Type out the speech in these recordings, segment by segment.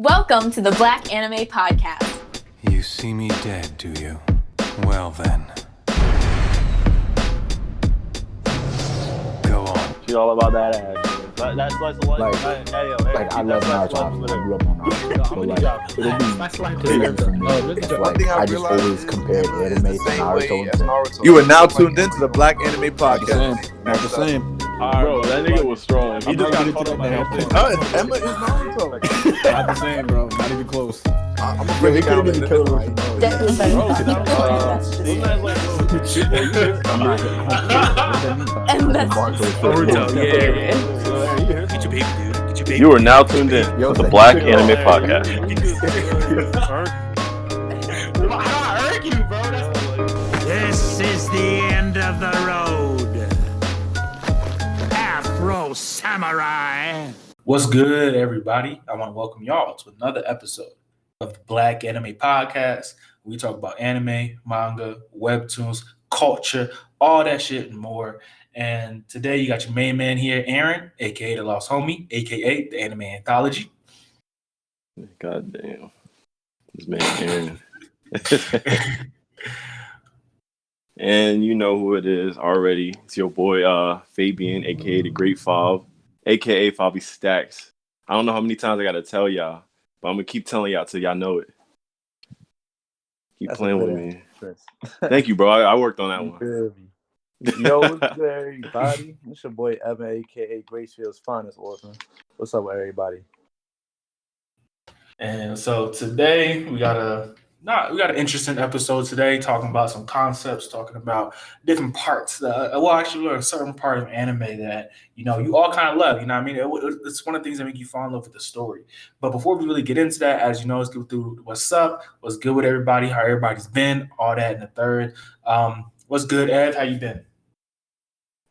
Welcome to the Blxxk Anime Podcast. You see me dead, do you? Well then. Go on. She all about that ass. That's slice of life. Like I love Naruto. I grew up on Naruto. But like, it'll be crazy for me. It's like I just always compared anime to Naruto. You are now tuned into the Blxxk Anime Podcast. Not the same. Bro, that nigga was strong. He just got caught up by that. Emma is Naruto. Not the same, bro. Not even close. I'm afraid he couldn't even kill him. Definitely better. And that's Get your baby, dude. Get your baby. You are now tuned in to the Blxxk Anime Podcast. How I irk you, bro? This is the end of the road. Afro Samurai. What's good, everybody? I want to welcome y'all to another episode of the Blxxk Anime Podcast. We talk about anime, manga, webtoons, culture, all that shit and more. And today you got your main man here, Aran, aka the Lost Homie, aka the Anime Anthology. God damn. This man Aaron. And you know who it is already. It's your boy Fabian, aka the Great Fob, aka Fabi Stacks. I don't know how many times I gotta tell y'all, but I'm gonna keep telling y'all till y'all know it. Keep playing with me. Thank you, bro. I worked on that one. Yo, what's good, everybody? It's your boy Evan, aka Gracefield's finest orphan. What's up with everybody? And so today we got an interesting episode today, talking about some concepts, talking about different parts. Actually, a certain part of anime that you all kind of love. You know what I mean? It's one of the things that make you fall in love with the story. But before we really get into that, as you know, let's go through what's up, what's good with everybody, how everybody's been, all that in the third. What's good, Ed? How you been?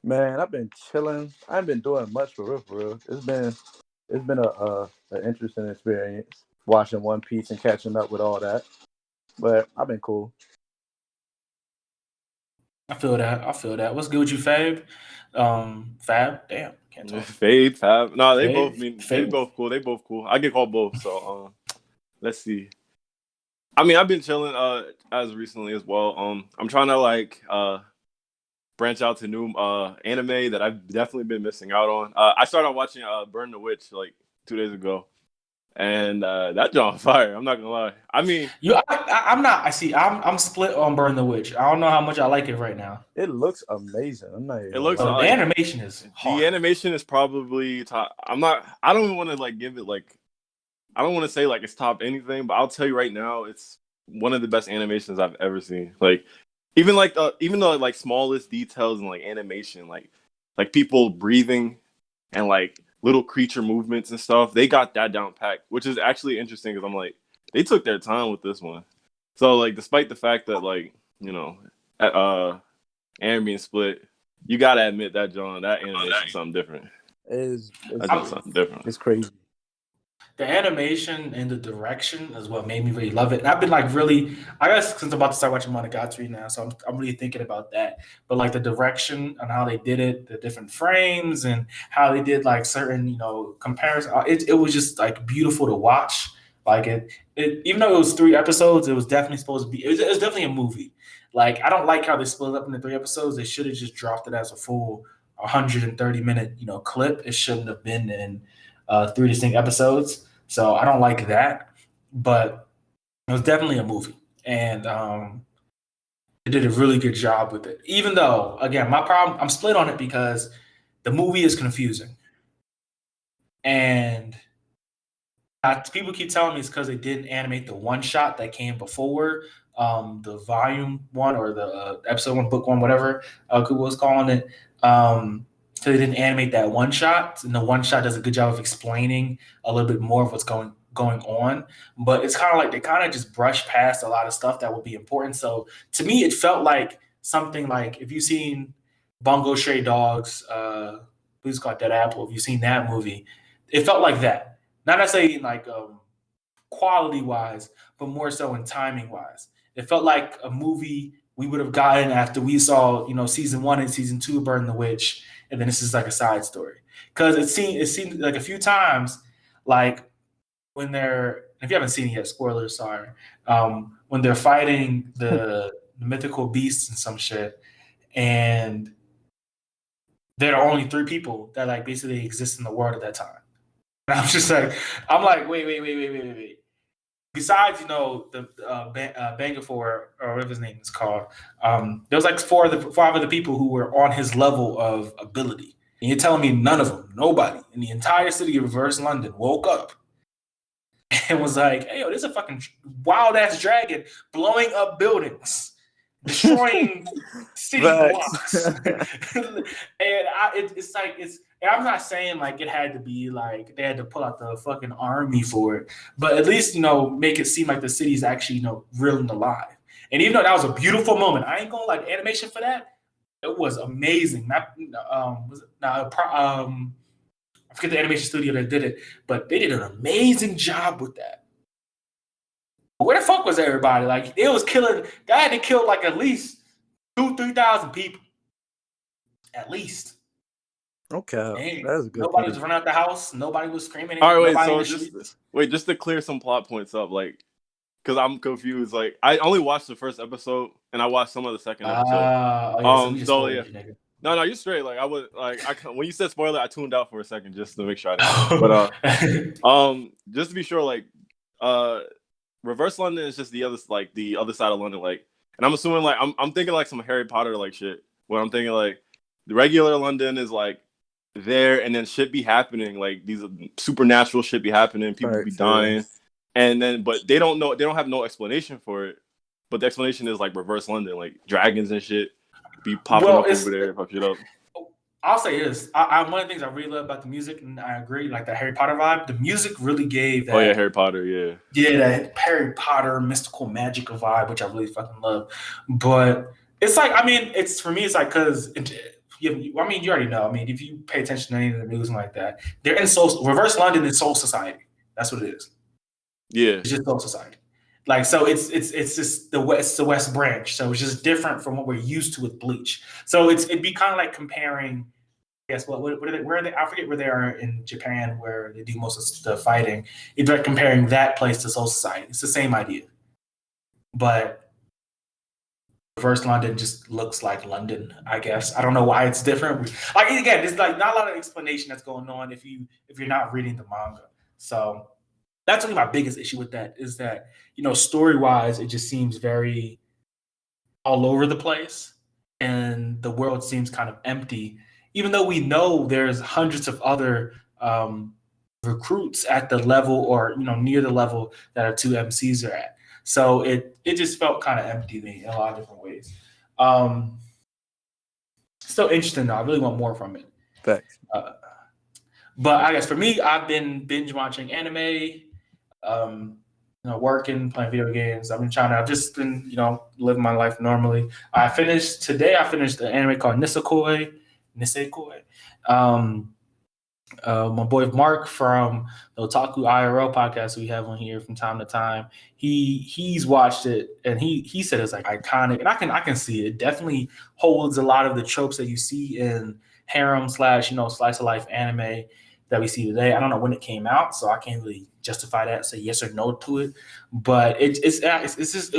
Man, I've been chilling. I haven't been doing much for real. It's been an interesting experience watching One Piece and catching up with all that. But I've been cool. I feel that. What's good with you, Fab? Fab? Damn, can't talk. Fab. No, they Fab. both cool. They both cool. I get called both. So let's see. I mean, I've been chilling as recently as well. I'm trying to branch out to new anime that I've definitely been missing out on. I started watching Burn the Witch like 2 days ago, and that on fire. I'm not gonna lie. I mean, I'm not. I'm split on Burn the Witch. I don't know how much I like it right now. It looks amazing. The animation is hard. The animation is probably top. I don't even want to give it I don't want to say it's top anything, but I'll tell you right now, it's one of the best animations I've ever seen. Even the smallest details in animation, like people breathing and little creature movements and stuff, they got that down packed, which is actually interesting because I'm they took their time with this one. So despite the fact that Aaron being split, you gotta admit that that animation is something different. It's something different. It's crazy. The animation and the direction is what made me really love it. And I've been I guess since I'm about to start watching Monogatari now, so I'm really thinking about that. But the direction and how they did it, the different frames and how they did certain, comparison, it was just beautiful to watch. It even though it was 3 episodes, it was definitely supposed to be, it was definitely a movie. I don't like how they split it up into 3 episodes. They should have just dropped it as a full 130-minute, clip. It shouldn't have been in 3 distinct episodes. So I don't like that, but it was definitely a movie, and they did a really good job with it. Even though, again, my problem, I'm split on it because the movie is confusing, and people keep telling me it's because they didn't animate the one shot that came before the volume 1 or the episode 1, book 1, whatever Google was calling it. So they didn't animate that one shot, and the one shot does a good job of explaining a little bit more of what's going on. But it's kind of they kind of just brush past a lot of stuff that would be important. So to me, it felt like something if you've seen Bungo Stray Dogs, Please Call It Dead Apple, if you've seen that movie, it felt like that. Not necessarily quality wise, but more so in timing wise. It felt like a movie we would have gotten after we saw season 1 and season 2 of Burn the Witch. And then this is a side story, because it seemed like a few times when they're, if you haven't seen it yet, spoilers, sorry. When they're fighting the mythical beasts and some shit, and there are only 3 people that like basically exist in the world at that time. And I'm just like, wait. Besides, you know, the Bangafor or whatever his name is called, there was like 5 other people who were on his level of ability. And you're telling me none of them, nobody in the entire city of Reverse London woke up and was like, hey, yo, there's a fucking wild ass dragon blowing up buildings, destroying city blocks. And I'm not saying like it had to be like they had to pull out the fucking army for it, but at least, you know, make it seem like the city's actually, you know, real and alive. And even though that was a beautiful moment, I ain't gonna like animation for that. It was amazing. I forget the animation studio that did it, but they did an amazing job with that. Where the fuck was everybody? Like, it was killing. Guy had to kill like at least 2,000-3,000 people, at least. Okay, that's good. Nobody was running out the house. Nobody was screaming. All right, just to clear some plot points up, like, because I'm confused. Like, I only watched the first episode, and I watched some of the second episode. So yeah. No, you're straight. Like, I was like, when you said spoiler, I tuned out for a second just to make sure I didn't. But just to be sure, like, Reverse London is just the other side of London. Like, and I'm assuming like I'm thinking like some Harry Potter like shit. Where I'm thinking like the regular London is like there, and then shit be happening. Like these supernatural shit be happening. People be dying, and then but they don't have no explanation for it. But the explanation is like Reverse London, like dragons and shit be popping up over there, fuck shit up. I'll say this: one of the things I really love about the music, and I agree, like the Harry Potter vibe. The music really gave that. Oh yeah, Harry Potter, yeah. Yeah, that Harry Potter mystical magical vibe, which I really fucking love. But it's like, I mean, it's for me, it's like because you already know. I mean, if you pay attention to any of the news and like that, they're in Reverse London is Soul Society. That's what it is. Yeah, it's just Soul Society. Like, so it's just the West branch. So it's just different from what we're used to with Bleach. So it'd be kind of like comparing. Yes, well, where are they? I forget where they are in Japan, where they do most of the fighting. It's like comparing that place to Soul Society. It's the same idea, but Reverse London just looks like London. I guess I don't know why it's different. Like, again, there's like not a lot of explanation that's going on if you're not reading the manga. So that's really my biggest issue with that, is that, you know, story-wise, it just seems very all over the place, and the world seems kind of empty, even though we know there's hundreds of other recruits at the level, or, you know, near the level that our 2 MCs are at. So it just felt kind of empty to me in a lot of different ways. Still interesting, though. I really want more from it. Thanks. But I guess for me, I've been binge watching anime, you know, working, playing video games. I've just been, you know, living my life normally. Today I finished an anime called Nisekoi. My boy Mark from the Otaku IRL podcast we have on here from time to time, he's watched it, and he said it's like iconic, and I can see it. It definitely holds a lot of the tropes that you see in harem / you know, slice of life anime that we see today. I don't know when it came out, so I can't really justify that, say yes or no to it. But it was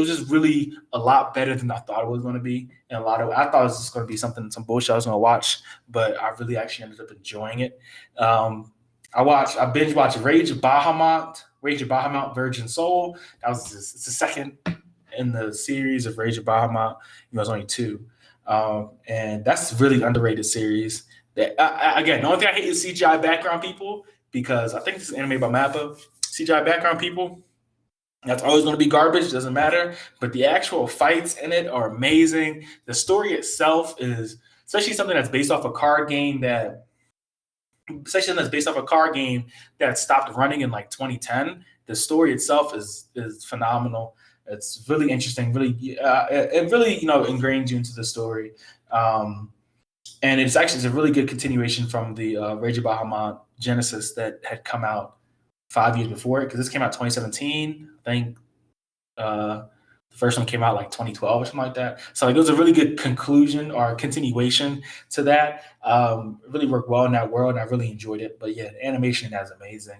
just really a lot better than I thought it was going to be. And I thought it was just going to be some bullshit I was going to watch, but I really actually ended up enjoying it. I binge watched Rage of Bahamut, Virgin Soul. It's the second in the series of Rage of Bahamut. You know, it's only 2, and that's a really underrated series. That again, the only thing I hate is CGI background people, because I think this is anime by Mappa. CGI background people, that's always going to be garbage. Doesn't matter. But the actual fights in it are amazing. The story itself is, especially something that's based off a card game that stopped running in like 2010. The story itself is phenomenal. It's really interesting. It really, you know, ingrains you into the story. And it's a really good continuation from the Rage of Bahamut Genesis that had come out 5 years before it, because this came out 2017. I think the first one came out like 2012 or something like that. So like, it was a really good conclusion or continuation to that. It really worked well in that world, and I really enjoyed it. But yeah, the animation is amazing.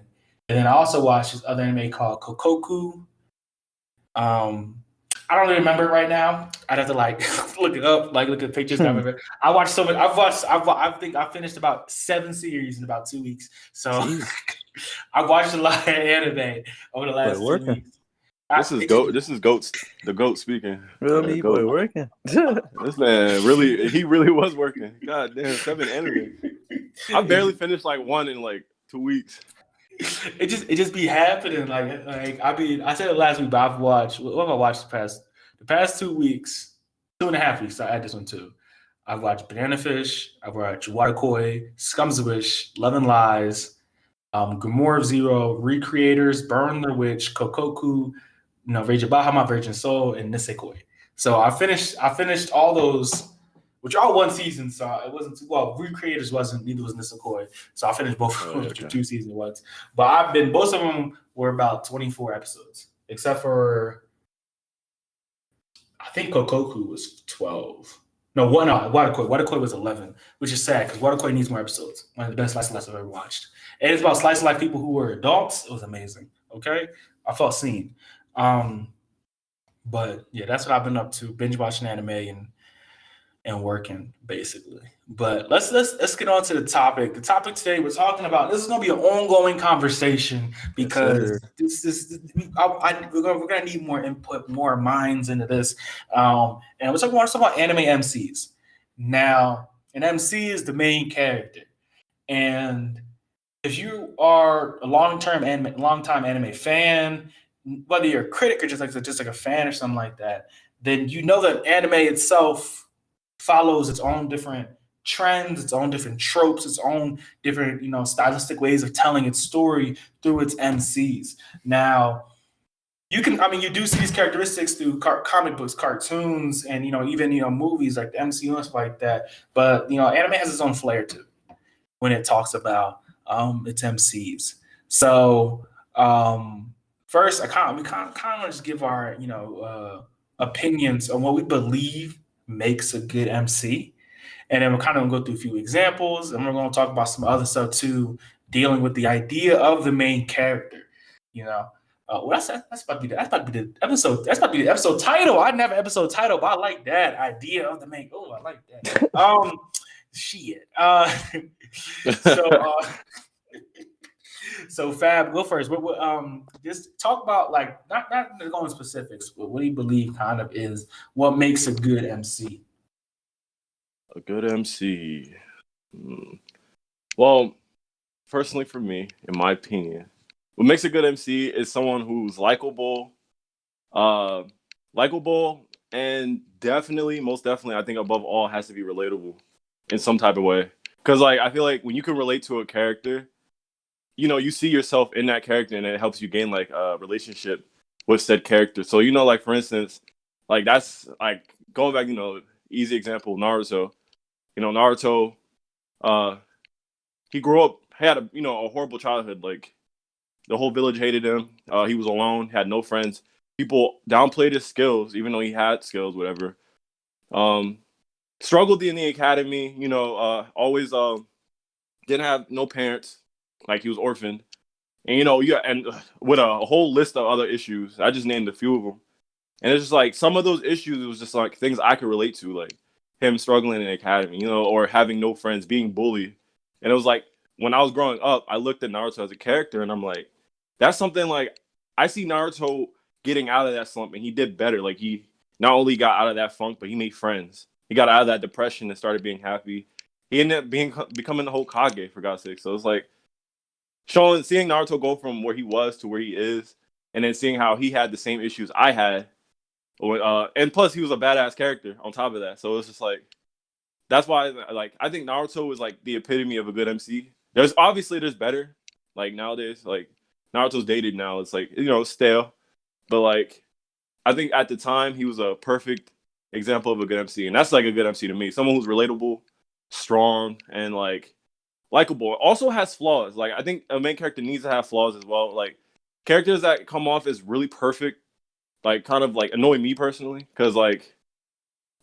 And then I also watched this other anime called Kokoku. I don't really remember it right now. I'd have to like look it up, like look at pictures. I watched so much. I think I finished about 7 series in about 2 weeks. So I watched a lot of anime over the last 2 weeks. This is Goats, the goat speaking. Really, boy, working. This man he really was working. God damn, 7 anime. I barely finished like 1 in like 2 weeks. It just be happening. Like I said it last week, but I've watched what have I watched the past 2 weeks, 2.5 weeks. I add this one too. I've watched Banana Fish, I've watched Waterkoi, Scums of Wish, Love and Lies, Grimoire of Zero, Recreators, Burn the Witch, Kokoku, Rage of Bahama, Virgin Soul, and Nisekoi. So I finished all those, which are all 1 season, so it wasn't too well. Recreators wasn't, neither was Nisekoi. So I finished both of them 2 seasons once. But both of them were about 24 episodes, except for I think Kokoku was 12. Waterkoi was 11, which is sad because Waterkoi needs more episodes. One of the best slice of life I've ever watched. And it's about slice of life people who were adults. It was amazing. Okay, I felt seen. But yeah, that's what I've been up to: binge watching anime and working basically. But let's get on to the topic. The topic today we're talking about. This is going to be an ongoing conversation because we're gonna need more input, more minds into this. And we're talking about anime MCs. Now, an MC is the main character, and if you are a long-time anime fan, whether you're a critic or just like a fan or something like that, then you know that anime itself follows its own different trends, its own different tropes, its own different, stylistic ways of telling its story through its MCs. Now, you do see these characteristics through comic books, cartoons, and even movies like the MCU and stuff like that. But anime has its own flair too when it talks about its MCs. So first, we kind of just give our opinions on what we believe makes a good MC. And then we're kind of going to go through a few examples, and we're going to talk about some other stuff too, dealing with the idea of the main character. That's about to be the episode. That's about to be the episode title. I didn't have an episode title, but I like that idea of the main. Oh, I like that. Shit. So Fab, go first. Just talk about not going specifics, but what do you believe kind of is what makes a good MC? A good MC. Well, personally for me, in my opinion, what makes a good MC is someone who's likable, and most definitely, I think above all, has to be relatable in some type of way. Because I feel like when you can relate to a character, you see yourself in that character, and it helps you gain a relationship with said character. So for instance, that's going back, easy example, Naruto. Naruto, he grew up, had a horrible childhood. The whole village hated him. He was alone, had no friends. People downplayed his skills, even though he had skills, whatever. Struggled in the academy, always didn't have no parents. He was orphaned. And, and with a whole list of other issues. I just named a few of them. And it's just some of those issues, it was just things I could relate to, him struggling in the academy, or having no friends, being bullied. And it was when I was growing up, I looked at Naruto as a character, and I'm that's something I see Naruto getting out of that slump, and he did better. He not only got out of that funk, but he made friends. He got out of that depression and started being happy. He ended up becoming the Hokage, for God's sake. So it's seeing Naruto go from where he was to where he is, and then seeing how he had the same issues I had, and plus he was a badass character on top of that. So it's just that's why I think Naruto is the epitome of a good MC. There's better nowadays. Naruto's dated now. It's stale, but I think at the time he was a perfect example of a good MC, and that's a good MC to me. Someone who's relatable, strong, and likable. Also has flaws. I think a main character needs to have flaws as well. Characters that come off as really perfect, kind of annoy me personally, because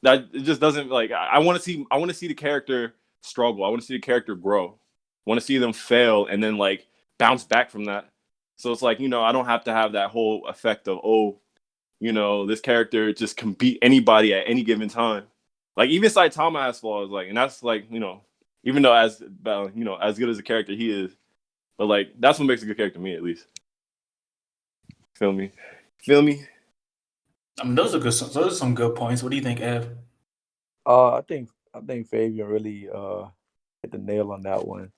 that it just doesn't I want to see the character struggle. I want to see the character grow. I want to see them fail and then bounce back from that. So it's like, I don't have to have that whole effect of, this character just can beat anybody at any given time. Like even Saitama has flaws, like, and that's like, even though as good as a character he is, but like that's what makes a good character to me, at least. Feel me? I mean, those are good. Those are some good points. What do you think, Ev? I think Fabian really hit the nail on that one.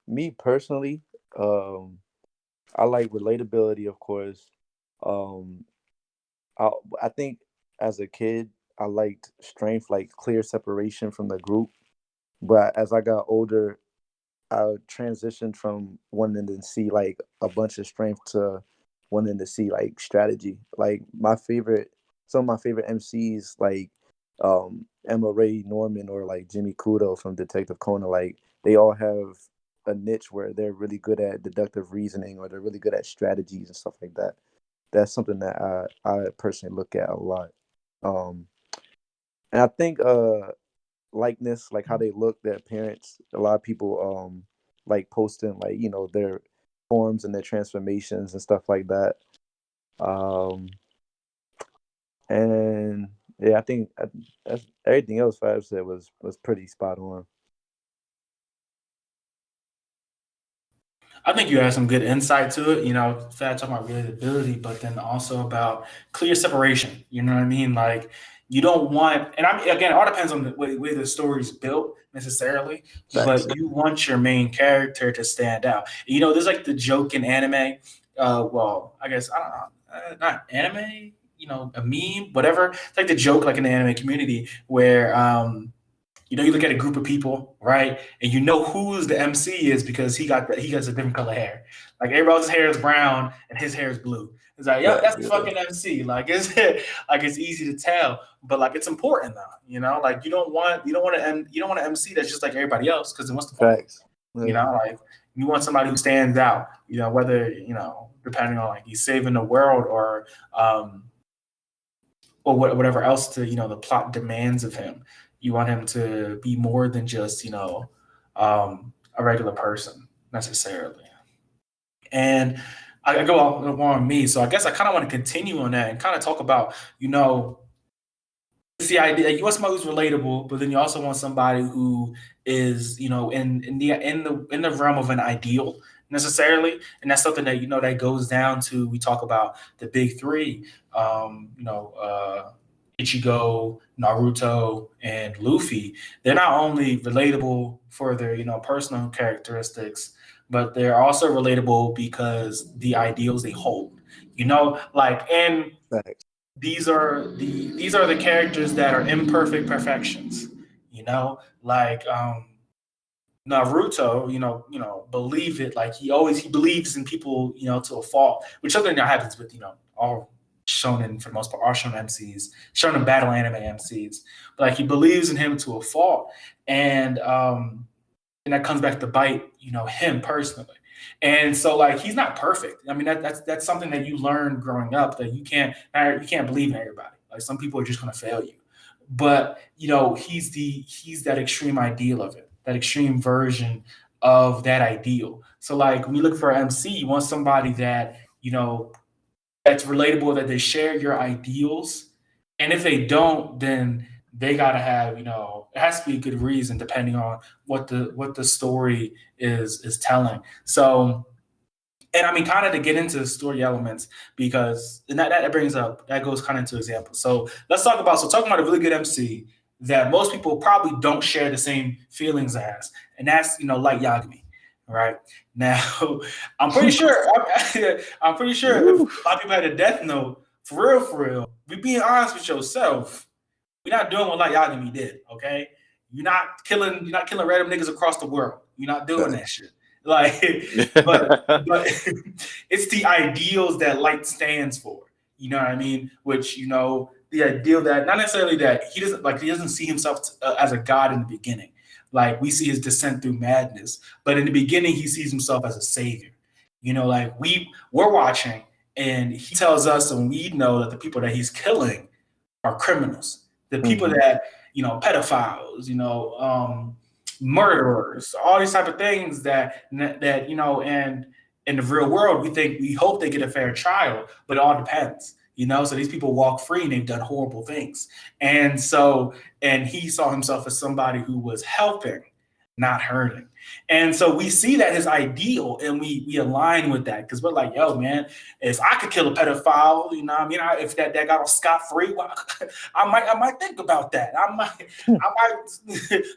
Me personally, I like relatability, of course. I think as a kid, I liked strength, like clear separation from the group. But as I got older, I transitioned from wanting to see like a bunch of strength to wanting to see like strategy. Like some of my favorite MCs, like Emma Ray Norman or like Jimmy Kudo from Detective Conan, like they all have a niche where they're really good at deductive reasoning or they're really good at strategies and stuff like that. That's something that I personally look at a lot. And I think likeness, like how they look, their appearance, a lot of people like posting like, their forms and their transformations and stuff like that. And yeah, I think that's everything else Fab said was pretty spot on. I think you had some good insight to it. Fat talking about relatability, but then also about clear separation. You know what I mean? Like you don't want, and again, it all depends on the way the story's built necessarily. Thanks. But you want your main character to stand out. There's like the joke in anime. Well, I guess I don't know, not anime. A meme, whatever. It's like the joke, like in the anime community, where you look at a group of people, right, and you know who's the MC is because he got a different color hair. Like everybody else's hair is brown and his hair is blue. It's like, yeah, that's the fucking MC. Like it's easy to tell, but like it's important though. Like you don't want an MC that's just like everybody else because then what's the point? Facts. Like you want somebody who stands out. Whether depending on like he's saving the world or whatever else the plot demands of him. You want him to be more than just, a regular person necessarily. And I go on me. So I guess I kind of want to continue on that and kind of talk about, it's the idea you want somebody who's relatable, but then you also want somebody who is, in the realm of an ideal necessarily. And that's something that, that goes down to, we talk about the big three, Ichigo, Naruto, and Luffy. They're not only relatable for their, personal characteristics, but they're also relatable because the ideals they hold. And Thanks. these are the characters that are imperfect perfections. Naruto, believe it. Like he believes in people, to a fault, which something that happens with, all shonen for the most part, are shonen MCs, shonen battle anime MCs. But like he believes in him to a fault, and that comes back to bite, him personally. And so like he's not perfect. I mean that's something that you learn growing up, that you can't believe in everybody. Like some people are just gonna fail you. But he's that extreme ideal of it, that extreme version of that ideal. So like when you look for an MC, you want somebody that, that's relatable, that they share your ideals. And if they don't, then they gotta have, it has to be a good reason depending on what the story is telling. So, and I mean, kind of to get into the story elements, because that goes kind of into examples. So let's talking about a really good MC that most people probably don't share the same feelings as, and that's Light Yagami. Right now, I'm pretty sure. I'm pretty sure if a lot of people had a Death Note, for real, be being honest with yourself, we're not doing what Light Yagami did. Okay, you're not killing random niggas across the world. You're not doing that shit. Like, but it's the ideals that Light stands for. You know what I mean? Which the ideal that not necessarily that he doesn't see himself as a god in the beginning. Like we see his descent through madness, but in the beginning he sees himself as a savior. Like we're watching, and he tells us, and we know that the people that he's killing are criminals. The people that pedophiles, murderers, all these type of things that and in the real world, we hope they get a fair trial, but it all depends. So these people walk free and they've done horrible things. And he saw himself as somebody who was helping, not hurting. And so we see that his ideal, and we align with that because we're like, yo, man, if I could kill a pedophile, if that got off scot-free, well, I might think about that. I might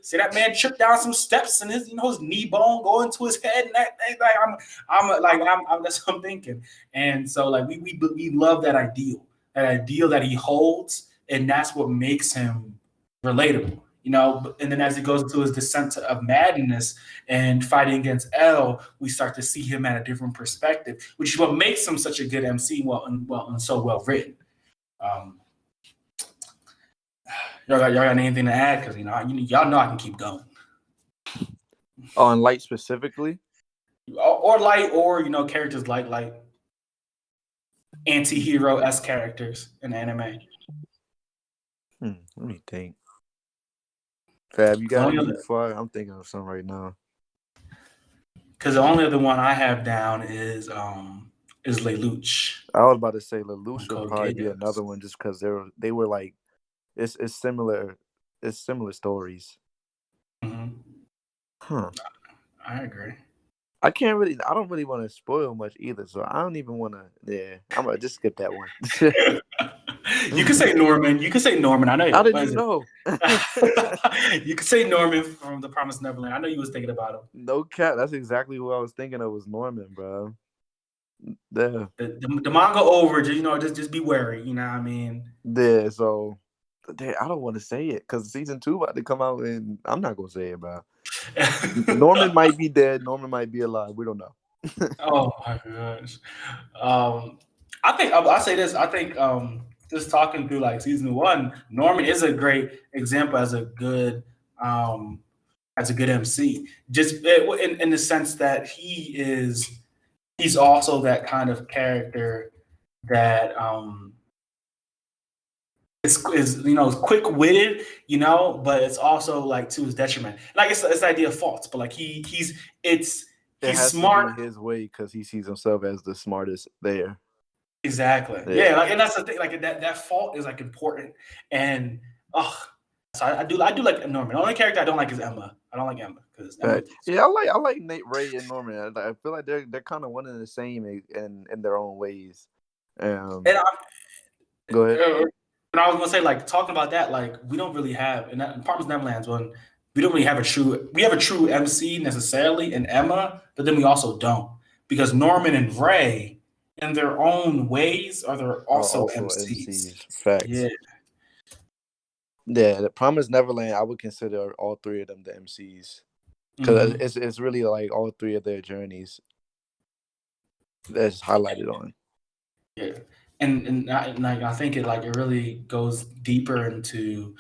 see that man trip down some steps and his knee bone go into his head, and that's what I'm thinking. And so like we love that ideal that he holds, and that's what makes him relatable. And then as he goes into his descent of madness and fighting against L, we start to see him at a different perspective, which is what makes him such a good MC, and so well written. Y'all got anything to add? Because y'all know I can keep going. On Light specifically, or Light, or characters like anti-hero-esque characters in anime. let me think. Fab, you got anything before? I'm thinking of something right now. Because the only other one I have down is Lelouch. I was about to say Lelouch would probably be another one, just because they were like, it's similar stories. Mm-hmm. Huh. I agree. I don't really want to spoil much either, so I don't even want to. Yeah, I'm gonna just skip that one. You can say Norman. I know. How did you know? You could say Norman from The Promised Neverland. I know you was thinking about him. No cap. That's exactly who I was thinking of, was Norman, bro. Yeah. The manga over. Just be wary. You know what I mean? Yeah. So, I don't want to say it because season 2 about to come out, and I'm not gonna say it, bro. Norman might be dead. Norman might be alive. We don't know. Oh my gosh. I think I'll say this. I think just talking through like season 1, Norman is a great example as a good MC. Just in the sense that he's also that kind of character that is quick-witted, but it's also like to his detriment. Like it's the idea of faults, but like he's smart his way because he sees himself as the smartest there. Exactly. Yeah. Like, and that's the thing. Like that fault is like important. And so I do like Norman. The only character I don't like is Emma. I don't like Emma because I like Nate, Ray, and Norman. I feel like they're kind of one and the same in their own ways. Go ahead. And I was gonna say, like, talking about that, like, we don't really have in Promised Neverland's one. We don't really have a true MC necessarily in Emma, but then we also don't, because Norman and Ray, in their own ways, are also MCs. Facts. Yeah. Yeah, the Promised Neverland, I would consider all 3 of them the MCs, because it's really like all 3 of their journeys that's highlighted on. Yeah. And I think it really goes deeper into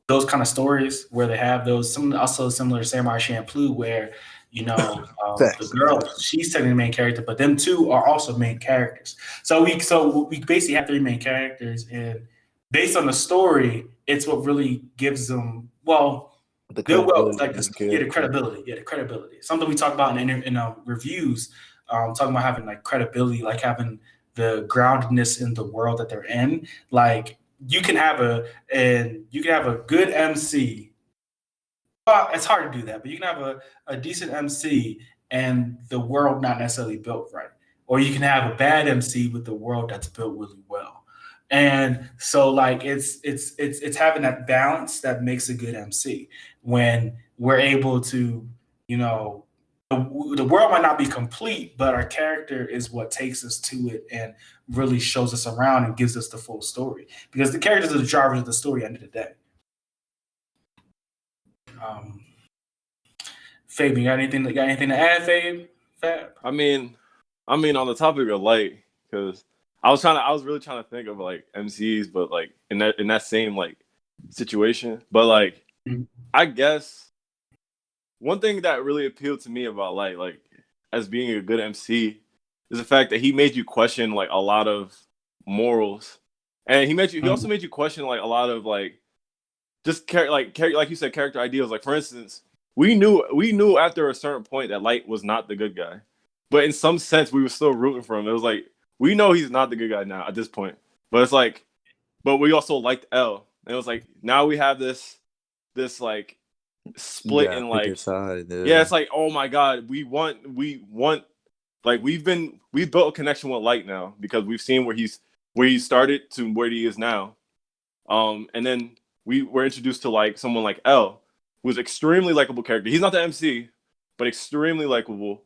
those kind of stories where they have those also similar to Samurai Champloo, where the girl, she's technically the main character, but them 2 are also main characters. So we basically have 3 main characters, and based on the story, it's what really gives them the credibility. Yeah, the credibility. Something we talk about in talking about having like credibility, like having the groundedness in the world that they're in. Like you can have a good MC. Well, it's hard to do that, but you can have a decent MC and the world not necessarily built right. Or you can have a bad MC with the world that's built really well. And so like it's having that balance that makes a good MC, when we're able to, the world might not be complete, but our character is what takes us to it and really shows us around and gives us the full story, because the characters are the drivers of the story at the end of the day. Fabe, you got anything to add, Fabe? Fab? I mean, on the topic of Light, because I was really trying to think of like MCs, but like in that same like situation. But like, I guess one thing that really appealed to me about Light, like as being a good MC, is the fact that he made you question like a lot of morals, and he also made you question like a lot of like just like you said, character ideals. Like for instance, we knew after a certain point that Light was not the good guy. but in some sense, we were still rooting for him. It was like we know he's not the good guy now at this point, but it's like, but we also liked L. And it was like now we have this like split in like yeah, it's like oh my god, we want like we've built a connection with Light now because we've seen where he started to where he is now. And then we were introduced to like someone like L, who's extremely likable character. He's not the MC, but extremely likable,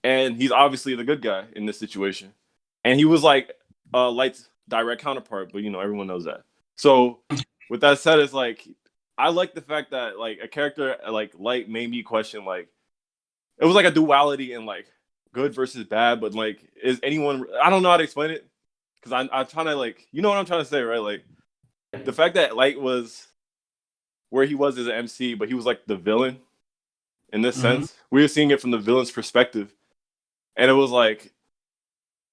and he's obviously the good guy in this situation. And he was like Light's direct counterpart, but everyone knows that. So with that said, it's like I like the fact that like a character like Light made me question like it was like a duality in like good versus bad, but like is anyone? I don't know how to explain it because I'm trying to like what I'm trying to say, right? Like the fact that Light was where he was as an MC, but he was like the villain in this sense. We were seeing it from the villain's perspective, and it was like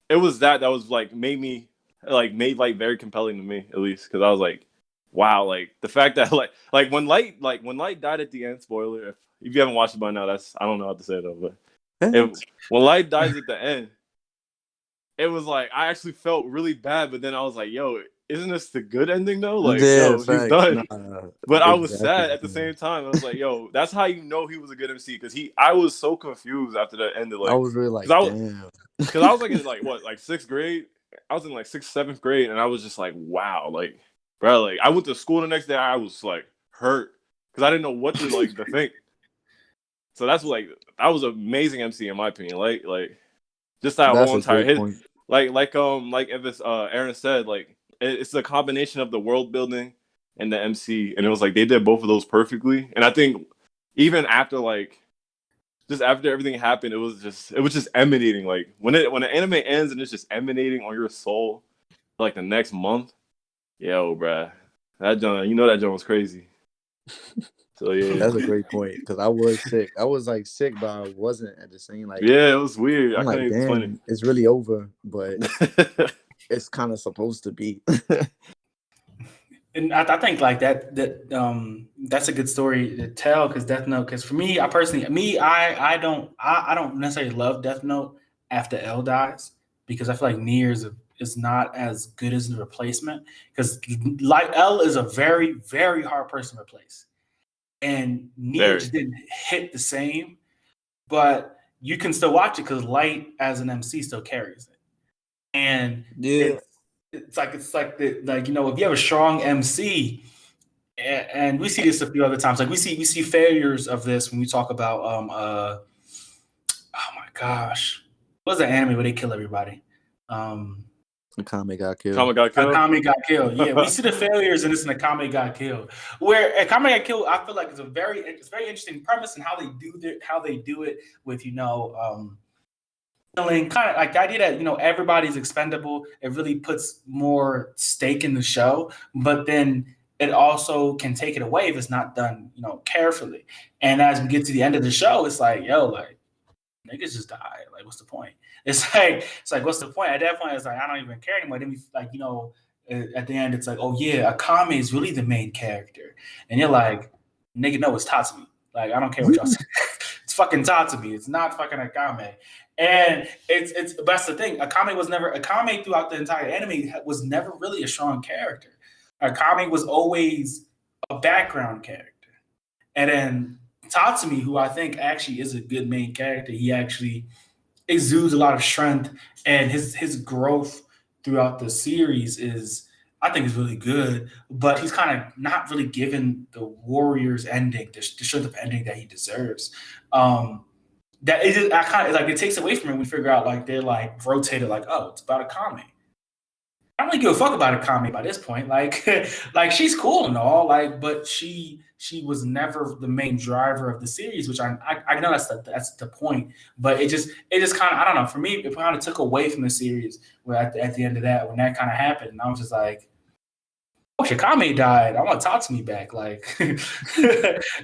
that was like made Light very compelling to me at least because I was like, wow, like the fact that like when Light died at the end. Spoiler if you haven't watched it by now, that's I don't know how to say it though, but when Light dies at the end, it was like I actually felt really bad, but then I was like, yo, isn't this the good ending though? Like, yo, he's done. But I was sad at the same time. I was like, yo, that's how you know he was a good MC because I was so confused after that ended. Like, I was really like, damn. Because I was like in like sixth grade. I was in like 6th, 7th grade, and I was just like, wow, like, bro, like I went to school the next day. I was like hurt because I didn't know what to like to think. So that was an amazing MC in my opinion. Like just that whole entire hit. Like if it's Aran said, like it's a combination of the world building and the MC, and it was like they did both of those perfectly. And I think even after just after everything happened, it was just emanating. Like when an anime ends and it's just emanating on your soul, for, like the next month, yo, bruh, that John, that John was crazy. So yeah, that's a great point because I was sick. I was like sick, but I wasn't at the same like. Yeah, it was weird. I'm like, damn, it's really over, but it's kind of supposed to be. And I think like that's a good story to tell because Death Note. Because for me, I don't necessarily love Death Note after L dies because I feel like Nier is not as good as the replacement because like L is a very very hard person to replace. And Nier just didn't hit the same, but you can still watch it because Light as an MC still carries it. And it's like if you have a strong MC, and we see this a few other times, like we see failures of this when we talk about oh my gosh, what's the anime where they kill everybody? Akame got killed. Akame got killed. Yeah, we see the failures in this, and Akame got killed. Where Akame got killed, I feel like it's very interesting premise and how they do it with feeling kind of like the idea that everybody's expendable. It really puts more stake in the show, but then it also can take it away if it's not done carefully. And as we get to the end of the show, it's like niggas just died. Like, what's the point? It's like, what's the point? At that point, it's like, I don't even care anymore. Then we at the end, it's like, oh yeah, Akame is really the main character. And you're like, nigga, no, it's Tatsumi. Like, I don't care what y'all say. It's fucking Tatsumi. It's not fucking Akame. And that's the thing. Akame throughout the entire anime was never really a strong character. Akame was always a background character. And then Tatsumi, who I think actually is a good main character, he actually exudes a lot of strength, and his growth throughout the series I think is really good, but he's kind of not really given the Warriors ending, the strength of ending that he deserves. That is, I kind of like, it takes away from it when we figure out like they're like rotated, like, oh, it's about Akame. I don't really give a fuck about Akame by this point. Like, like she's cool and all, like, but she was never the main driver of the series, which I know that's the point. But it just kind of, I don't know. For me, it kind of took away from the series. Where at the end of that, when that kind of happened, and I was just like, oh, Akame died. I want Tatsumi back. Like,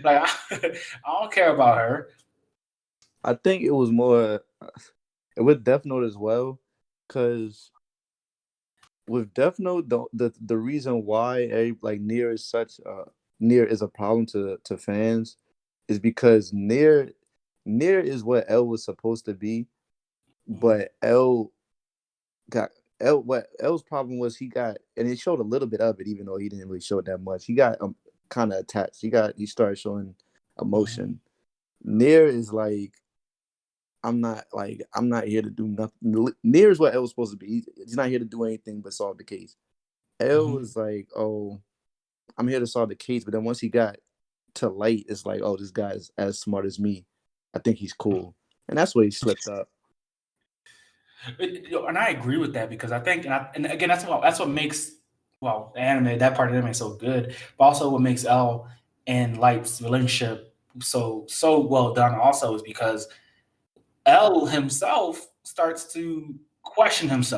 like I don't care about her. I think it was more with Death Note as well, because with Death Note, the reason why Nier is a problem to fans is because Nier is what L was supposed to be, but L got L. What L's problem was he got, and it showed a little bit of it, even though he didn't really show it that much. He got kind of attached. He started showing emotion. Near is like, I'm not here to do nothing. Near is what L was supposed to be. He's not here to do anything but solve the case. L was like, oh, I'm here to solve the case. But then once he got to light, it's like, oh, this guy's as smart as me. I think he's cool. And that's where he slipped up. And I agree with that because I think, and again, that's what makes the anime, that part of the anime so good, but also what makes L and Light's relationship so well done also is because L himself starts to question his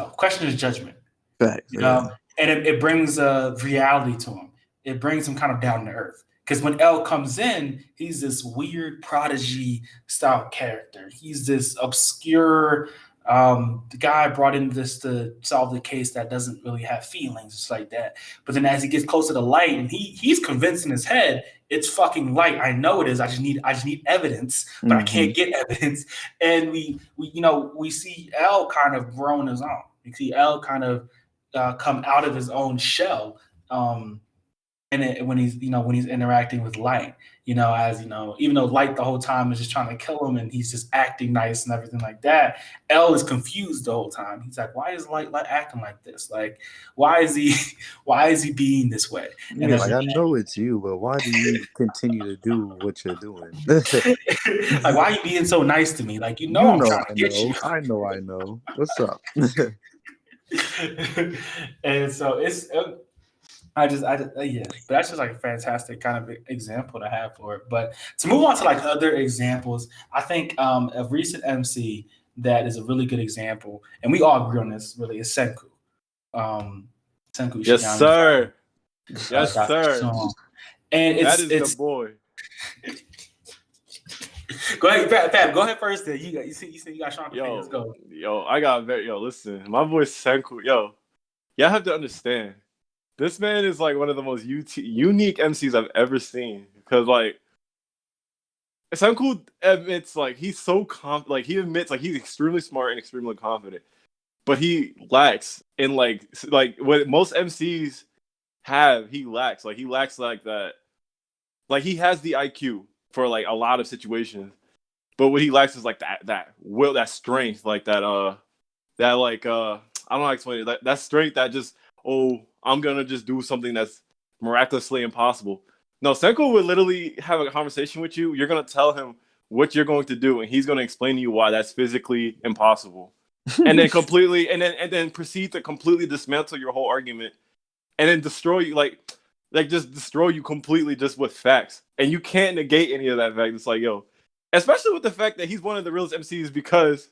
judgment. Facts, you know, and it brings a reality to him. It brings him kind of down to earth. Because when L comes in, he's this weird prodigy style character. He's this obscure the guy brought in this to solve the case that doesn't really have feelings, just like that. But then as he gets closer to Light, and he's convinced in his head it's fucking Light. I know it is. I just need evidence, but I can't get evidence. And we see L kind of grow on his own. We see L kind of come out of his own shell. And when he's interacting with Light, even though Light the whole time is just trying to kill him and he's just acting nice and everything like that, L is confused the whole time. He's like, why is Light acting like this? Like, why is he being this way? And like, I know it's you, but why do you continue to do what you're doing? Like, why are you being so nice to me? Like, I'm trying to get you. I know. What's up? And so it's. But that's just like a fantastic kind of example to have for it. But to move on to like other examples, I think a recent MC that is a really good example, and we all agree on this, really, is Senku. Senku. Yes, sir. Yes, sir. And it's the boy. Go ahead, Fab. Go ahead first. Then you see you got Sean. Let's go. Listen, my boy Senku. Y'all have to understand. This man is like one of the most unique MCs I've ever seen because like Senku admits like he's so he admits like he's extremely smart and extremely confident, but he lacks in like what most MCs have. He lacks like that. Like he has the IQ for like a lot of situations, but what he lacks is like that will, that strength, like that I don't know how to explain it. That strength that just I'm gonna just do something that's miraculously impossible. No, Senku would literally have a conversation with you. You're gonna tell him what you're going to do, and he's gonna explain to you why that's physically impossible, and then proceed to completely dismantle your whole argument, and then destroy you, just destroy you completely just with facts, and you can't negate any of that fact. It's like, especially with the fact that he's one of the realest MCs because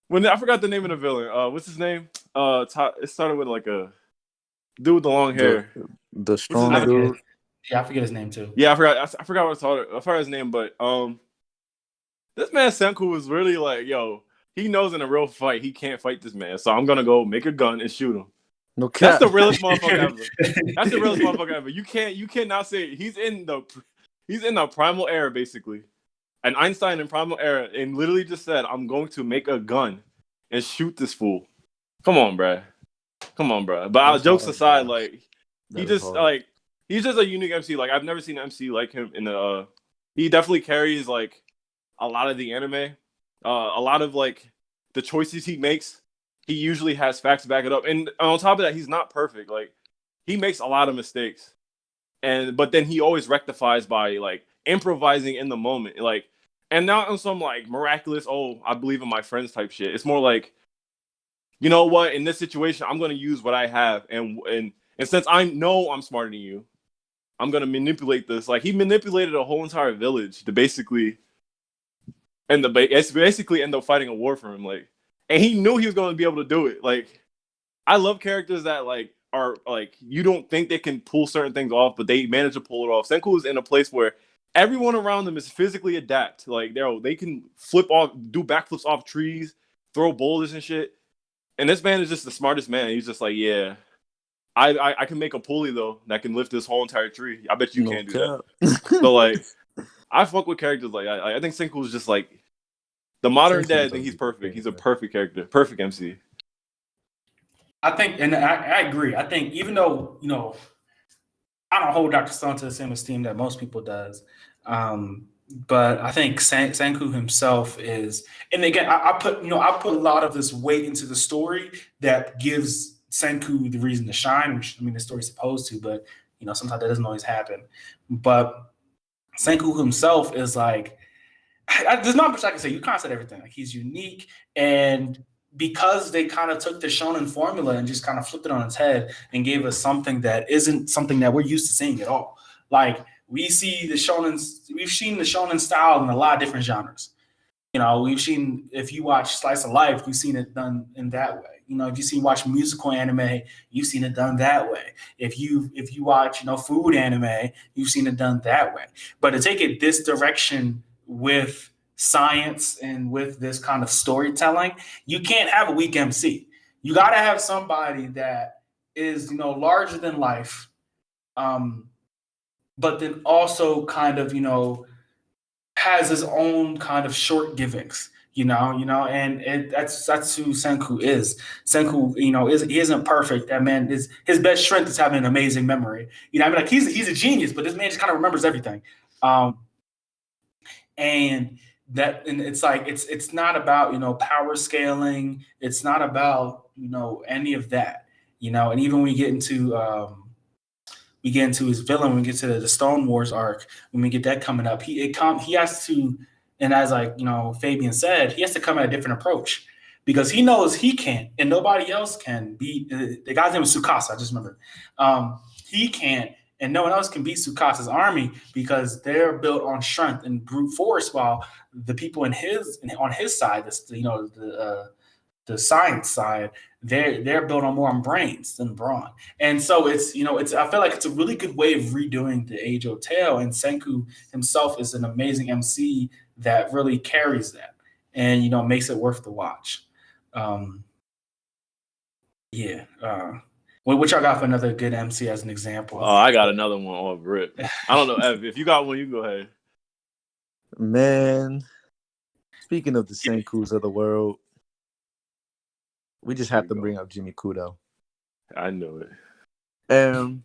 when I forgot the name of the villain, what's his name? It started with like a dude with the long hair. The strong dude. Yeah, I forget his name too. Yeah, I forgot I forgot his name, but this man Senku was really like, he knows in a real fight he can't fight this man, so I'm gonna go make a gun and shoot him. No cap. That's the realest motherfucker ever. That's the realest motherfucker ever. You cannot say he's in the primal era basically. And Einstein in primal era, and literally just said, I'm going to make a gun and shoot this fool. Come on, bruh. But jokes aside, like he's just a unique MC. Like I've never seen an MC like him he definitely carries like a lot of the anime. A lot of like the choices he makes, he usually has facts to back it up. And on top of that, he's not perfect. Like he makes a lot of mistakes. But then he always rectifies by like improvising in the moment. Like, and not on some like miraculous, I believe in my friends type shit. It's more like, you know what? In this situation, I'm going to use what I have, and since I know I'm smarter than you, I'm going to manipulate this. Like he manipulated a whole entire village to basically end up fighting a war for him. Like, and he knew he was going to be able to do it. Like, I love characters that like are like you don't think they can pull certain things off, but they manage to pull it off. Senku is in a place where everyone around them is physically adept. Like they can do backflips off trees, throw boulders and shit. And this man is just the smartest man. He's just like, yeah, I can make a pulley though that can lift this whole entire tree. I bet you can't do that. So like, I fuck with characters like I think Senku is just like The modern Senku dad, I does think he's it perfect. great, He's a man. perfect character, perfect MC. I think, and I agree. I think even though, you know, I don't hold Dr. Stone to the same esteem that most people does. But I think Senku himself is, and again, I put a lot of this weight into the story that gives Senku the reason to shine, which I mean the story's supposed to, but you know, sometimes that doesn't always happen. But Senku himself is like, there's not much I can say. You kind of said everything. Like he's unique, and because they kind of took the shonen formula and just kind of flipped it on its head and gave us something that isn't something that we're used to seeing at all. Like we've seen the shonen style in a lot of different genres. You know, we've seen, if you watch Slice of Life, you've seen it done in that way. You know, if you watch musical anime, you've seen it done that way. If you watch, you know, food anime, you've seen it done that way. But to take it this direction with science and with this kind of storytelling, you can't have a weak MC. You got to have somebody that is, you know, larger than life, but then also kind of, you know, has his own kind of short givings, and that's who Senku is. Senku, you know, he isn't perfect. That man is, his best strength is having an amazing memory. You know, I mean, like he's a genius, but this man just kind of remembers everything. And it's like it's not about, you know, power scaling. It's not about, you know, any of that. You know, and even when we get into his villain, when we get to the Stone Wars arc, when we get that coming up, he has to, and as like, you know, Fabian said, he has to come at a different approach because he knows he can't and nobody else can beat the guy's name is Tsukasa. I just remember he can't and no one else can beat Tsukasa's army because they're built on strength and brute force, while the people on his side, you know, the science side, they're built on more on brains than brawn. And so it's, you know, I feel like it's a really good way of redoing the age-old tale. And Senku himself is an amazing MC that really carries that and, you know, makes it worth the watch. What y'all got for another good MC as an example? Oh, I got another one on rip. I don't know, Ev, if you got one, you can go ahead. Man, speaking of the Senkus of the world, we just have to bring up Jimmy Kudo. I know it.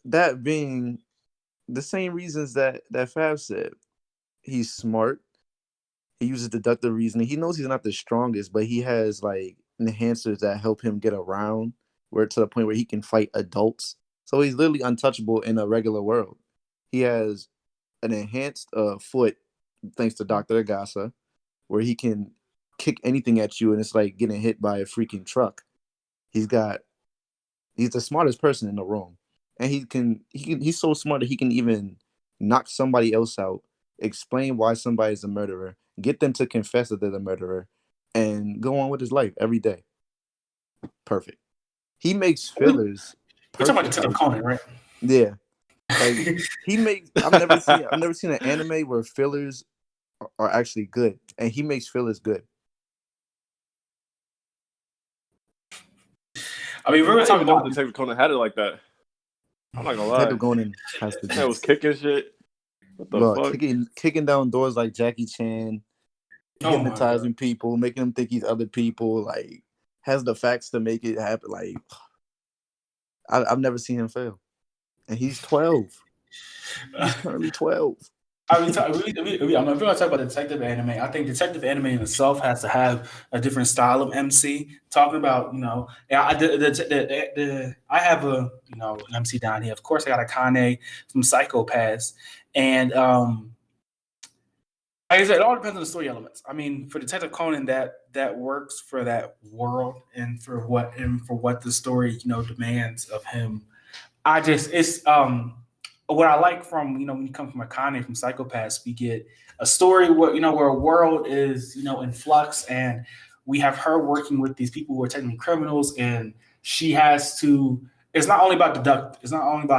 That being the same reasons that Fab said. He's smart. He uses deductive reasoning. He knows he's not the strongest, but he has like enhancers that help him get around, where to the point where he can fight adults. So he's literally untouchable in a regular world. He has an enhanced foot, thanks to Dr. Agasa, where he can kick anything at you and it's like getting hit by a freaking truck. He's the smartest person in the room. And he's so smart that he can even knock somebody else out, explain why somebody's a murderer, get them to confess that they're the murderer, and go on with his life every day. Perfect. He makes fillers. We're talking about Detective Conan, right? Yeah. Like he makes I've never seen an anime where fillers are actually good. And he makes fillers good. I mean, we're gonna talk about Detective Conan had it like that. I'm not gonna lie. Detective Conan has to. That was kicking shit. What the fuck? Kicking down doors like Jackie Chan, hypnotizing people, making them think he's other people. Like has the facts to make it happen. Like I've never seen him fail, and he's 12. He's currently 12. I'm going to talk about detective anime. I think detective anime in itself has to have a different style of MC. Talking about, you know, I have a, you know, an MC down here. Of course, I got Akane from Psycho-Pass, and like I said, it all depends on the story elements. I mean, for Detective Conan, that works for that world and for what the story, you know, demands of him. What I like from, you know, when you come from Akane, from Psycho-Pass, we get a story where, you know, where a world is, you know, in flux, and we have her working with these people who are technically criminals, and she has to. It's not only about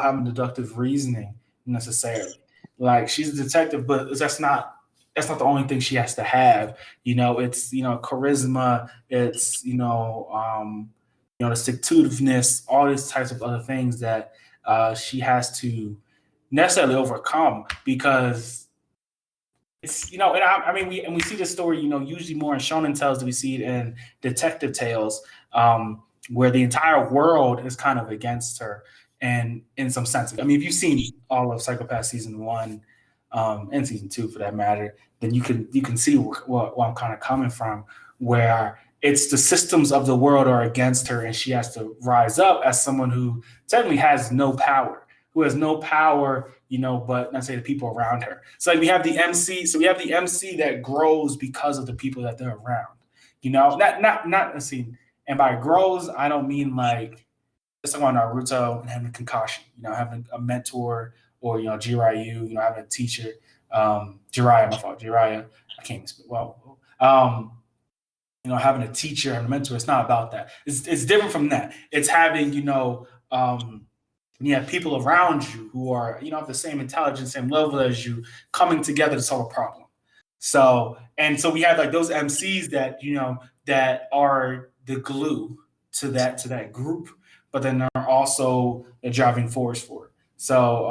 having deductive reasoning necessarily. Like she's a detective, but that's not the only thing she has to have. You know, it's, you know, charisma. It's, you know, the stick-to-itiveness, all these types of other things that she has to necessarily overcome, because it's and I mean we see this story usually more in shonen tales than we see it in detective tales, where the entire world is kind of against her, and in some sense, I mean, if you've seen all of Psychopath season 1 and season 2 for that matter, then you can see what I'm kind of coming from, where it's the systems of the world are against her, and she has to rise up as someone who technically has no power. But not say the people around her. So like we have the MC. So we have the MC that grows because of the people that they're around. Not let's see. And by grows, I don't mean like let's talk about Naruto and having a concoction. Having a mentor, or Jiraiya. Having a teacher. Jiraiya, my fault. Jiraiya. I can't even speak well. Having a teacher and a mentor. It's not about that. It's different from that. It's having and you have people around you who are, of the same intelligence, same level as you, coming together to solve a problem. So we have like those MCs that, that are the glue to that group, but then they're also the driving force for it. So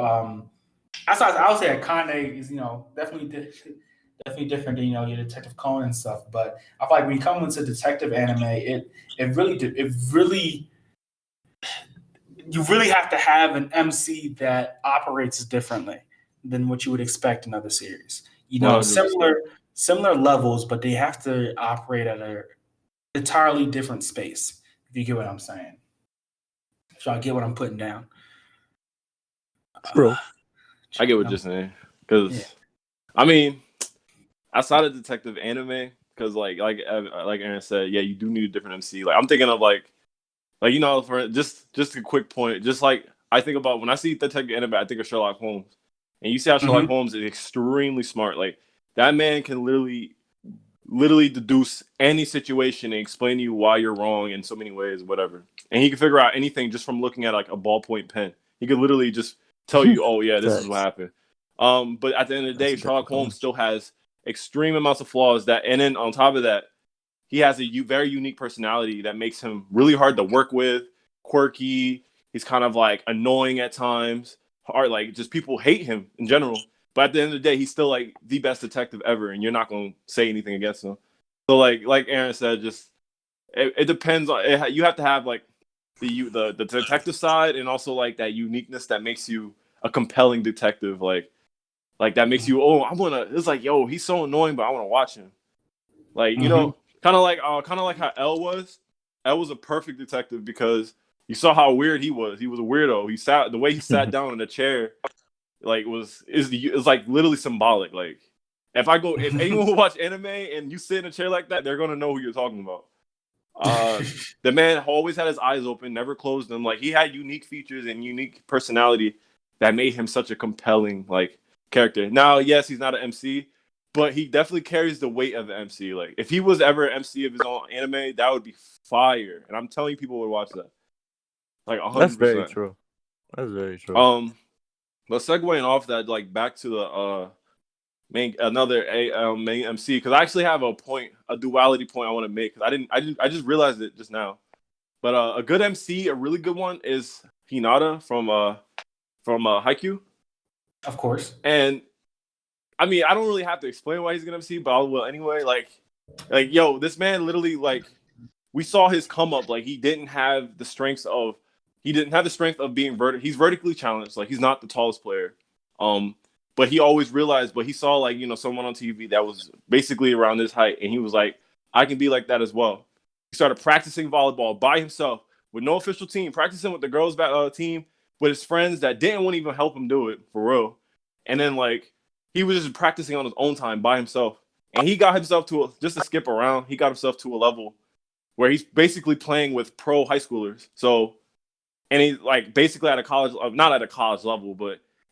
I would say Akane is, definitely different than, your Detective Conan and stuff. But I feel like when you come into detective anime, it really you really have to have an MC that operates differently than what you would expect in other series. Similar levels, but they have to operate at an entirely different space. If you get what I'm saying, so I get what I'm putting down. Bro, I get what you're saying, because I mean, outside of detective anime, because like Aaron said, yeah, you do need a different MC. Like I'm thinking of for just a quick point, just like I think about when I see detective anime, I think of Sherlock Holmes, and you see how Sherlock Holmes is extremely smart. Like that man can literally deduce any situation and explain to you why you're wrong in so many ways, whatever. And he can figure out anything just from looking at like a ballpoint pen. He could literally just tell you, oh yeah, this is what happened. But at the end of the day, Sherlock Holmes still has extreme amounts of flaws and then on top of that, he has a very unique personality that makes him really hard to work with, quirky. He's kind of like annoying at times, or like just people hate him in general. But at the end of the day, he's still like the best detective ever, and you're not going to say anything against him. So like Aaron said, just it depends on it. You have to have like the detective side, and also like that uniqueness that makes you a compelling detective. Like that makes you it's like, yo, he's so annoying, but I want to watch him. Like kind of like how Elle was. Elle was a perfect detective because you saw how weird he was. He was a weirdo. The way he sat down in a chair, like was like literally symbolic. Like if anyone who watch anime and you sit in a chair like that, they're gonna know who you're talking about. The man always had his eyes open, never closed them. Like he had unique features and unique personality that made him such a compelling like character. Now, yes, he's not an MC. But he definitely carries the weight of the MC. Like, if he was ever an MC of his own anime, that would be fire. And I'm telling you, people would watch that. Like, 100%. That's very true. But segueing off that, like, back to the main MC, because I actually have a duality point I want to make. Because I just realized it just now. But a good MC, a really good one, is Hinata from Haikyuu. Of course. And I mean, I don't really have to explain why he's gonna MC, but I will anyway. Like, yo, this man literally, like, we saw his come up. Like, he didn't have the strength of being he's vertically challenged. Like, he's not the tallest player. But he always realized, but he saw like, someone on TV that was basically around his height, and he was like, I can be like that as well. He started practicing volleyball by himself with no official team, practicing with the girls' team with his friends that didn't want to even help him do it for real. And then like, he was just practicing on his own time by himself. And he got himself just to skip around, he got himself to a level where he's basically playing with pro high schoolers. So, and he's like basically at a college, not at a college level,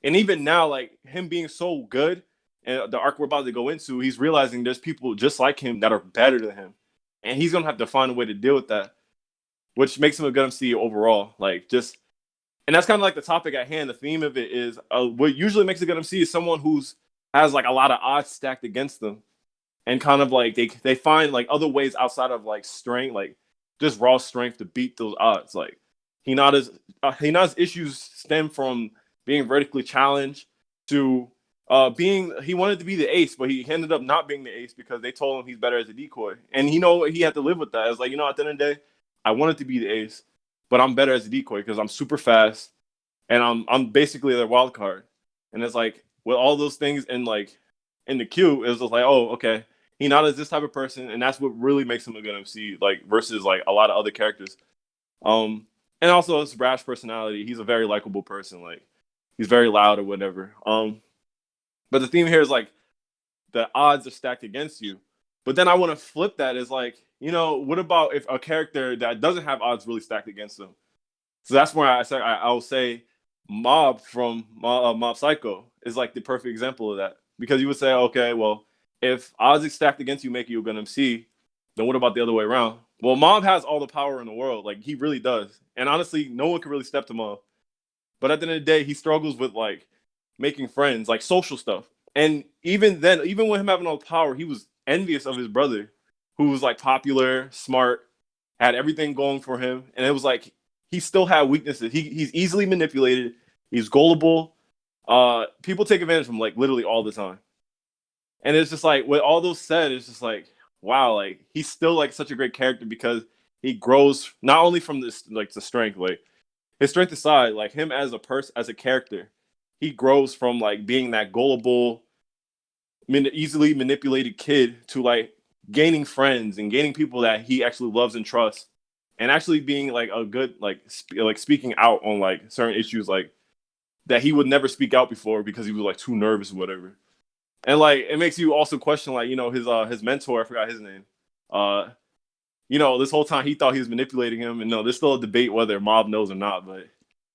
and even now, like him being so good and the arc we're about to go into, he's realizing there's people just like him that are better than him. And he's going to have to find a way to deal with that, which makes him a good MC overall. And that's kind of like the topic at hand. The theme of it is what usually makes a good MC is someone who's has like a lot of odds stacked against them, and kind of like they find like other ways outside of like strength, like just raw strength to beat those odds. Like Hinata's issues stem from being vertically challenged to he wanted to be the ace, but he ended up not being the ace because they told him he's better as a decoy, and he had to live with that. It's like, at the end of the day, I wanted to be the ace, but I'm better as a decoy because I'm super fast, and I'm basically their wild card. And it's like with all those things in the queue, it was just like, oh, okay, he not is this type of person, and that's what really makes him a good MC, like versus like a lot of other characters. And also his brash personality. He's a very likable person. Like he's very loud or whatever. But the theme here is like the odds are stacked against you. But then I want to flip that as like, what about if a character that doesn't have odds really stacked against them? So that's where I'll say Mob from Mob Psycho is like the perfect example of that. Because you would say, okay, well, if odds are stacked against you make you a good MC, then what about the other way around? Well, Mob has all the power in the world. Like, he really does. And honestly, no one can really step to Mob. But at the end of the day, he struggles with, like, making friends, like, social stuff. And even then, even with him having all the power, he was envious of his brother, who was, like, popular, smart, had everything going for him. And it was like, he still had weaknesses. He's easily manipulated. He's gullible. People take advantage of him, like, literally all the time. And it's just like, with all those said, it's just like, wow, like he's still like such a great character because he grows not only from this like the strength, like his strength aside, like him as a person, as a character, he grows from like being that gullible, easily manipulated kid to like gaining friends and gaining people that he actually loves and trusts, and actually being like a good like speaking out on like certain issues like that he would never speak out before because he was like too nervous or whatever. And like it makes you also question like, his mentor, I forgot his name. This whole time he thought he was manipulating him, and no, there's still a debate whether Mob knows or not, but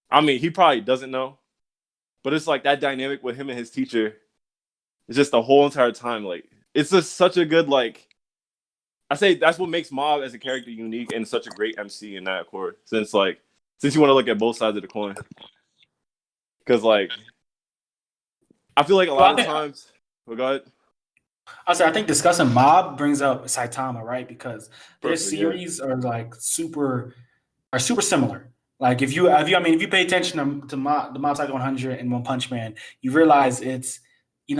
I mean he probably doesn't know. But it's like that dynamic with him and his teacher is just the whole entire time. Like it's just such a good like I say that's what makes Mob as a character unique and such a great MC in that accord. Since you want to look at both sides of the coin. Because like I feel like a lot of times go ahead. I think discussing Mob brings up Saitama, right? Because their series are like super similar. Like if you pay attention to the Mob Psycho 100 and One Punch Man, you realize it's playing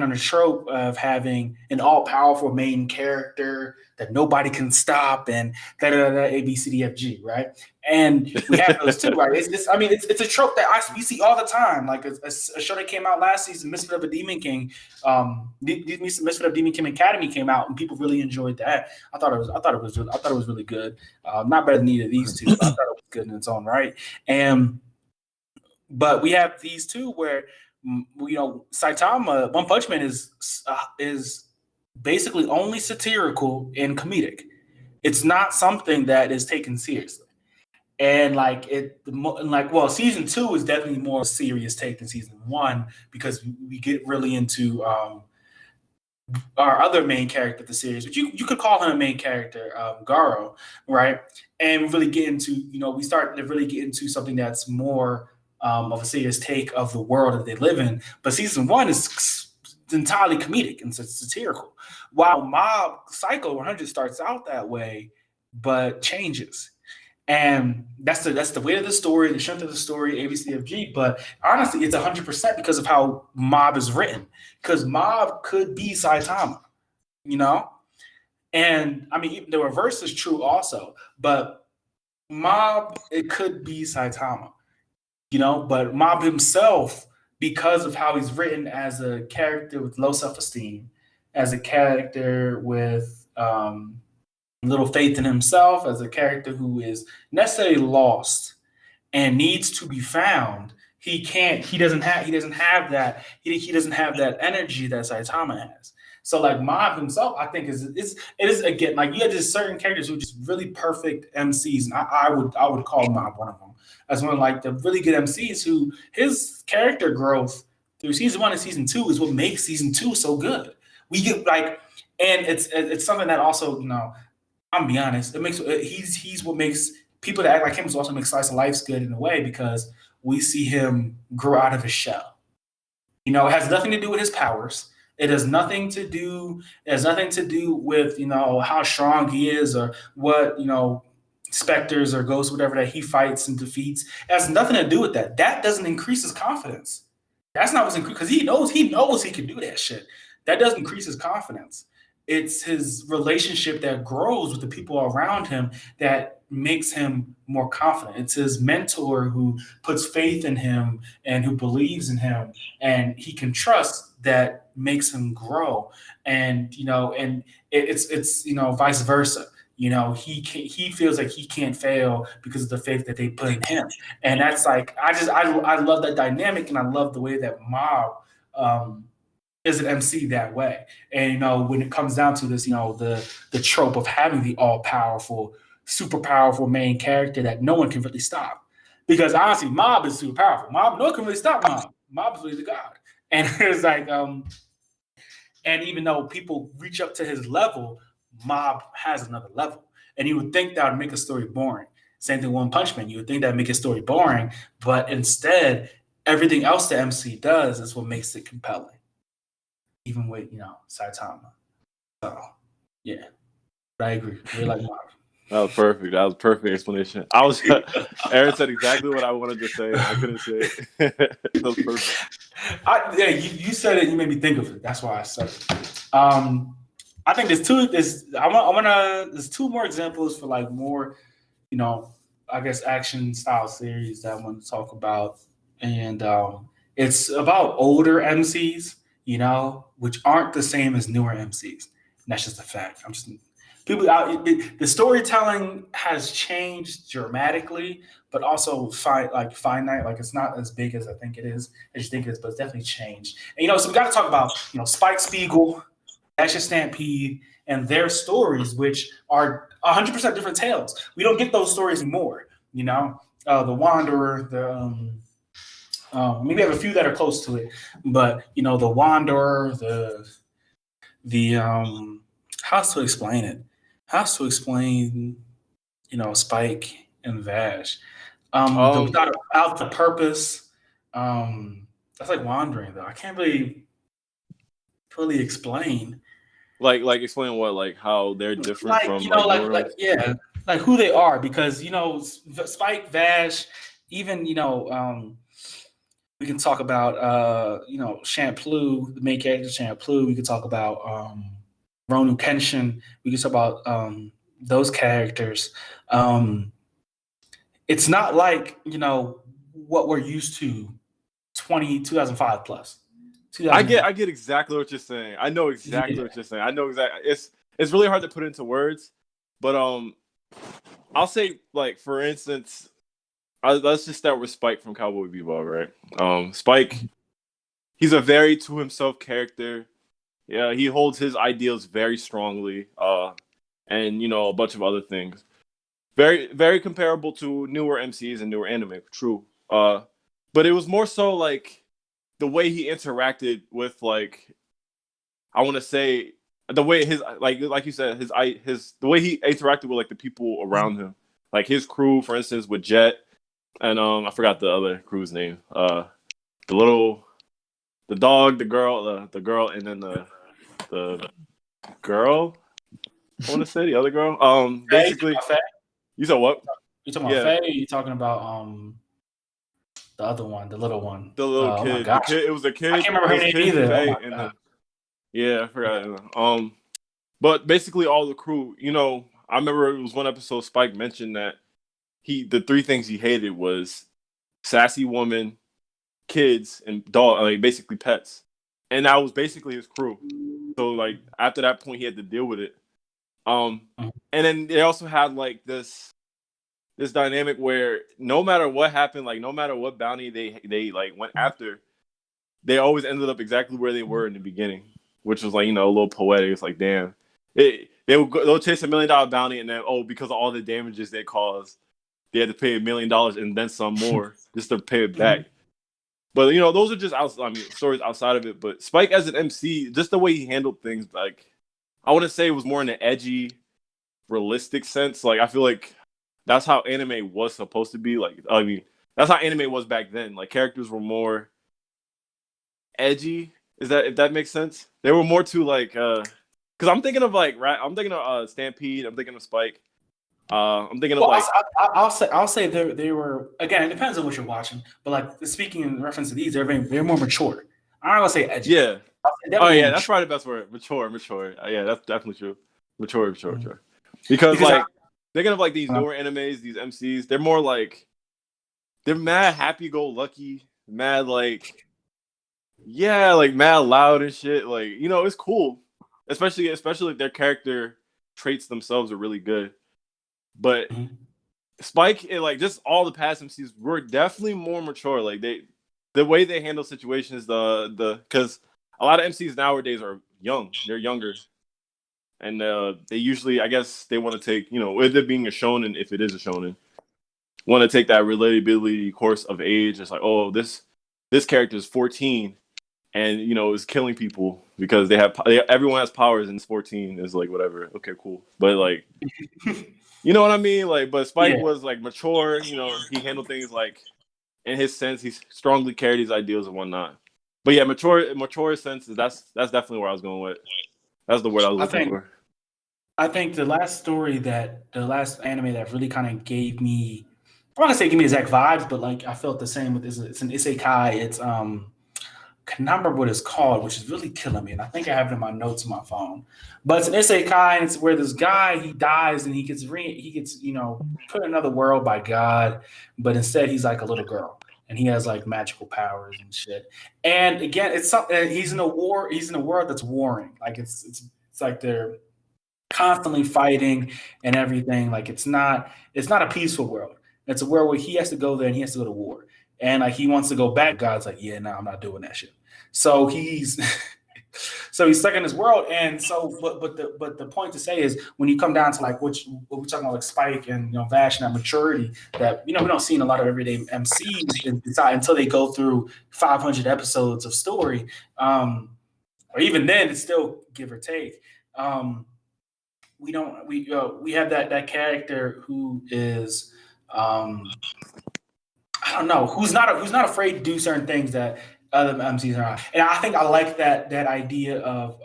on the trope of having an all-powerful main character that nobody can stop and A B C D F G, right? And we have those too, right? It's a trope that we see all the time. Like a show that came out last season, Misfit of a Demon King, Misfit of Demon King Academy came out, and people really enjoyed that. I thought it was really good. Not better than either of these two, but I thought it was good in its own right. But we have these two where Saitama, One Punch Man is basically only satirical and comedic. It's not something that is taken seriously. And season 2 is definitely more serious take than season 1 because we get really into our other main character of the series, which you could call him a main character, Garo, right? And really get into, we start to really get into something that's more of a serious take of the world that they live in. But season 1 is entirely comedic and satirical. While Mob Psycho 100 starts out that way, but changes. And that's the weight of the story, the strength of the story, ABCDFG. But honestly, it's 100% because of how Mob is written. Because Mob could be Saitama, And I mean, the reverse is true also. But Mob, it could be Saitama. But Mob himself, because of how he's written as a character with low self-esteem, as a character with little faith in himself, as a character who is necessarily lost and needs to be found, he doesn't have that energy that Saitama has. So like Mob himself, I think it is again, like you have just certain characters who are just really perfect MCs, and I would call Mob one of them. As one of like the really good MCs who his character growth through season 1 and season 2 is what makes season 2 so good. We get like, and it's something that also, I'm be honest, he's what makes people that act like him also makes Slice of Life's good in a way because we see him grow out of his shell. It has nothing to do with his powers. It has nothing to do with, how strong he is or what, specters or ghosts, whatever that he fights and defeats. It has nothing to do with that. That doesn't increase his confidence. That's not what's increasing, because he knows he can do that shit. That doesn't increase his confidence. It's his relationship that grows with the people around him that makes him more confident. It's his mentor who puts faith in him and who believes in him and he can trust, that makes him grow. And it's vice versa. He feels like he can't fail because of the faith that they put in him. And that's like, I love that dynamic, and I love the way that Mob is an MC that way. And when it comes down to this, the trope of having the all powerful, super powerful main character that no one can really stop. Because honestly, Mob is super powerful. No one can really stop Mob. Mob is really the god. And it's like, and even though people reach up to his level, Mob has another level. And you would think that would make a story boring. Same thing with One Punch Man. You would think that would make a story boring, but instead, everything else the MC does is what makes it compelling. Even with, Saitama. So, yeah. But I agree. We like Mob. That was perfect. That was a perfect explanation. Aaron said exactly what I wanted to say. I couldn't say it. That was perfect. You said it. You made me think of it. That's why I said it. I think there's two more examples for like more, I guess action style series that I want to talk about, and it's about older MCs, which aren't the same as newer MCs. And that's just a fact. The storytelling has changed dramatically, but also finite. Like it's not as big as I think it is, as you think it is, but it's definitely changed. And so we got to talk about Spike Spiegel, Dash Stampede, and their stories, which are 100% different tales. We don't get those stories anymore. The Wanderer, maybe have a few that are close to it, but the Wanderer, the how to explain it? How to explain, Spike and Vash. Without the purpose. That's like Wandering though. I can't really fully explain. Like explain what, like how they're different from like who they are, because Spike, Vash, even we can talk about Shampoo, the main character Shampoo. We can talk about Ronu Kenshin. We can talk about those characters. It's not like what we're used to 2005 plus. I get exactly what you're saying. I know exactly what you're saying. I know exactly. It's really hard to put into words, but I'll say, like, for instance, let's just start with Spike from Cowboy Bebop, right? Spike, he's a very to himself character. Yeah, he holds his ideals very strongly, and a bunch of other things. Very, very comparable to newer MCs and newer anime. True. But it was more so like the way he interacted with, like, I want to say the way his like you said, his the way he interacted with like the people around him, like his crew, for instance, with Jet, and I forgot the other crew's name. The dog, the girl, and then the girl. I want to say the other girl. Basically, you said what? You talking about Faye? Or you talking about the other one, the little one, the little kid? The kid. It was a kid. I can't remember her name either. I forgot. But basically all the crew. I remember it was one episode Spike mentioned that the three things he hated was sassy woman, kids, and dog. Like basically pets, and that was basically his crew. So like after that point, he had to deal with it. And then they also had like this dynamic where no matter what happened, like no matter what bounty they like went after, they always ended up exactly where they were in the beginning, which was like a little poetic. It's like, damn, they'll chase $1 million bounty, and then because of all the damages they caused, they had to pay $1 million and then some more just to pay it back. But those are just stories outside of it. But Spike as an MC, just the way he handled things, like I want to say it was more in an edgy, realistic sense. Like I feel like that's how anime was supposed to be. Like that's how anime was back then. Like characters were more edgy. If that makes sense? They were more to like because I'm thinking of like I'm thinking of Stampede. I'm thinking of Spike. I'm thinking of Well, like I'll say they were, again. It depends on what you're watching, but like speaking in reference to these, they're more mature. I'm not gonna say edgy. yeah. I'll say Oh definitely yeah, more that's mature. probably the best word. Mature. Yeah, that's definitely true. Mature. Because like thinking of like these newer animes, these MCs, they're more like they're mad happy-go-lucky, mad like like mad loud and shit. Like it's cool, especially if their character traits themselves are really good. But Spike and like just all the past MCs were definitely more mature. Like the way they handle situations, because a lot of MCs nowadays are young. They're younger, and they usually, I guess, they want to take with it being a shonen, if it is a shonen, want to take that relatability course of age. It's like, oh, this character is 14 and is killing people because everyone has powers and it's 14 is like whatever. Okay, cool. But like you know what I mean? Like, but Spike was like mature, he handled things like in his sense, he strongly carried his ideals and whatnot. But yeah, mature sense is that's definitely where I was going with. That's the word I was looking for. I think the last anime that really kind of gave me, I want to say give me exact vibes, but like I felt the same with this. It's an isekai. It's I can't remember what it's called, which is really killing me. And I think I have it in my notes on my phone. But it's an isekai, and it's where this guy, he dies and he gets put in another world by God, but instead he's like a little girl. And he has like magical powers and shit. And again, it's something. He's in a war. He's in a world that's warring. Like it's like they're constantly fighting and everything. Like it's not a peaceful world. It's a world where he has to go there and he has to go to war. And like he wants to go back. God's like, yeah, no, I'm not doing that shit. So he's stuck in this world. And so, but the point to say is when you come down to like what we're talking about, like Spike and Vash and that maturity that we don't see in a lot of everyday MCs until they go through 500 episodes of story, or even then, it's still give or take. We have that character who is I don't know, who's not afraid to do certain things that other MCs are not. And I think I like that idea of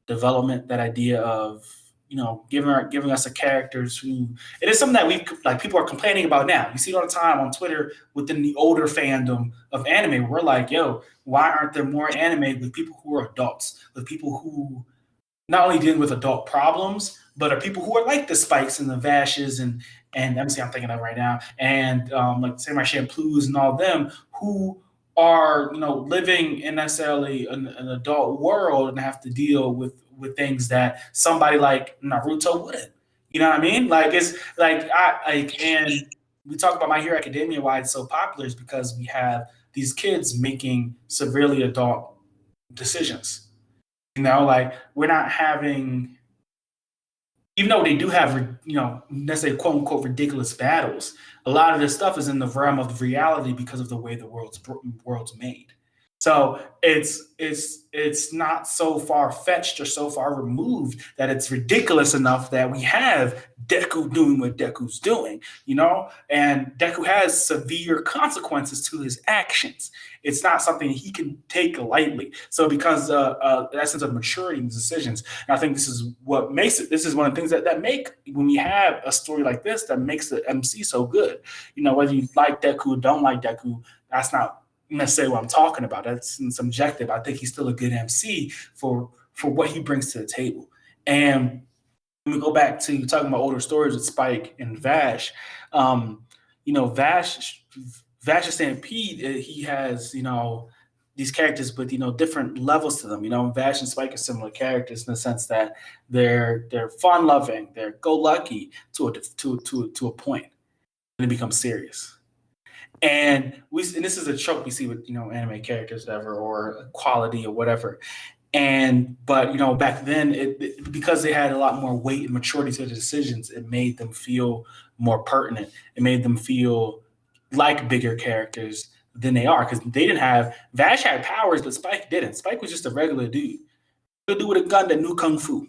development, that idea of giving us a characters who, it is something that people are complaining about now. You see it all the time on Twitter within the older fandom of anime. We're like, yo, why aren't there more anime with people who are adults, with people who not only dealing with adult problems, but are people who are like the Spikes and the Vashes and MC I'm thinking of right now, and like Samurai Champloo's and all them who are living in necessarily an adult world and have to deal with things that somebody like Naruto wouldn't. You know what I mean? Like it's like and we talk about My Hero Academia, why it's so popular is because we have these kids making severely adult decisions. Like we're not having, even though they do have, necessarily quote unquote ridiculous battles, a lot of this stuff is in the realm of reality because of the way the world's made. So it's not so far fetched or so far removed that it's ridiculous enough that we have Deku doing what Deku's doing, and Deku has severe consequences to his actions. It's not something he can take lightly. So because that sense of maturity in decisions, and I think this is what makes it. This is one of the things that make, when we have a story like this, that makes the MC so good. Whether you like Deku or don't like Deku, that's not necessarily what I'm talking about. That's subjective. I think he's still a good MC for what he brings to the table. And when we go back to talking about older stories with Spike and Vash, Vash Stampede, he has, these characters, but different levels to them. Vash and Spike are similar characters in the sense that they're fun loving, they're go lucky to a point, and it becomes serious. And this is a trope we see with anime characters ever, or quality or whatever. But back then, because they had a lot more weight and maturity to the decisions, it made them feel more pertinent. It made them feel like bigger characters than they are, because they didn't have, Vash had powers, but Spike didn't. Spike was just a regular dude. He could do with a gun that knew kung fu.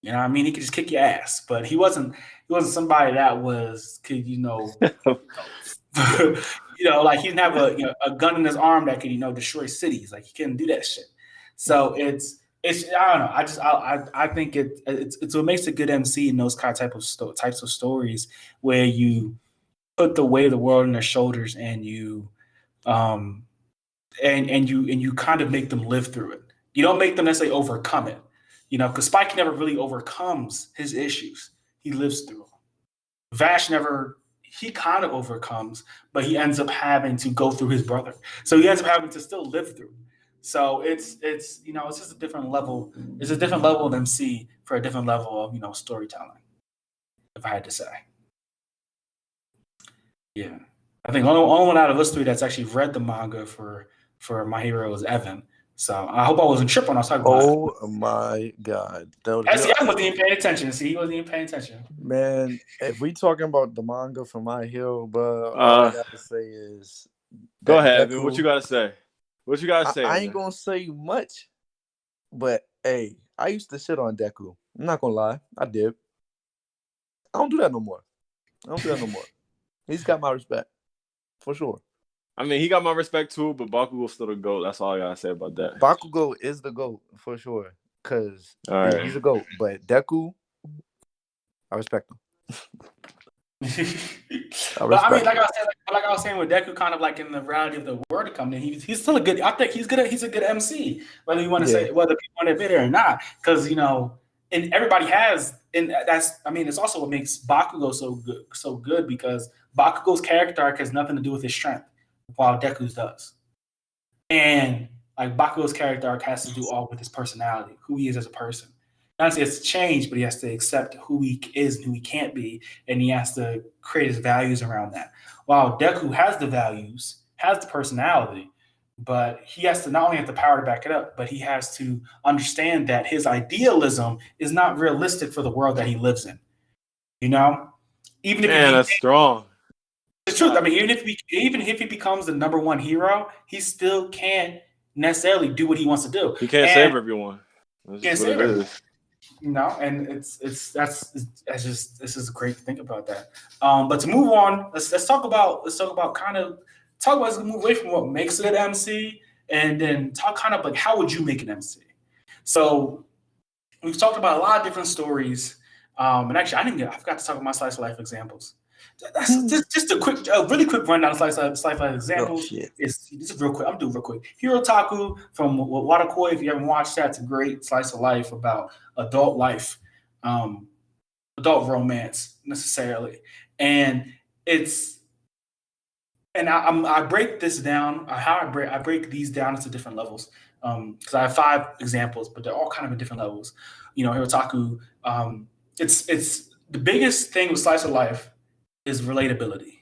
You know what I mean? He could just kick your ass, but he wasn't somebody that could like he didn't have a gun in his arm that could destroy cities. Like he couldn't do that shit. So it's I don't know. I think it's what makes a good MC in those types of stories where you put the weight of the world on their shoulders and you and you kind of make them live through it. You don't make them necessarily overcome it, because Spike never really overcomes his issues. He lives through them. Vash never. He kind of overcomes, but he ends up having to go through his brother. So he ends up having to still live through. So it's it's just a different level. It's a different level of MC for a different level of storytelling. If I had to say, yeah, I think only one out of us three that's actually read the manga for My Hero is Evan. So I hope I wasn't tripping when I was talking about it. Oh my god! Evan wasn't even paying attention. See, he wasn't even paying attention. Man, if we talking about the manga for My Hero, but all I gotta say is, go ahead, Evan. What you gotta say? What you gotta say? I ain't gonna say much, but hey, I used to shit on Deku. I'm not gonna lie, I did. I don't do that no more. He's got my respect, for sure. I mean, he got my respect too, but Bakugo's still the GOAT. That's all I gotta say about that. Bakugo is the GOAT, for sure, because he's a GOAT. But Deku, I respect him. But I mean, like I was saying with Deku, kind of like in the reality of the world coming in, he's still a good. I think he's a good MC. Whether you want to say whether people want to admit it or not, because and everybody has, and it's also what makes Bakugo so good because Bakugo's character arc has nothing to do with his strength, while Deku's does, and like Bakugo's character arc has to do all with his personality, who he is as a person. Not to say it's changed, but he has to accept who he is and who he can't be, and he has to create his values around that. While Deku has the values, has the personality, but he has to not only have the power to back it up, but he has to understand that his idealism is not realistic for the world that he lives in. Even if that's strong. It's true. I mean, even if he becomes the number one hero, he still can't necessarily do what he wants to do. He can't save everyone. He can't save everyone. And it's just great to think about that. But to move on, let's talk about let's move away from what makes a good MC, and then talk kind of like how would you make an MC. So we've talked about a lot of different stories, and actually I forgot to talk about my slice of life examples. That's just a really quick rundown of slice of life examples. It's real quick. I'm doing real quick. Hiro Taku from Watakoi. If you haven't watched that, it's a great slice of life about adult life, adult romance necessarily, and I break this down. I break these down into different levels because I have 5 examples, but they're all kind of at different levels. Hiro Taku. It's the biggest thing with slice of life is relatability.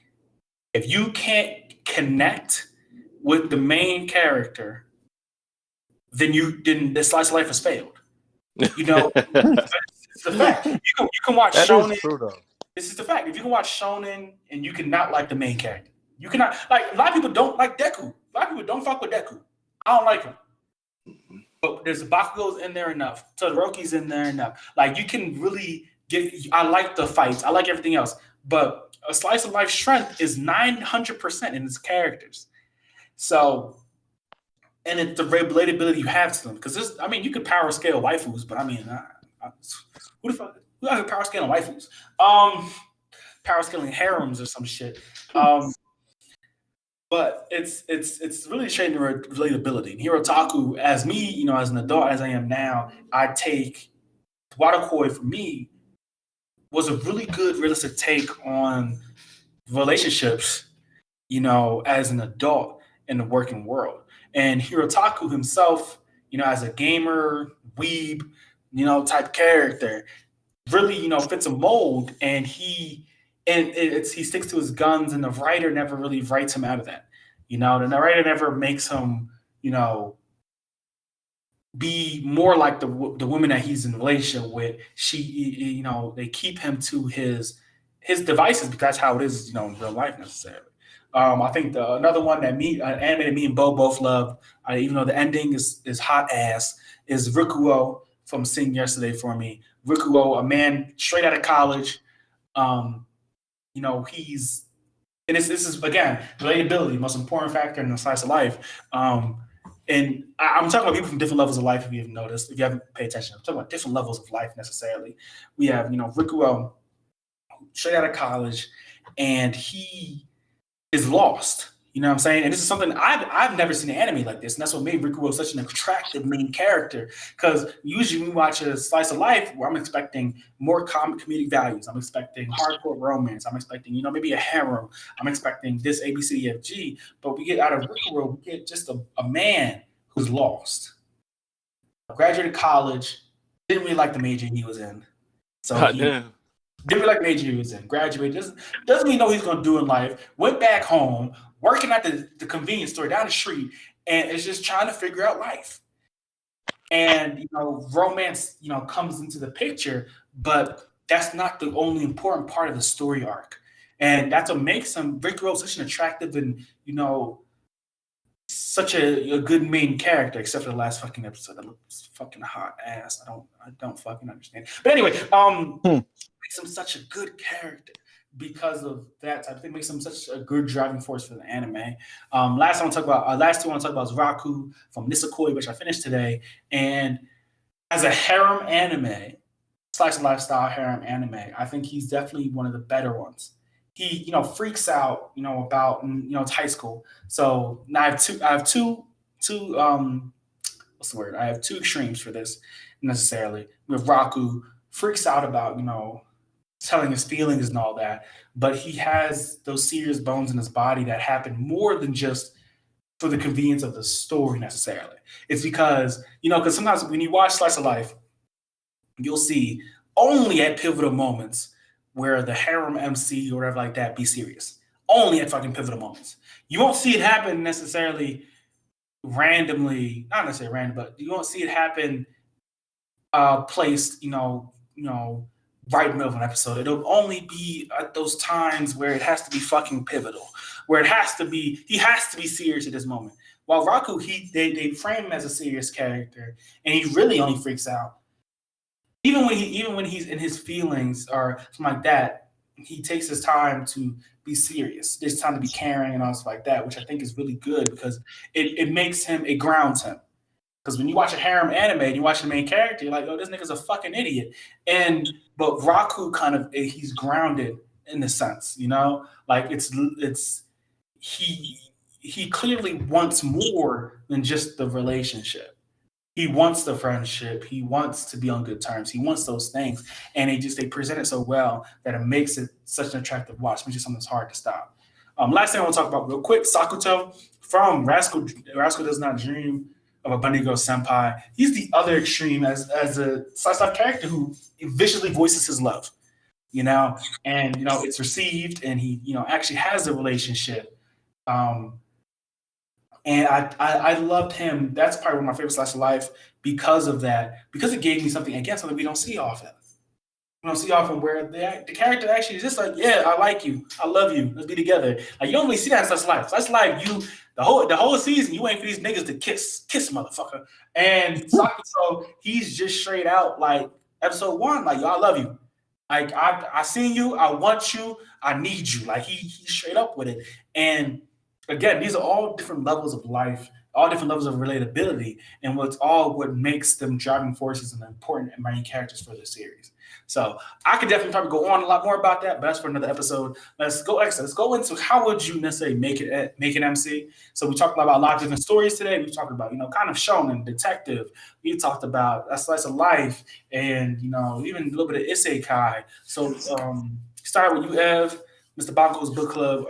If you can't connect with the main character, then the slice of life has failed. It's the fact. You can watch shonen. Is true, though. This is the fact. If you can watch shonen and you cannot like the main character, you cannot like. A lot of people don't like Deku. A lot of people don't fuck with Deku. I don't like him. But there's Bakugo's in there enough. Todoroki's in there enough. Like you can really get. I like the fights. I like everything else. But a slice of life strength is 900% in its characters. So, and it's the relatability you have to them. Because you could power scale waifus, but who the fuck? Who got power scaling waifus? Power scaling harems or some shit. But it's really shading relatability. And Hiro Taku, as me, as an adult as I am now, I take Watakoi for me was a really good realistic take on relationships, as an adult in the working world. And Hiro Taku himself, as a gamer, weeb, type character, really, fits a mold, and he sticks to his guns, and the writer never really writes him out of that. The writer never makes him, be more like the woman that he's in a relationship with. They keep him to his devices because that's how it is, in real life necessarily. I think another one that anime that me and Bo both love, even though the ending is hot ass, is Rikuo from Sing Yesterday for me. Rikuo, a man straight out of college, this is again relatability, most important factor in the slice of life. And I'm talking about people from different levels of life. If you haven't noticed, if you haven't paid attention, I'm talking about different levels of life necessarily. We have, Rikuo, straight out of college, and he is lost. You know what I'm saying? And this is something I've never seen an anime like this, and that's what made Rikuo such an attractive main character. Because usually when we watch a slice of life, where I'm expecting more comedic values, I'm expecting hardcore romance, I'm expecting maybe a harem, I'm expecting this ABCDFG. But we get out of Rikuo, we get just a man who's lost. Graduated college, didn't really like the major he was in, so didn't really like the major he was in. Graduated, doesn't really know what he's going to do in life. Went back home, working at the convenience store down the street, and is just trying to figure out life. And romance, comes into the picture, but that's not the only important part of the story arc. And that's what makes Rikuo such an attractive and such a good main character, except for the last fucking episode. That looks fucking hot ass. I don't fucking understand. But anyway, makes him such a good character because of that type of thing. Makes him such a good driving force for the anime. Last two I want to talk about is Raku from Nisekoi, which I finished today. And as a harem anime, slice of lifestyle harem anime, I think he's definitely one of the better ones. He, freaks out, about, it's high school. So now I have two, what's the word? I have two extremes for this necessarily. With Raku, freaks out about, telling his feelings and all that, but he has those serious bones in his body that happen more than just for the convenience of the story necessarily. It's because, because sometimes when you watch Slice of Life, you'll see only at pivotal moments where the harem MC or whatever like that be serious. Only at fucking pivotal moments. You won't see it happen necessarily randomly, not necessarily random, but you won't see it happen placed, right in the middle of an episode. It'll only be at those times where it has to be fucking pivotal, where he has to be serious at this moment. While Raku, they frame him as a serious character, and he really only freaks out even when he's in his feelings or something like that. He takes his time to be serious. There's time to be caring and all stuff like that, which I think is really good because it grounds him. Because when you watch a harem anime and you watch the main character, you're like, oh, this nigga's a fucking idiot. But Raku he's grounded in a sense, like he clearly wants more than just the relationship. He wants the friendship. He wants to be on good terms. He wants those things. And they present it so well that it makes it such an attractive watch, which is something that's hard to stop. Last thing I want to talk about real quick, Sakuto from Rascal Does Not Dream of a Bunny Girl Senpai. He's the other extreme as a slice life character who visually voices his love, and it's received, and he actually has a relationship. And I loved him. That's probably one of my favorite slice of life because of that, because it gave me something we don't see often. We don't see often where the character actually is just like, yeah, I like you, I love you, let's be together. Like, you don't really see that in slice of life. Slice of life, the whole season, you waiting for these niggas to kiss motherfucker. And Sakuto, he's just straight out like episode 1, like, yo, I love you. Like, I seen you, I want you, I need you. Like, he's straight up with it. And again, these are all different levels of life, all different levels of relatability, and what makes them driving forces and important and main characters for the series. So I could definitely probably go on a lot more about that, but that's for another episode. Let's go into how would you necessarily make an MC. So we talked about a lot of different stories today. We talked about kind of shonen, detective. We talked about a slice of life, and even a little bit of isekai. So start with you, Ev, Mr. Banco's book club.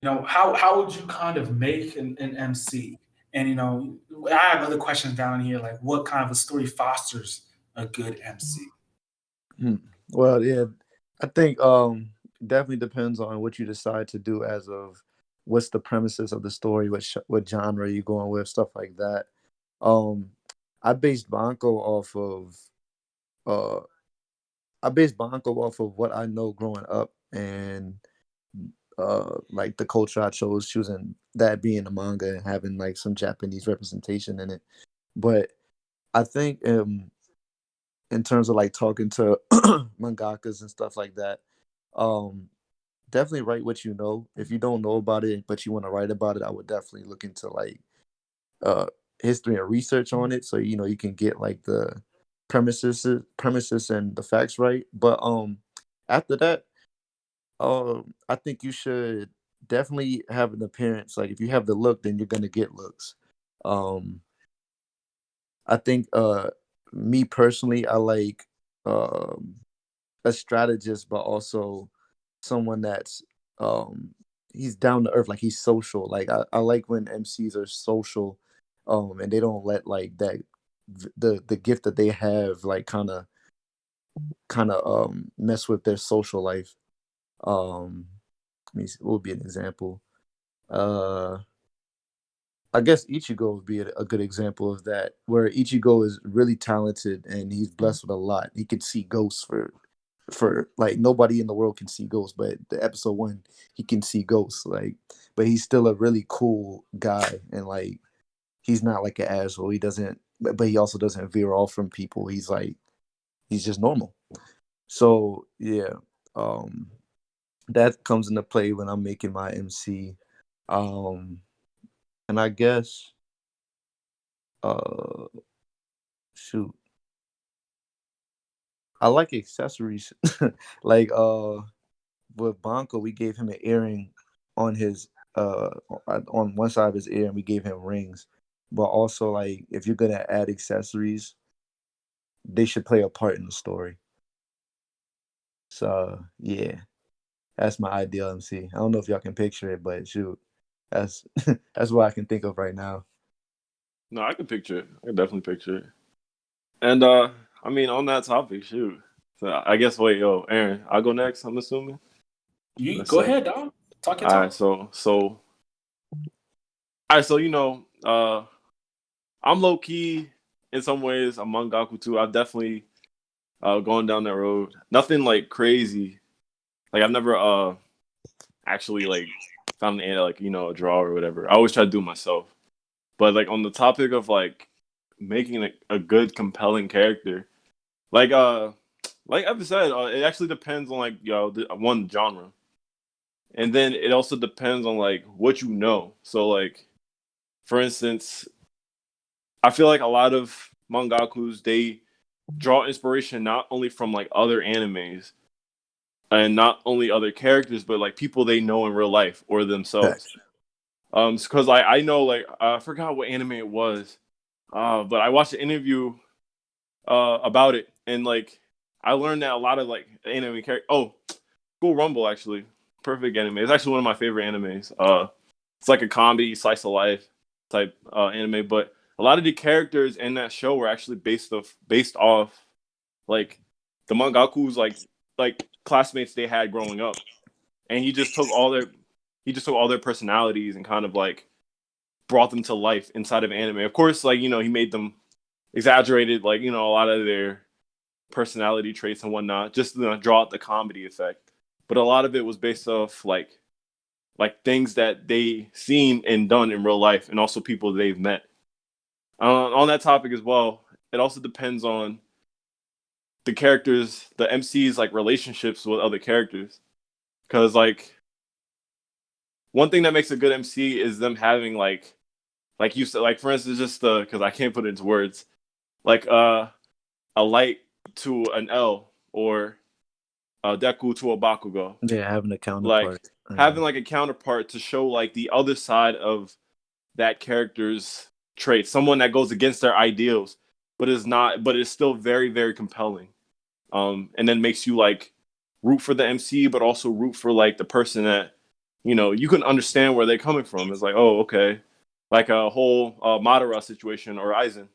How would you kind of make an MC? And I have other questions down here, like what kind of a story fosters a good MC? Well, yeah, I think definitely depends on what you decide to do as of what's the premises of the story, what genre you're going with, stuff like that. I based Banco off of what I know growing up and like the culture I chose, choosing that being a manga and having like some Japanese representation in it. But I think in terms of like talking to mangakas and stuff like that, definitely write what you know. If you don't know about it but you want to write about it, I would definitely look into like uh history and research on it, so you can get like the premises and the facts right. But after that, I think you should definitely have an appearance. Like if you have the look, then you're gonna get looks. Um, I think me personally, I like um a strategist, but also someone that's um he's down to earth, like he's social. Like I like when MCs are social, and they don't let like that the gift that they have like kind of mess with their social life. Let me see, what would be an example? Uh I guess Ichigo would be a good example of that, where Ichigo is really talented and he's blessed with a lot. He can see ghosts for like nobody in the world can see ghosts, but the episode one he can see ghosts. Like, but he's still a really cool guy, and like he's not like an asshole. He doesn't, but he also doesn't veer off from people. He's just normal. So yeah, um, that comes into play when I'm making my MC. Um, and I guess uh shoot, I like accessories. Like with Banco, we gave him an earring on his on one side of his ear, and we gave him rings. But also, like, if you're gonna add accessories, they should play a part in the story. So yeah, that's my ideal MC. I don't know if y'all can picture it, but shoot, that's that's what I can think of right now. No, I can picture it. I can definitely picture it. And I mean, on that topic, shoot. So I guess wait, yo, Aaron, I'll go next. I'm assuming. You Let's go see. ahead, dog. Talk your All talk. right, all right, so I'm low key in some ways. I'm Mangaku too. I've definitely gone down that road. Nothing like crazy. Like I've never actually like found an like a draw or whatever. I always try to do it myself. But like on the topic of like making a good compelling character, like I've said, it actually depends on like the one genre, and then it also depends on like what you know. So like for instance, I feel like a lot of mangakus they draw inspiration not only from like other animes and not only other characters, but like people they know in real life or themselves. Facts. Because I know like I forgot what anime it was, but I watched an interview about it, and like I learned that a lot of like anime character. Oh, School Rumble actually, perfect anime. It's actually one of my favorite animes. It's like a comedy slice of life type anime, but a lot of the characters in that show were actually based off like the mangaku's like classmates they had growing up, and he just took all their personalities and kind of like brought them to life inside of anime. Of course, like he made them exaggerated, like a lot of their personality traits and whatnot, just to draw out the comedy effect. But a lot of it was based off like things that they seen and done in real life, and also people they've met. On that topic as well, it also depends on the characters, the MC's like relationships with other characters, because like one thing that makes a good MC is them having like you said, like for instance, just because I can't put it into words, like a light to an L or a Deku to a Bakugo. Yeah, having a Like counterpart. having like a counterpart to show like the other side of that character's trait, someone that goes against their ideals, but is still very, very compelling. And then makes you like root for the MC, but also root for like the person that you can understand where they're coming from. It's like, oh, okay, like a whole Madara situation or Aizen.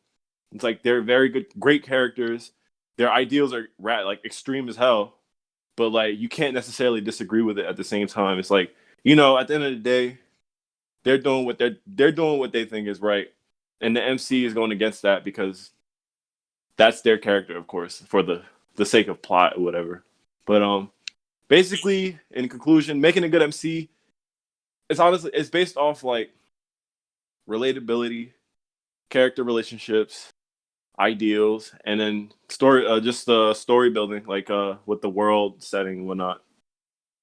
It's like they're very good, great characters. Their ideals are like extreme as hell, but like you can't necessarily disagree with it at the same time. It's like at the end of the day, they're doing what they think is right, and the MC is going against that because that's their character, of course, for the sake of plot or whatever. But basically, in conclusion, making a good MC, it's based off like relatability, character relationships, ideals, and then just story building, like with the world setting and whatnot.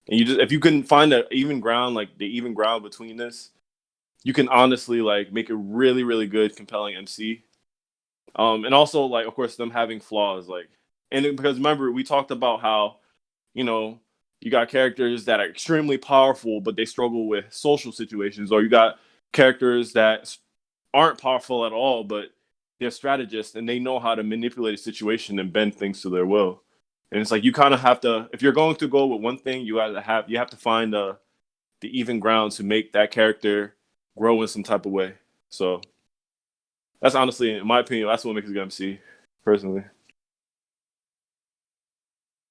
And if you can find an even ground, like the even ground between this, you can honestly like make a really, really good, compelling MC. And also like, of course, them having flaws, like, and because remember we talked about how, you know, you got characters that are extremely powerful, but they struggle with social situations, or you got characters that aren't powerful at all, but they're strategists and they know how to manipulate a situation and bend things to their will. And it's like you kind of have to, if you're going to go with one thing, you have to find the even ground to make that character grow in some type of way. So that's honestly, in my opinion, that's what makes a good MC, personally.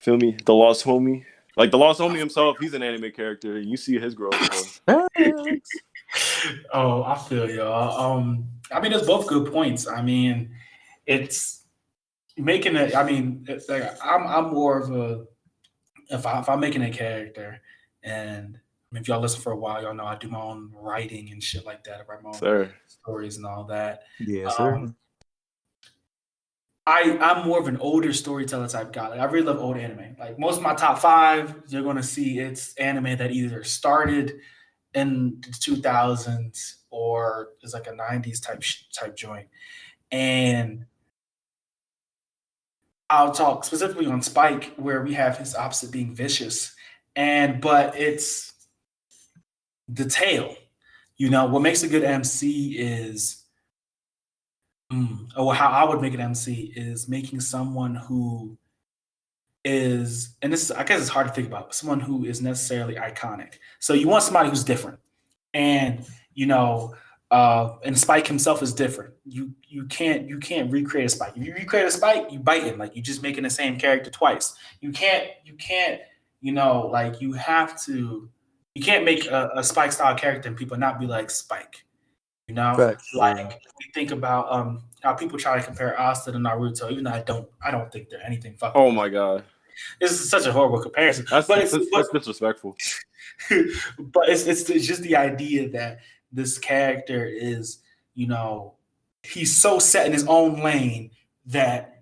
Feel me? The Lost Homie. Like, the Lost Homie himself, he's an anime character, and you see his growth. So. Oh, I feel y'all. I mean, there's both good points. I mean, it's making it. I mean, it's like I'm more of a if I'm making a character, and I mean, if y'all listen for a while, y'all know I do my own writing and shit like that. I write my own stories and all that. Yes, sir. I'm more of an older storyteller type guy. Like, I really love old anime. Like, most of my top 5, you're gonna see it's anime that either started in the 2000s or is like a 90s type joint. And I'll talk specifically on Spike, where we have his opposite being vicious, but it's the tale. You know, what makes a good MC is how I would make an MC is making someone who is, and this, I guess it's hard to think about, someone who is necessarily iconic. So you want somebody who's different, and you know, and Spike himself is different. You can't recreate a Spike. If you recreate a Spike, you bite him. Like, you're just making the same character twice. You can't. You know, like, you can't make a Spike style character and people not be like Spike. You know, like we think about how people try to compare Asta to Naruto, even though I don't think they're anything fucking. Oh my god, this is such a horrible comparison. That's disrespectful. But it's just the idea that this character is, you know, he's so set in his own lane that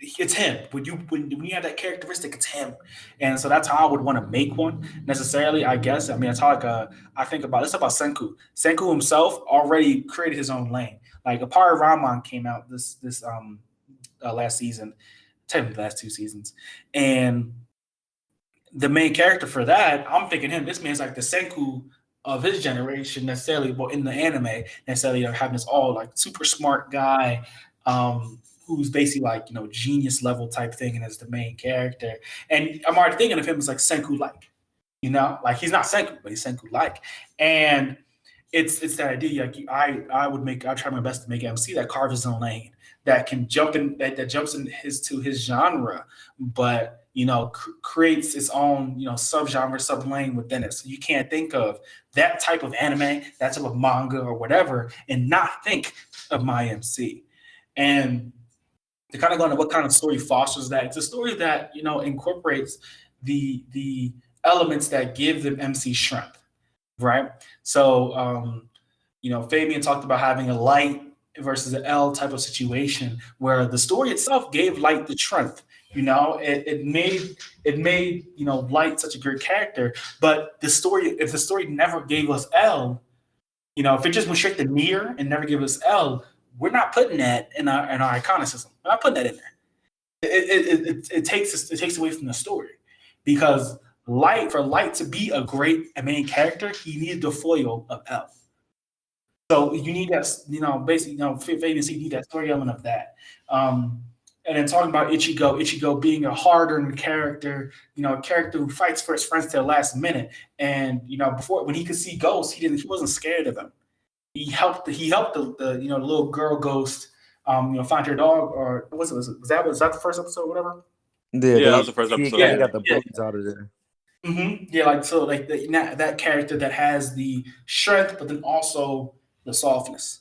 it's him. When you have that characteristic, it's him. And so that's how I would want to make one necessarily, I guess. I mean, it's how I think about this about Senku. Senku himself already created his own lane. Like, Apara Raman came out this last season, technically the last 2 seasons, and the main character for that, I'm thinking him. This man's like the Senku of his generation, necessarily, but in the anime, necessarily having this all like super smart guy, who's basically like, you know, genius level type thing, and as the main character. And I'm already thinking of him as like Senku like, you know, like he's not Senku, but he's Senku like. And it's that idea. Like, I try my best to make MC that carves his own lane, that can jump in, that jumps in to his genre, but you know, creates its own, you know, subgenre, sub-lane within it. So you can't think of that type of anime, that type of manga or whatever, and not think of my MC. And to kind of go into what kind of story fosters that, it's a story that, you know, incorporates the elements that give them MC strength, right? So, you know, Fabian talked about having a light versus an L type of situation, where the story itself gave Light the strength. You know, it made you know, Light such a great character, but if the story never gave us L, you know, if it just went straight to Nier and never gave us L, we're not putting that in our iconicism. We're not putting that in there. It takes away from the story, because for Light to be a great main character, he needed the foil of L. So you need that, you know, basically, you know, Fabian, you need that story element of that. And then talking about Ichigo being a hard-earned character, you know, a character who fights for his friends to the last minute. And, you know, before, when he could see ghosts, he wasn't scared of them. He helped the you know, the little girl ghost, you know, find her dog, or was that the first episode or whatever? Yeah, that was the first episode. He got the bullets out of there. Mm-hmm. Yeah, like, so like that character that has the strength, but then also the softness.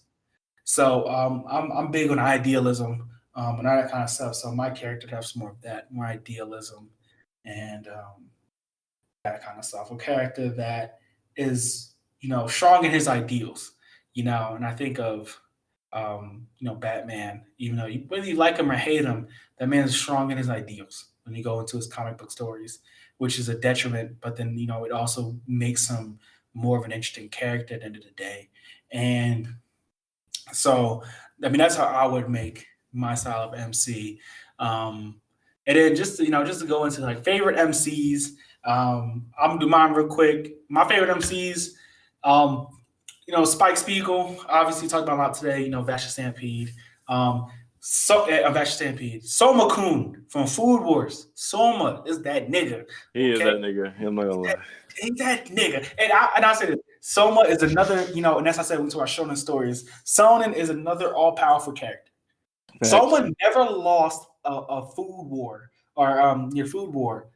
So I'm big on idealism. And all that kind of stuff. So my character has more of that, more idealism, and that kind of stuff. A character that is, you know, strong in his ideals, you know. And I think of, you know, Batman. Even though whether you like him or hate him, that man is strong in his ideals when you go into his comic book stories, which is a detriment. But then, you know, it also makes him more of an interesting character at the end of the day. And so, I mean, that's how I would make my style of MC. And then just to go into like favorite MCs, I'm gonna do mine real quick. My favorite MCs, Spike Spiegel, obviously talked about a lot today. Vasher Stampede, Vasher Stampede, Soma Kun from Food Wars. Soma is that nigga. He is that nigga. I'm not gonna lie. He's that nigga. And I said it. Soma is another, and as I said, to our Shonen stories, Sonnen is another all-powerful character. Facts. Soma never lost a food war or food war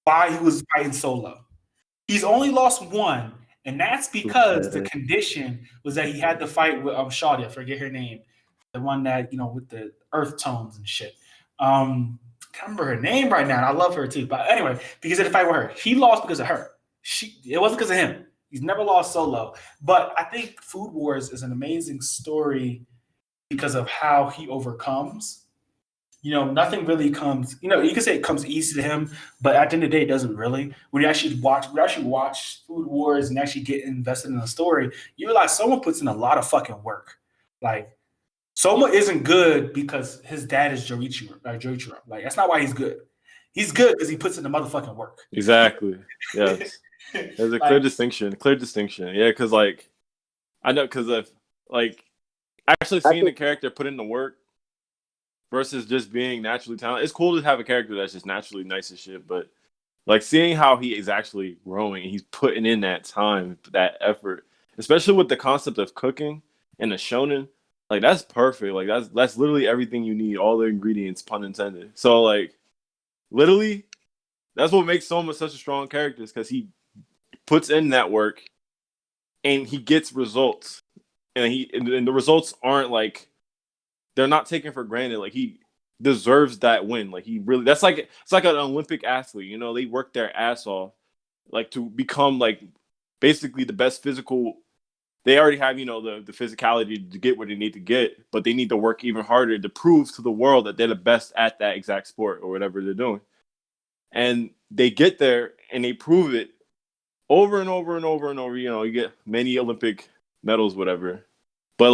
while he was fighting solo. He's only lost one, and that's because the condition was that he had to fight with Shawty, I forget her name, the one that with the earth tones and shit. Can't remember her name right now. I love her too, but anyway, because he had to fight with her, he lost because of her. It wasn't because of him. He's never lost solo. But I think Food Wars is an amazing story because of how he overcomes. Nothing really comes, you can say it comes easy to him, but at the end of the day, it doesn't really. When you actually watch Food Wars and actually get invested in the story, you realize someone puts in a lot of fucking work. Like, Soma isn't good because his dad is Joichiro. Like, that's not why he's good. He's good because he puts in the motherfucking work. Exactly. Yes. There's a clear distinction. Yeah, because I know because of actually seeing the character put in the work versus just being naturally talented. It's cool to have a character that's just naturally nice as shit, but seeing how he is actually growing and he's putting in that time, that effort, especially with the concept of cooking and the shonen, that's perfect. That's literally everything you need, all the ingredients, pun intended. So literally, that's what makes Soma such a strong character, is because he puts in that work and he gets results, and the results aren't they're not taken for granted. He deserves that win. He really, it's like an Olympic athlete. They work their ass off to become basically the best physical. They already have the physicality to get what they need to get, but they need to work even harder to prove to the world that they're the best at that exact sport or whatever they're doing. And they get there and they prove it over and over and over and over. You get many Olympic medals, whatever. But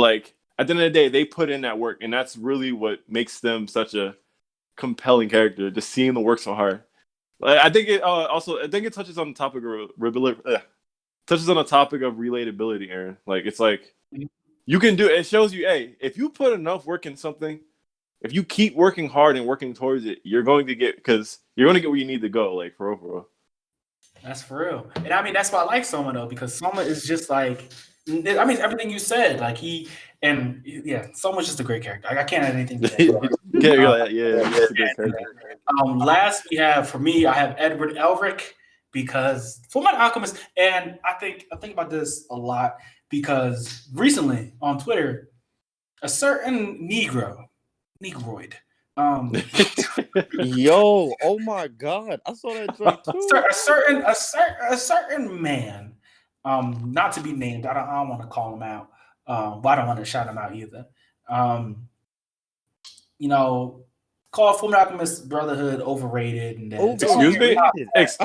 at the end of the day, they put in that work, and that's really what makes them such a compelling character. Just seeing the work so hard. I think it it touches on the topic of relatability, Aaron. You can do it. It shows you, hey, if you put enough work in something, if you keep working hard and working towards it, you're going to get where you need to go. For real. That's for real. And I mean, that's why I like Soma though, because Soma is just everything you said. Soma's just a great character. I can't add anything to that. It's a great character. Last we have, for me, I have Edward Elric, because Fullmetal Alchemist, and I think about this a lot because recently on Twitter, a certain Negroid. Yo, oh my God, I saw that joke too. A certain man, not to be named. I don't want to call him out, but I don't want to shout him out either. Call Fullmetal Alchemist Brotherhood overrated, and excuse me. It's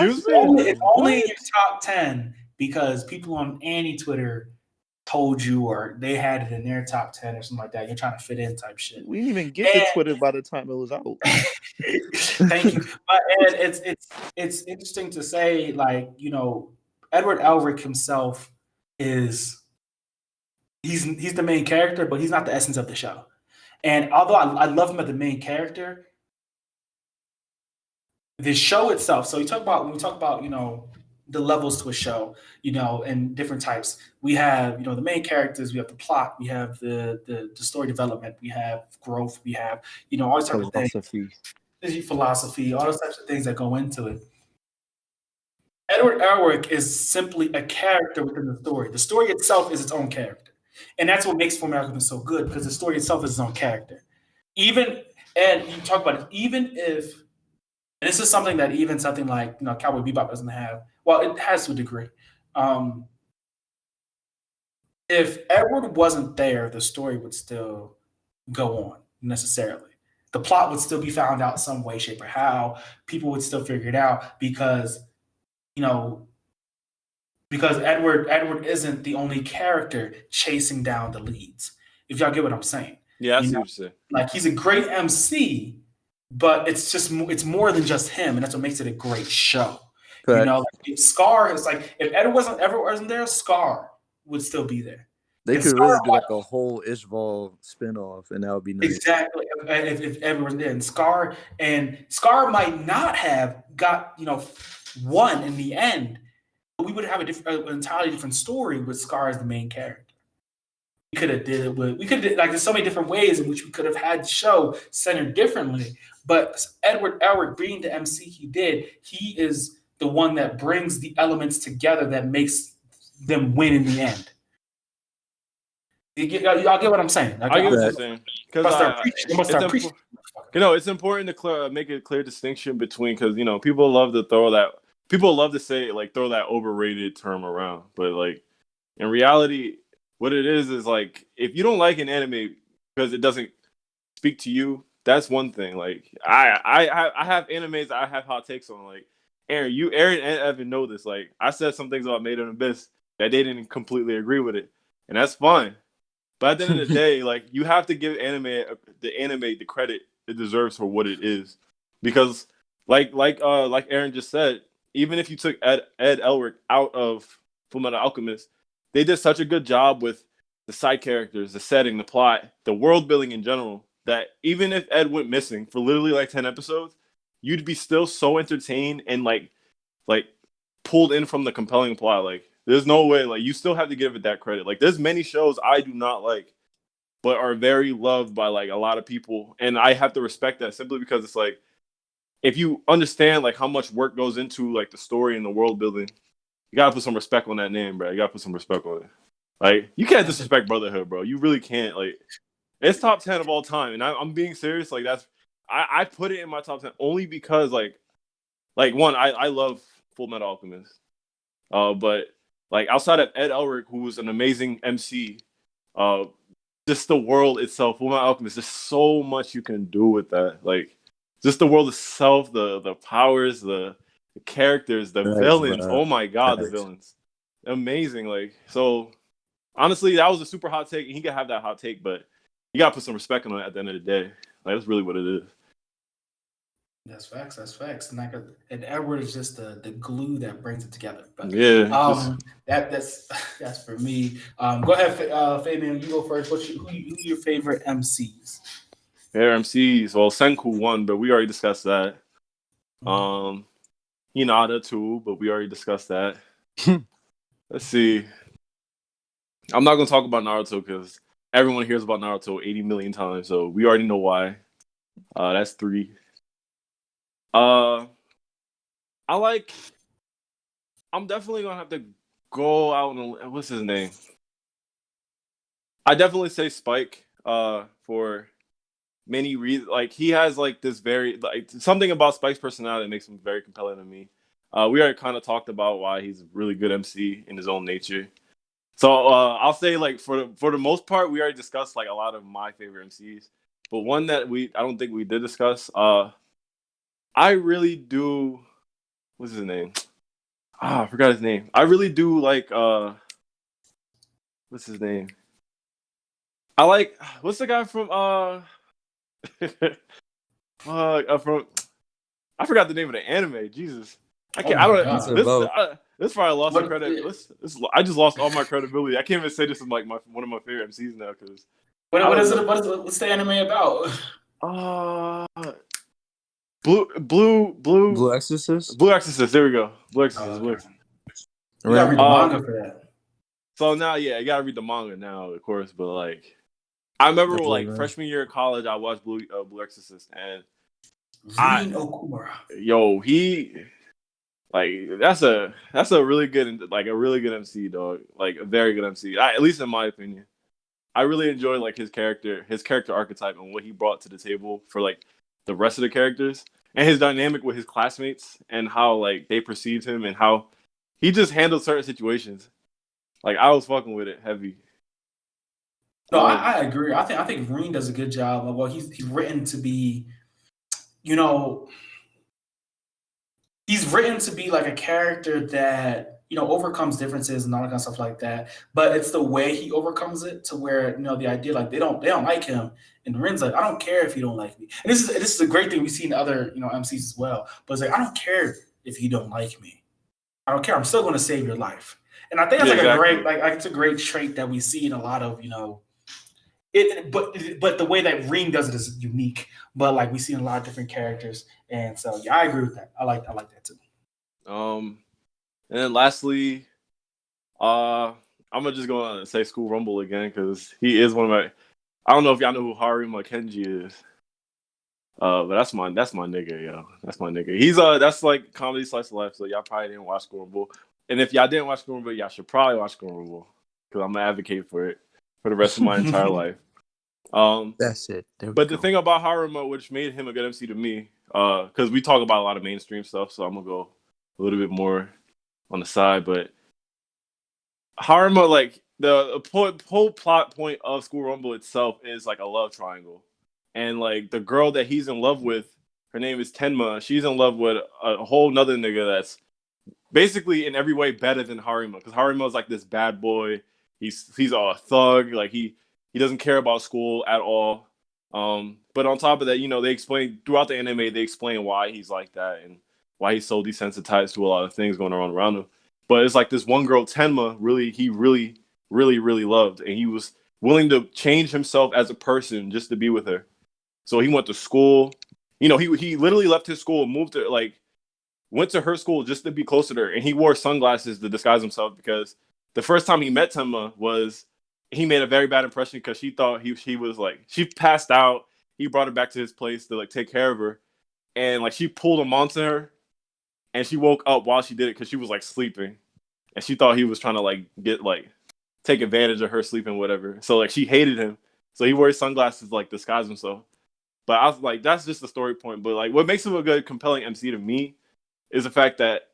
only in your top 10 because people on Twitter told you, or they had it in their top 10 or something like that. You're trying to fit in type shit. We didn't even get to Twitter by the time it was out. Thank you. But it's interesting to say, Edward Elric himself he's the main character, but he's not the essence of the show. And although I love him as the main character, the show itself. So when we talk about the levels to a show, and different types. We have the main characters, we have the plot, we have the story development, we have growth, we have all these types of things, philosophy, all those types of things that go into it. Edward Elric is simply a character within the story. The story itself is its own character. And that's what makes Fullmetal Alchemist so good, because the story itself is its own character. And you talk about it, even if, and this is something that even something like Cowboy Bebop doesn't have. Well, it has to a degree. If Edward wasn't there, the story would still go on necessarily. The plot would still be found out some way, shape, or how. People would still figure it out because, because Edward isn't the only character chasing down the leads. If y'all get what I'm saying. Yeah, I You see know? what you're saying. Like he's a great MC, but it's more than just him, and that's what makes it a great show. Correct. You know, like if Scar is like if Edward ever wasn't there, Scar would still be there. They And could Scar really do like a whole Ishval spinoff, and that would be nice. exactly if Edward was there, and Scar might not have got won in the end, but we would have an entirely different story with Scar as the main character. We could have did it with there's so many different ways in which we could have had the show centered differently. But Edward Elric being the MC he is the one that brings the elements together that makes them win in the end. Y'all get what I'm saying? I get what you're saying. Because it's important to make a clear distinction between, because people love to throw that overrated term around, but like in reality, what it is like if you don't like an anime because it doesn't speak to you, that's one thing. Like I have animes I have hot takes on. Like Aaron and Evan know this. Like I said some things about Made in Abyss that they didn't completely agree with it, and that's fine. But at the end of the day, like you have to give the anime the credit it deserves for what it is, because like Aaron just said, even if you took Ed Elric out of Fullmetal Alchemist, they did such a good job with the side characters, the setting, the plot, the world building in general, that even if Ed went missing for literally like 10 episodes, you'd be still so entertained and like pulled in from the compelling plot. Like there's no way, like you still have to give it that credit. Like there's many shows I do not like, but are very loved by like a lot of people, and I have to respect that simply because it's like if you understand like how much work goes into like the story and the world building, you gotta put some respect on that name, bro. You gotta put some respect on it. Like you can't disrespect Brotherhood, bro. You really can't. Like it's top 10 of all time, and I'm being serious. Like I put it in my top 10 only because like one, I love Fullmetal Alchemist, but like outside of Ed Elric, who's an amazing MC, just the world itself, Fullmetal Alchemist, there's so much you can do with that. Like just the world itself, the powers, the characters, the villains. Oh my god, the villains, amazing. Like so, honestly, that was a super hot take, and he could have that hot take, but you gotta put some respect on it at the end of the day. Like that's really what it is. That's facts. And Edward is just the glue that brings it together. But yeah, that's for me. Go ahead, Fabian. You go first. Who's your favorite MCs? Favorite MCs. Well, Senku won, but we already discussed that. Hinata too, but we already discussed that. Let's see. I'm not gonna talk about Naruto because everyone hears about Naruto 80 million times, so we already know why. That's 3. I'm definitely gonna have to go out and what's his name? I definitely say Spike. For many reasons. Like he has like this very like something about Spike's personality that makes him very compelling to me. We already kind of talked about why he's a really good MC in his own nature. So I'll say like for the most part, we already discussed like a lot of my favorite MCs. But one that I don't think we did discuss. I really do. What's his name? I forgot his name. I really do like. What's his name? I like. What's the guy from? From. I forgot the name of the anime. Jesus, I can't. I don't. This is why I lost my credit. I just lost all my credibility. I can't even say this is like one of my favorite MCs now because. What is it? What's the anime about? Blue Exorcist? Blue Exorcist, there we go. Blue Exorcist. You gotta read the manga for that. So now, yeah, I gotta read the manga now, of course, but like I remember like freshman year of college, I watched Blue Exorcist, and Okumura. Yo, he like that's a really good MC, dog. Like a very good MC. At least in my opinion. I really enjoy like his character archetype and what he brought to the table for like the rest of the characters, and his dynamic with his classmates and how like they perceived him and how he just handled certain situations. Like I was fucking with it heavy. No, I agree. I think Reen does a good job. Well, he's written to be, he's written to be like a character that overcomes differences and all that kind of stuff like that. But it's the way he overcomes it to where the idea like they don't like him, and Ren's like, I don't care if you don't like me. And this is a great thing we see in other MCs as well. But it's like, I don't care if you don't like me. I don't care. I'm still going to save your life. And I think that's a great it's a great trait that we see in a lot of it. But the way that Ring does it is unique. But like we see in a lot of different characters, and so I agree with that. I like that too. And then lastly, I'm gonna just go and say School Rumble again because he is one of my. I don't know if y'all know who Harima Kenji is. But that's my nigga, yo. That's my nigga. He's that's like comedy slice of life. So y'all probably didn't watch School Rumble, and if y'all didn't watch School Rumble, y'all should probably watch School Rumble because I'm gonna advocate for it for the rest of my entire life. That's it. But the thing about Harima, which made him a good MC to me, because we talk about a lot of mainstream stuff, so I'm gonna go a little bit more on the side. But Harima, like the whole plot point of School Rumble itself is like a love triangle. And like the girl that he's in love with, her name is Tenma. She's in love with a whole nother nigga that's basically in every way better than Harima. Because Harima is like this bad boy. He's a thug. Like he doesn't care about school at all. But on top of that, they explain throughout the anime, they explain why he's like that and why he's so desensitized to a lot of things going on around him. But it's like this one girl, Tenma, he really, really, really loved, and he was willing to change himself as a person just to be with her. So he went to school. He literally left his school, went to her school just to be closer to her. And he wore sunglasses to disguise himself because the first time he met Tenma he made a very bad impression because she thought she was like, she passed out. He brought her back to his place to like take care of her. And like she pulled him onto her and she woke up while she did it because she was like sleeping. And she thought he was trying to like take advantage of her sleeping, whatever. So like she hated him. So he wore his sunglasses to like disguise himself. But I was like, that's just the story point. But like, what makes him a good, compelling MC to me is the fact that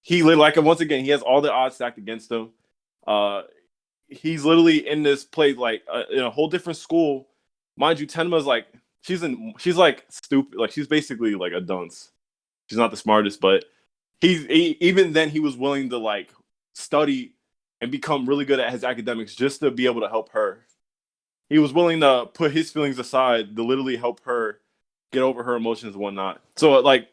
once again, he has all the odds stacked against him. He's literally in this place, in a whole different school, mind you. Tenma's like, she's like stupid, like she's basically like a dunce. She's not the smartest, but even then he was willing to like study and become really good at his academics just to be able to help her. He was willing to put his feelings aside to literally help her get over her emotions and whatnot. So, like,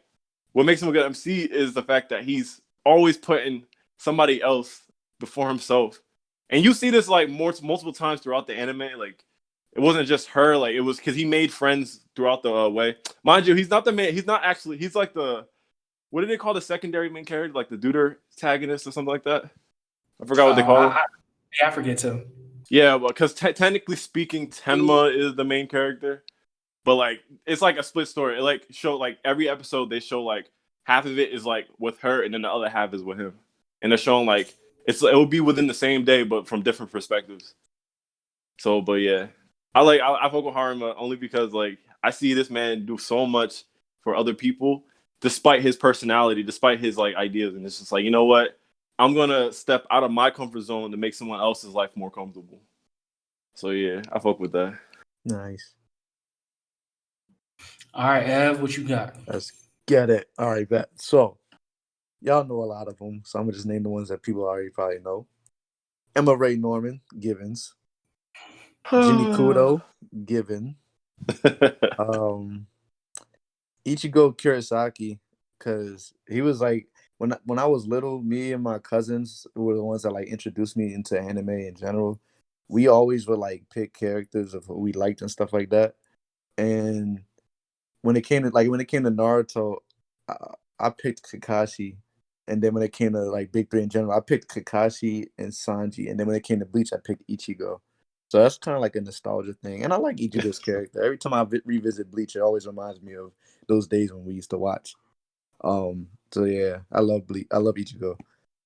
what makes him a good MC is the fact that he's always putting somebody else before himself. And you see this, like, multiple times throughout the anime. Like, it wasn't just her. Like, it was because he made friends throughout the way. Mind you, he's not the main. He's not actually. He's like the. What do they call the secondary main character? Like the deuter antagonist or something like that? I forgot what they call him. I forget too. Yeah, well, because technically speaking, Tenma is the main character, but like it's like a split story. It like show like every episode they show like half of it is like with her, and then the other half is with him, and they're showing like it will be within the same day, but from different perspectives. So, but yeah, I fuck with Harima only because like I see this man do so much for other people, despite his personality, despite his like ideas, and it's just like, you know what? I'm gonna step out of my comfort zone to make someone else's life more comfortable. So yeah, I fuck with that. Nice. All right, Ev, what you got? Let's get it. All right, bet. So y'all know a lot of them, so I'm gonna just name the ones that people already probably know. Emma Ray Norman, Givens. Jimmy Kudo, Given. Ichigo Kurosaki, because he was like, when I was little, me and my cousins were the ones that like introduced me into anime in general. We always would like pick characters of what we liked and stuff like that. And when it came to Naruto, I picked Kakashi. And then when it came to like Big Three in general, I picked Kakashi and Sanji. And then when it came to Bleach, I picked Ichigo. So that's kind of like a nostalgia thing. And I like Ichigo's character. Every time I revisit Bleach, it always reminds me of those days when we used to watch. So yeah, I love Bleach. I love Ichigo.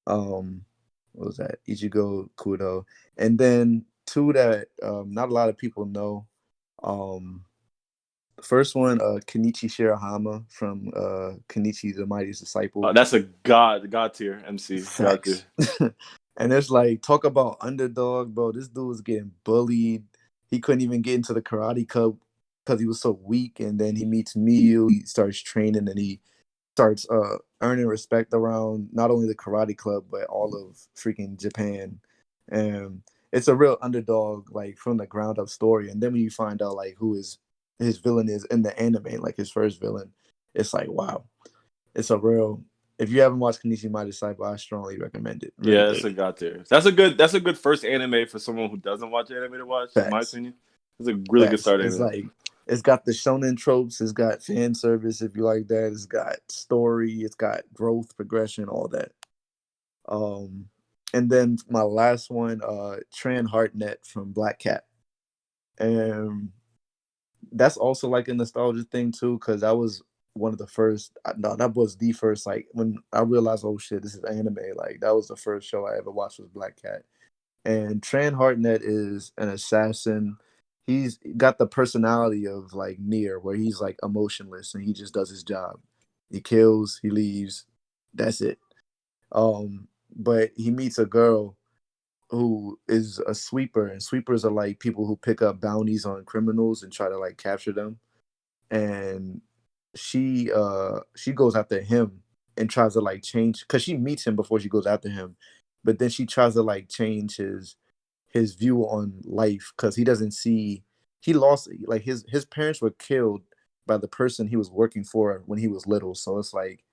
What was that? Ichigo, Kudo. And then two that not a lot of people know. The first one, Kenichi Shirahama from Kenichi the Mightiest Disciple. That's a god tier MC. God tier. And it's like, talk about underdog, bro. This dude was getting bullied. He couldn't even get into the karate club because he was so weak. And then he meets Miyu. He starts training, and he starts earning respect around not only the karate club but all of freaking Japan. And it's a real underdog, like from the ground up story. And then when you find out like who his villain is in the anime, like his first villain, it's like wow. It's a real. If you haven't watched Kanishi My Disciple, I strongly recommend it. Really Yeah, good. it's a god tier. That's a good first anime for someone who doesn't watch anime to watch. In my Facts. opinion, it's a really good Facts. start. It's Anime. like it's got the shonen tropes. It's got fan service, if you like that. It's got story. It's got growth, progression, all that. And then my last one, Tran Hartnett from Black Cat, and that's also like a nostalgia thing too, because that was one of the first. No, that was the first. Like when I realized, oh shit, this is anime. Like that was the first show I ever watched was Black Cat. And Tran Hartnett is an assassin. He's got the personality of like Nier, where he's like emotionless and he just does his job. He kills, he leaves. That's it. But he meets a girl who is a sweeper, and sweepers are like people who pick up bounties on criminals and try to like capture them. And she goes after him and tries to like change, because she meets him before she goes after him, but then she tries to like change his view on life, because he doesn't see, he lost, like his parents were killed by the person he was working for when he was little. So it's like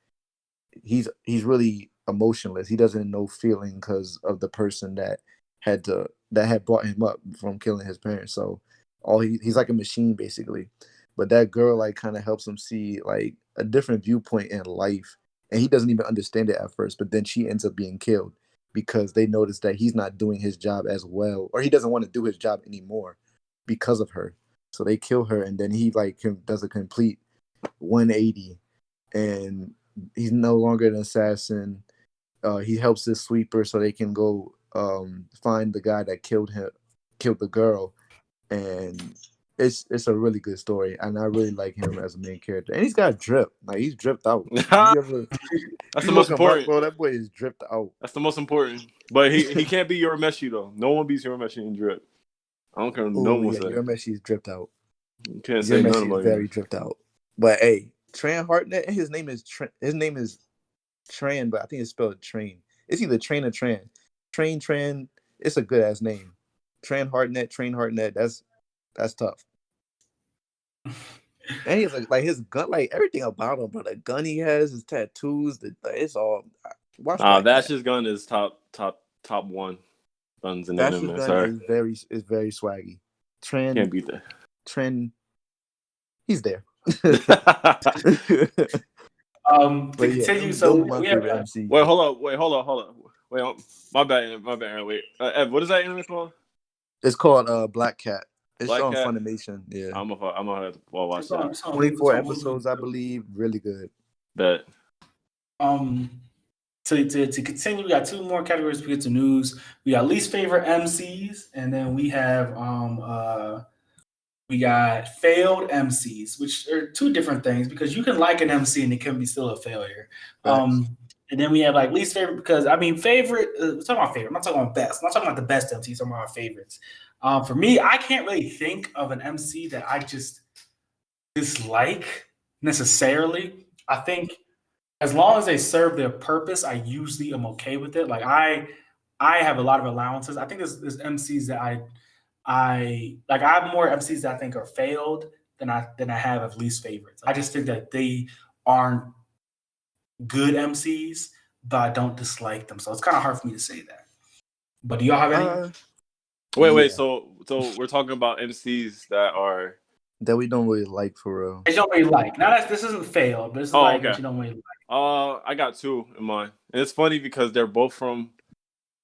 he's really emotionless. He doesn't know feeling because of the person that had brought him up from killing his parents. So he's like a machine basically. But that girl like kind of helps him see like a different viewpoint in life, and he doesn't even understand it at first. But then she ends up being killed because they notice that he's not doing his job as well, or he doesn't want to do his job anymore because of her. So they kill her, and then he like does a complete 180, and he's no longer an assassin. He helps this sweeper so they can go find the guy that killed the girl, and it's a really good story, and I really like him as a main character. And he's got drip, like he's dripped out. That's the most important, bro. That boy is dripped out. That's the most important. But he can't be Urameshi though. No one beats Urameshi in drip. I don't care what no one says. Urameshi is dripped out. You can't say nothing about very dripped out. But hey, Tran Hartnett, his name is Tran, but I think it's spelled Train. It's either Train or Tran. Tran. It's a good ass name. Train Hartnett. That's tough. And he's like his gun, like everything about him, but the gun he has, his tattoos, it's all. Vash's gun is top one guns in Vash's anime. gun Sorry, is very swaggy. Tran can't beat that. Tran, he's there. To continue, so we have MC. Wait, hold on. Wait, my bad. Wait, Ev, what is that anime called? It's called Black Cat. It's Black on Cat? Funimation. Yeah, I'm gonna have to watch that. 24 episodes, I believe. Really good. Bet. To continue, we got two more categories. We get to news. We got least favorite MCs, and then we have we got failed MCs, which are two different things because you can like an MC and it can be still a failure. And then we have like least favorite, because I mean favorite. We're talking about favorite. I'm not talking about best. I'm not talking about the best MCs. I'm talking about favorites. For me, I can't really think of an MC that I just dislike necessarily. I think as long as they serve their purpose, I usually am okay with it. Like I have a lot of allowances. I think there's MCs that I like. I have more MCs that I think are failed than I have of least favorites. I just think that they aren't good MCs, but I don't dislike them. So it's kind of hard for me to say that. But do y'all have any? Wait. So we're talking about MCs that we don't really like for real. That you don't really like. Now this isn't failed, but this is okay. that you don't really like. I got two in mind, and it's funny because they're both from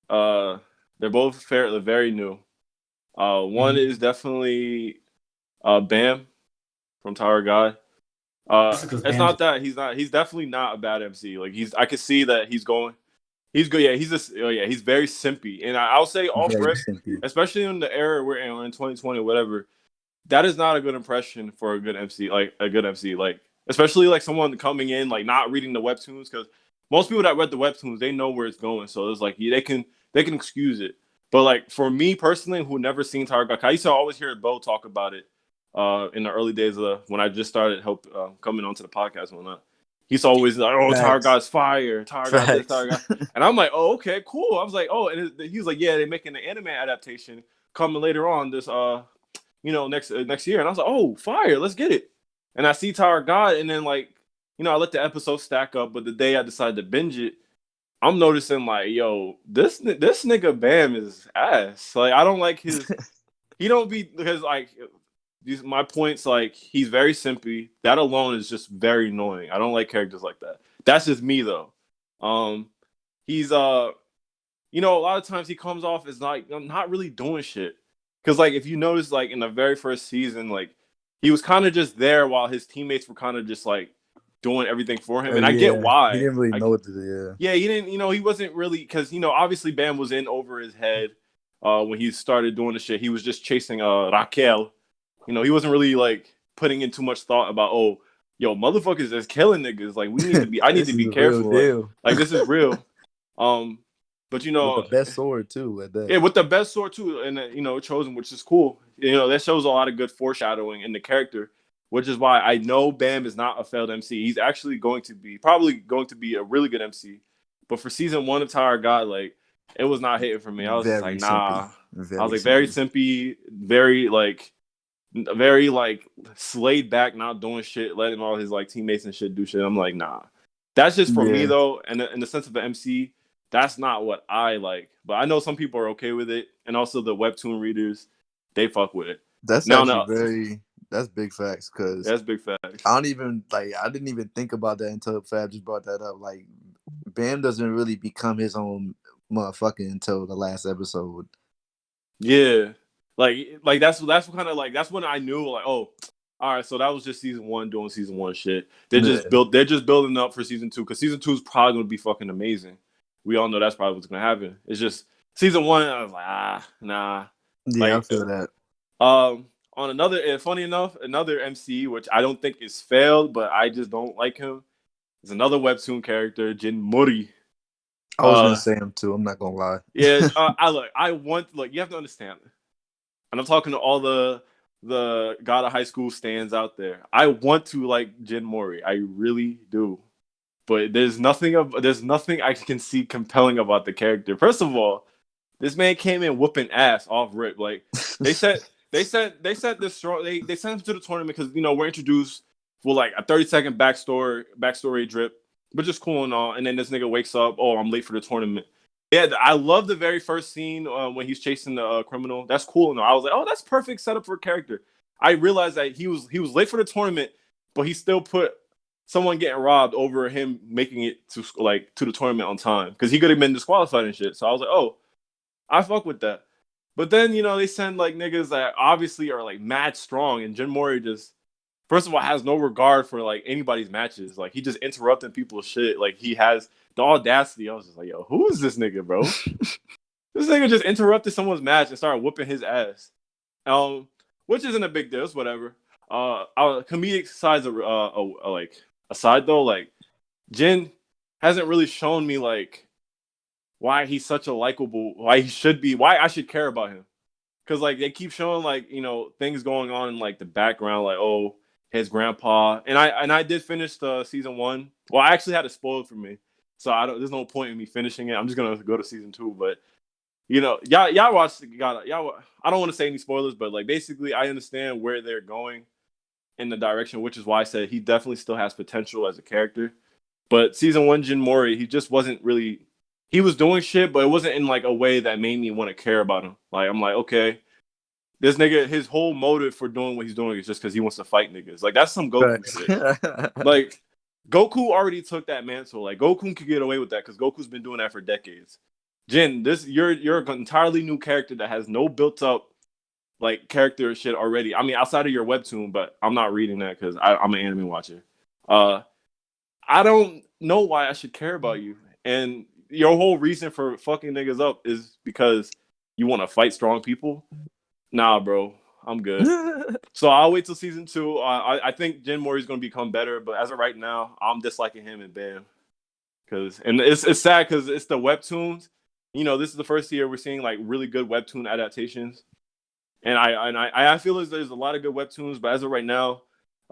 they're both fairly very new. One is definitely Bam from Tower God. It's not that he's definitely not a bad MC. Like I could see that he's good. Yeah, he's very simpy, and I'll say off rip, especially in the era we're in 2020 or whatever. That is not a good impression for a good MC. Like a good MC, like especially like someone coming in like not reading the webtoons, because most people that read the webtoons, they know where it's going, so it's like they can excuse it. But like for me personally, who never seen Tower God, I used to always hear Bo talk about it in the early days of when I just started coming onto the podcast and whatnot. He's always like, "Oh, Tower Facts. God's fire, Tower God this, Facts. Tower God," and I'm like, "Oh, okay, cool." I was like, "Oh," and he was like, "Yeah, they're making an anime adaptation coming later on this next year," and I was like, "Oh, fire, let's get it." And I see Tower God, and then like I let the episode stack up, but the day I decided to binge it, I'm noticing like, yo, this nigga Bam is ass. Like I don't like his. He don't be because like these my points like he's very simpy. That alone is just very annoying. I don't like characters like that. That's just me though. He's a lot of times he comes off as like not really doing shit. Cause like if you notice like in the very first season, like he was kind of just there while his teammates were kind of just like doing everything for him. And I get why. He didn't really know what to do. Yeah, he didn't. He wasn't really because obviously Bam was in over his head when he started doing the shit. He was just chasing Raquel. He wasn't really like putting in too much thought about motherfuckers is killing niggas. Like we need to be. I need to be careful. Like this is real. But with the best sword too. At that. Yeah, with the best sword too, and chosen, which is cool. That shows a lot of good foreshadowing in the character, which is why I know Bam is not a failed MC. He's actually probably going to be a really good MC. But for season 1 of Tower God, like it was not hitting for me. I was just like, nah. I was like very simpy, very like slayed back, not doing shit, letting all his like teammates and shit do shit. I'm like, nah. That's just for me though, and in the sense of an MC. That's not what I like, but I know some people are okay with it, and also the webtoon readers, they fuck with it. That's that's big facts because that's big facts. I didn't even think about that until Fab just brought that up. Like, Bam doesn't really become his own motherfucker until the last episode. Yeah, like that's kind of like that's when I knew like, oh, all right, so that was just season 1 doing season 1 shit. They're just building up for season 2 because season 2 is probably gonna be fucking amazing. We all know that's probably what's gonna happen. It's just season 1. I was like, nah. Yeah, I feel that. On another, funny enough, another MC which I don't think is failed, but I just don't like him. Is another webtoon character, Jin Mori. I was gonna say him too. I'm not gonna lie. Yeah, you have to understand, and I'm talking to all the God of High School stands out there. I want to like Jin Mori. I really do. But there's nothing I can see compelling about the character. First of all, this man came in whooping ass off rip. Like they sent this strong. They sent him to the tournament because we're introduced for like a 30-second backstory drip, but just cool and all. And then this nigga wakes up. Oh, I'm late for the tournament. Yeah, I love the very first scene when he's chasing the criminal. That's cool and all. I was like, oh, that's perfect setup for a character. I realized that he was late for the tournament, but he still put someone getting robbed over him making it to the tournament on time because he could have been disqualified and shit. So I was like, oh, I fuck with that. But then they send like niggas that obviously are like mad strong, and Jin Mori just first of all has no regard for like anybody's matches. Like he just interrupting people's shit. Like he has the audacity. I was just like, yo, who is this nigga, bro? This nigga just interrupted someone's match and started whooping his ass. Which isn't a big deal. It's whatever. Our comedic sides are like. Aside though, like Jin hasn't really shown me like why he's such a likable, why I should care about him. Cause like they keep showing like, things going on in like the background, like, oh, his grandpa. And I did finish the season 1. Well, I actually had it spoiled for me. So there's no point in me finishing it. I'm just gonna go to season 2. But y'all watch y'all I don't want to say any spoilers, but like basically I understand where they're going in the direction, which is why I said he definitely still has potential as a character. But season 1, Jin Mori, he just wasn't really. He was doing shit, but it wasn't in like a way that made me want to care about him. Like I'm like, okay, this nigga, his whole motive for doing what he's doing is just because he wants to fight niggas. Like that's some Goku shit. Like Goku already took that mantle. Like Goku could get away with that because Goku's been doing that for decades. Jin, you're an entirely new character that has no built up like character shit already. I mean, outside of your webtoon, but I'm not reading that because I'm an anime watcher. I don't know why I should care about you. And your whole reason for fucking niggas up is because you want to fight strong people. Nah, bro, I'm good. So I'll wait till season 2. I think Jin Mori's gonna become better, but as of right now, I'm disliking him and Bam. And it's sad because it's the webtoons. This is the first year we're seeing like really good webtoon adaptations. And I feel as there's a lot of good webtoons, but as of right now,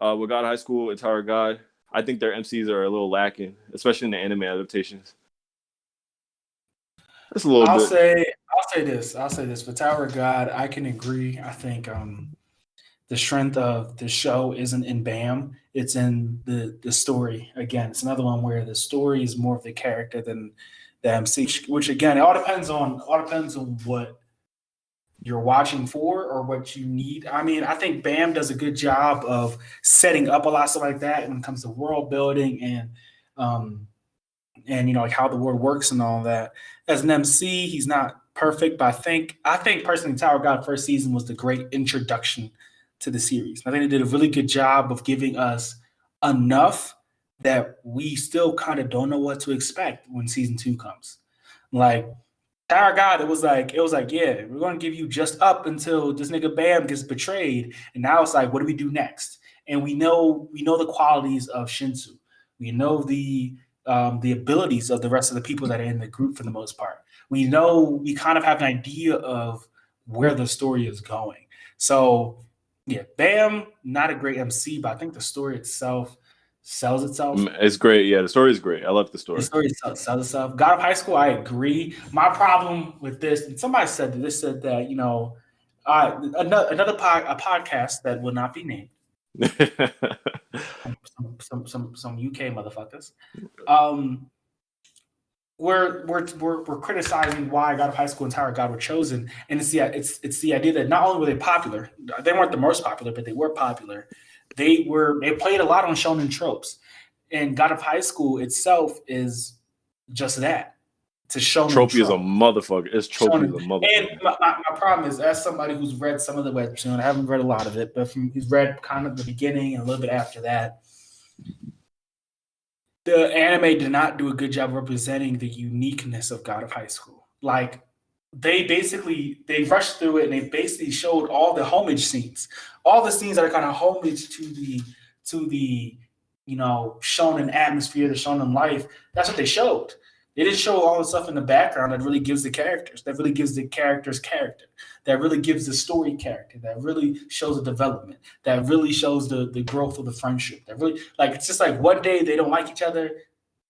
with God High School and Tower God, I think their MCs are a little lacking, especially in the anime adaptations. Just a little I'll bit. say this. For Tower of God, I can agree. I think the strength of the show isn't in Bam. It's in the story. Again, it's another one where the story is more of the character than the MC. Which again, it all depends on what you're watching for or what you need. I mean, I think Bam does a good job of setting up a lot of stuff like that when it comes to world building and like how the world works and all that. As an MC, he's not perfect, but I think personally, Tower of God first season was the great introduction to the series. I think they did a really good job of giving us enough that we still kind of don't know what to expect when season 2 comes. Like Tower of God, it was like, yeah, we're gonna give you just up until this nigga Bam gets betrayed, and now it's like, what do we do next? And we know the qualities of Shinsu. We know the abilities of the rest of the people that are in the group for the most part. We kind of have an idea of where the story is going. So yeah, Bam, not a great MC, but I think the story itself sells itself. It's great. Yeah, the story is great. I love the story. The story sells itself. God of High School, I agree. My problem with this, and somebody said that, another podcast that will not be named. some UK motherfuckers. We're criticizing why God of High School and Tower of God were chosen, and it's the idea that not only were they popular, they weren't the most popular, but they were popular. They played a lot on shonen tropes, and God of High School itself is just that. It's a shonen Tropey trope. is a motherfucker. It's Tropey is a motherfucker. And my problem is, as somebody who's read some of the webtoon, I haven't read a lot of it, but he's read kind of the beginning and a little bit after that. The anime did not do a good job representing the uniqueness of God of High School. Like they rushed through it and they basically showed all the homage scenes, all the scenes that are kind of homage to the shonen atmosphere, the shonen life. That's what they showed. They didn't show all the stuff in the background that really gives the characters, that really gives the characters character, that really gives the story character, that really shows the development, that really shows the growth of the friendship. That really, like, it's just like one day they don't like each other,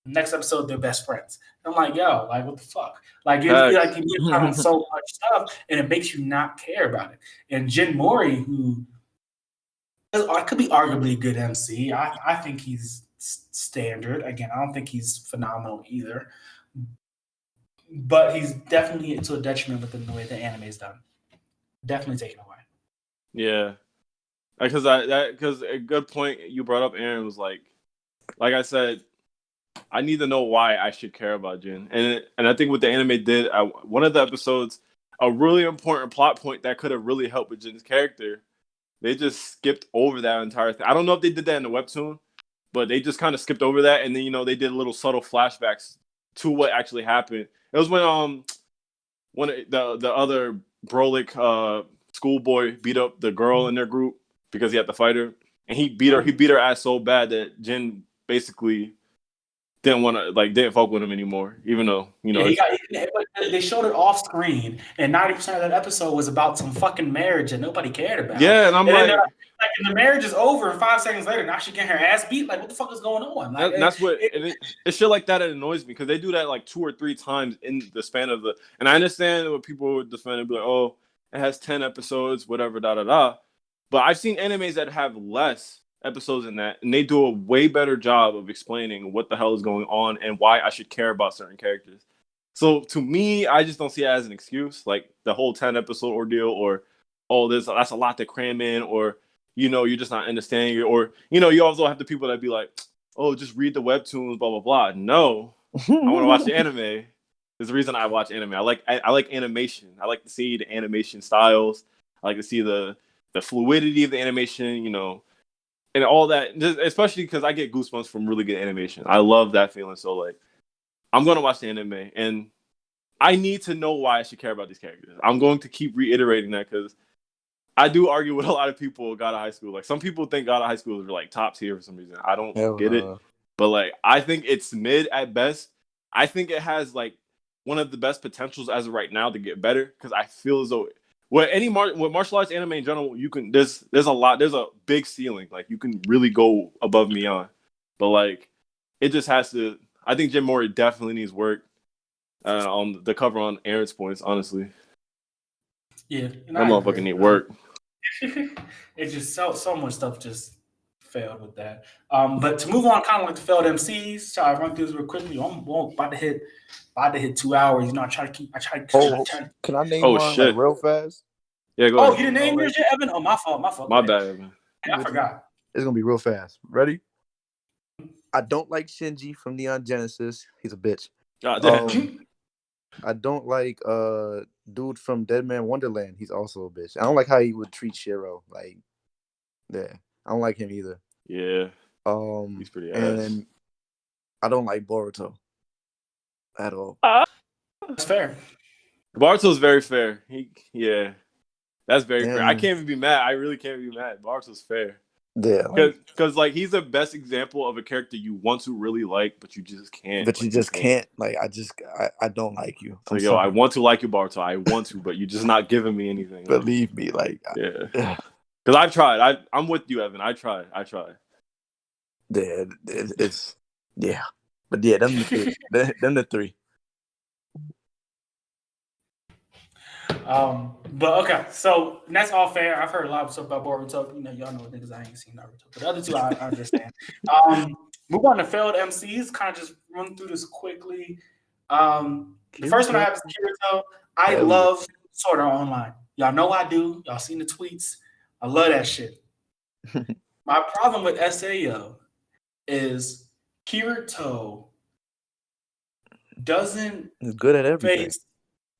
next episode they're best friends. And I'm like, yo, like, what the fuck? Like, you get on so much stuff, and it makes you not care about it. And Jin Mori, who could be arguably a good MC, I think he's standard. Again, I don't think he's phenomenal either. But he's definitely to a detriment within the way the anime is done. Definitely taken away. Yeah, because a good point you brought up, Aaron, was like I said, I need to know why I should care about Jin, and I think what the anime did, one of the episodes, a really important plot point that could have really helped with Jin's character, they just skipped over that entire thing. I don't know if they did that in the webtoon, but they just kind of skipped over that, and then they did little subtle flashbacks to what actually happened. It was when the other Brolic schoolboy beat up the girl in their group because he had to fight her, and he beat her ass so bad that Jin basically didn't fuck with him anymore, even though they showed it off screen, and 90% of that episode was about some fucking marriage that nobody cared about. Yeah, and I'm like, and the marriage is over, and 5 seconds later, now she getting her ass beat. Like, what the fuck is going on? Like, that's what it's shit like that. It annoys me because they do that like 2 or 3 times in the span of the. And I understand what people would defend and be like, oh, it has 10 episodes, whatever, da da da. But I've seen animes that have less episodes in that, and they do a way better job of explaining what the hell is going on and why I should care about certain characters. So to me, I just don't see it as an excuse, like the whole 10 episode ordeal, or that's a lot to cram in, or you're just not understanding it, or you also have the people that be like, oh, just read the webtoons, blah blah blah. No, I want to watch the anime. There's the reason I watch anime. I like animation. I like to see the animation styles. I like to see the fluidity of the animation, and all that, especially because I get goosebumps from really good animation. I love that feeling. So like, I'm going to watch the anime, and I need to know why I should care about these characters. I'm going to keep reiterating that because I do argue with a lot of people God of High School. Like, some people think God of High School is like top tier for some reason. I don't get it. But like, I think it's mid at best. I think it has like one of the best potentials as of right now to get better, because I feel as though with martial arts anime in general, there's a big ceiling. Like, you can really go above and beyond. but like it just has to. I think Jim Mori definitely needs work on the cover on Aaron's points. Honestly, Yeah, that motherfucker need work. It's just so much stuff just failed with that. But to move on, kind of like the failed MCs. So I run through this real quickly. I'm about to hit 2 hours. You know, I try to keep. Can I name mine like real fast? Yeah, go ahead. You didn't name yours yet, Evan? Oh, my fault. My bad, Evan. I forgot. It's gonna be real fast. Ready? I don't like Shinji from Neon Genesis. He's a bitch. God damn. I don't like dude from Dead Man Wonderland. He's also a bitch. I don't like how he would treat Shiro. Like, yeah, I don't like him either. Yeah. He's pretty ass. And I don't like Boruto at all. That's fair. Boruto's very fair. That's very fair. I can't even be mad. I really can't be mad. Boruto's fair. Yeah, because like he's the best example of a character you want to really like, but you just can't. But you just can't. Like I don't like you. So yo, I want to like you, Boruto. I want to, but you're just not giving me anything. Believe me, like yeah. Because I've tried. I'm with you, Evan. I tried. Yeah, it's yeah, but yeah, them the three. But okay, so that's all fair. I've heard a lot of stuff about Boruto. You know, y'all know niggas I ain't seen Naruto, but the other two I understand. Move on to failed MCs. Kind of just run through this quickly. The first one I have is Kirito. I love Sword Art Online. Y'all know I do. Y'all seen the tweets. I love that shit. My problem with SAO is Kirito doesn't good at everything. face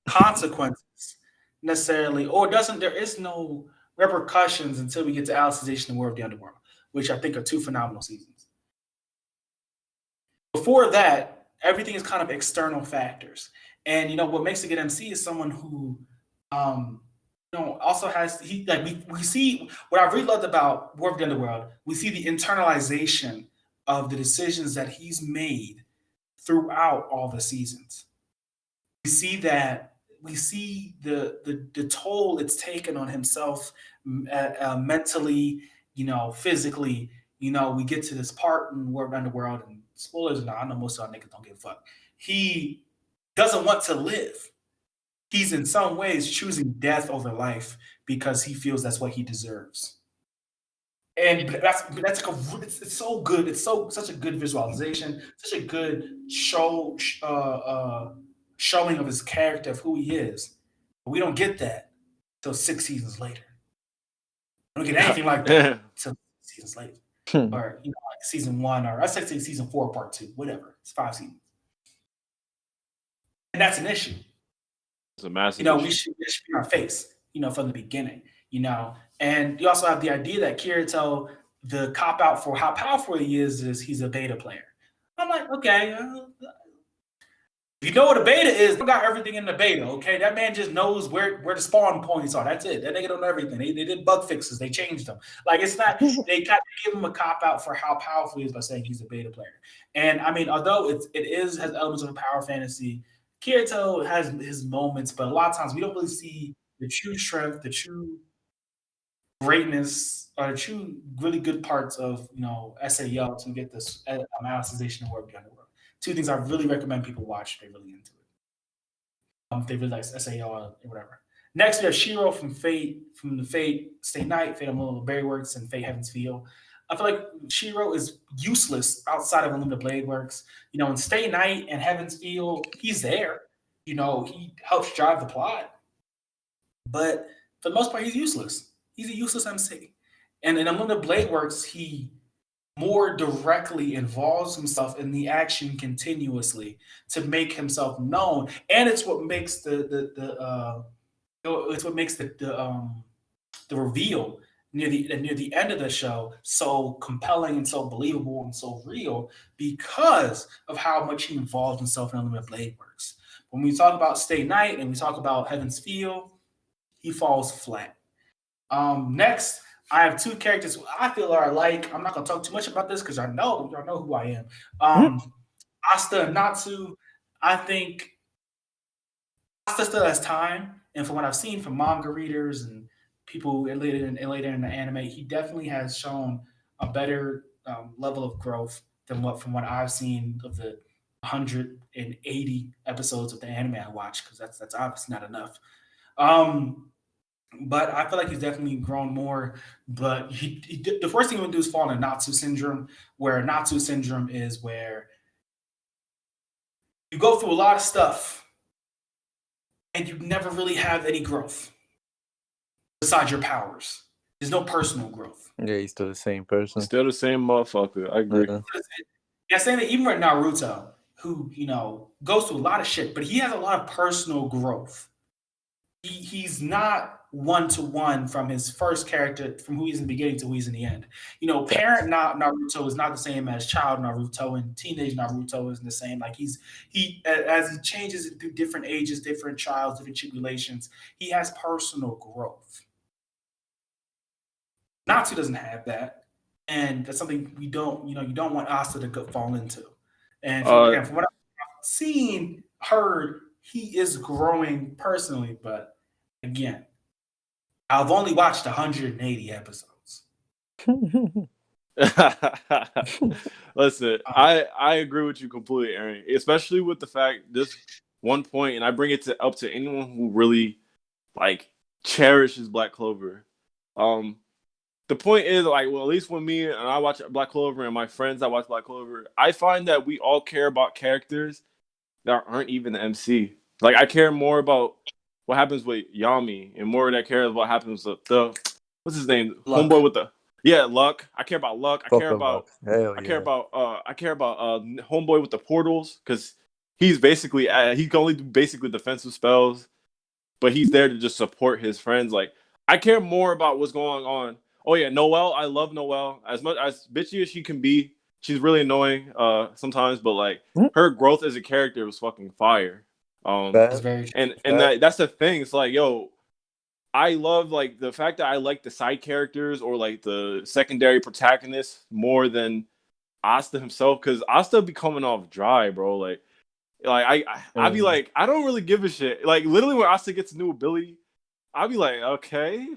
consequences necessarily, or there is no repercussions until we get to Alicization and War of the Underworld, which I think are two phenomenal seasons. Before that, everything is kind of external factors. And you know what makes a good MC is someone who also has we see what I really loved about War of the Underworld. We see the internalization of the decisions that he's made throughout all the seasons. We see that. We see the toll it's taken on himself mentally, physically. We get to this part in War of the Underworld, and spoilers or not, I know most of our niggas don't give a fuck. He doesn't want to live. He's in some ways choosing death over life because he feels that's what he deserves. And it's so good. It's such a good visualization, such a good showing of his character, of who he is. But we don't get that until 6 seasons later. We don't get anything like that until 6 seasons later. Or like season 1, or I say season 4, part 2, whatever. It's 5 seasons. And that's an issue. It's a massive issue. It should be in our face, from the beginning, And you also have the idea that Kirito, the cop-out for how powerful he is he's a beta player. I'm like, okay, you know what a beta is? They got everything in the beta, okay? That man just knows where the spawn points are. That's it. That nigga don't know everything. They did bug fixes. They changed them. Like, it's not, they kind of give him a cop-out for how powerful he is by saying he's a beta player. And, I mean, although it has elements of a power fantasy, Kirito has his moments, but a lot of times we don't really see the true strength, the true greatness, or the true really good parts of, SAO to get this Alicization and War of the Underworld. 2 things I really recommend people watch. They're really into it. If they really like SAO or whatever. Next, we have Shiro from the Fate Stay Night, Fate Unlimited Blade Works, and Fate Heaven's Feel. I feel like Shiro is useless outside of Unlimited Blade Works. In Stay Night and Heaven's Feel, he's there. He helps drive the plot. But for the most part, he's useless. He's a useless MC. And in Unlimited Blade Works, he more directly involves himself in the action continuously to make himself known, and it's what makes the reveal near the end of the show so compelling and so believable and so real because of how much he involved himself in Unlimited Blade Works. When we talk about Stay Night and we talk about Heaven's Feel, he falls flat. Next, I have 2 characters who I feel are alike. I'm not going to talk too much about this because y'all know who I am. Asta and Natsu, I think Asta still has time. And from what I've seen from manga readers and people later in the anime, he definitely has shown a better level of growth than from what I've seen of the 180 episodes of the anime I watch, because that's obviously not enough. But I feel like he's definitely grown more. But the first thing he would do is fall into Natsu syndrome, where Natsu syndrome is where you go through a lot of stuff and you never really have any growth besides your powers. There's no personal growth. Yeah, he's still the same person. Still the same motherfucker. I agree. Yeah, saying that even with Naruto, who, you know, goes through a lot of shit, but he has a lot of personal growth. He's not one-to-one from his first character, from who he's in the beginning to who he's in the end. You know, parent Naruto is not the same as child Naruto, and teenage Naruto isn't the same. Like as he changes through different ages, different trials, different tribulations, he has personal growth. Natsu doesn't have that, and that's something you don't want Asta to fall into. And from what I've seen, heard, he is growing personally, but again, I've only watched 180 episodes. Listen, I agree with you completely, Aaron. Especially with the fact this one point, and I bring it up to anyone who really like cherishes Black Clover. The point is, like, well, at least when me and I watch Black Clover and my friends that watch Black Clover, I find that we all care about characters that aren't even the MC. Like, I care more about what happens with Yami and more that cares what happens with the what's his name? Luck. Homeboy with the Luck. I care about Luck. I care about Homeboy with the portals, because he's basically he can only do basically defensive spells, but he's there to just support his friends. Like, I care more about what's going on. Oh yeah, Noelle. I love Noelle. As much as bitchy as she can be, she's really annoying sometimes. But like her growth as a character was fucking fire. That's very true. And that's the thing. It's like, yo, I love like the fact that I like the side characters or like the secondary protagonists more than Asta himself, because Asta be coming off dry, bro. Like I'd be like, I don't really give a shit. Like literally when Asta gets a new ability, I'll be like, okay.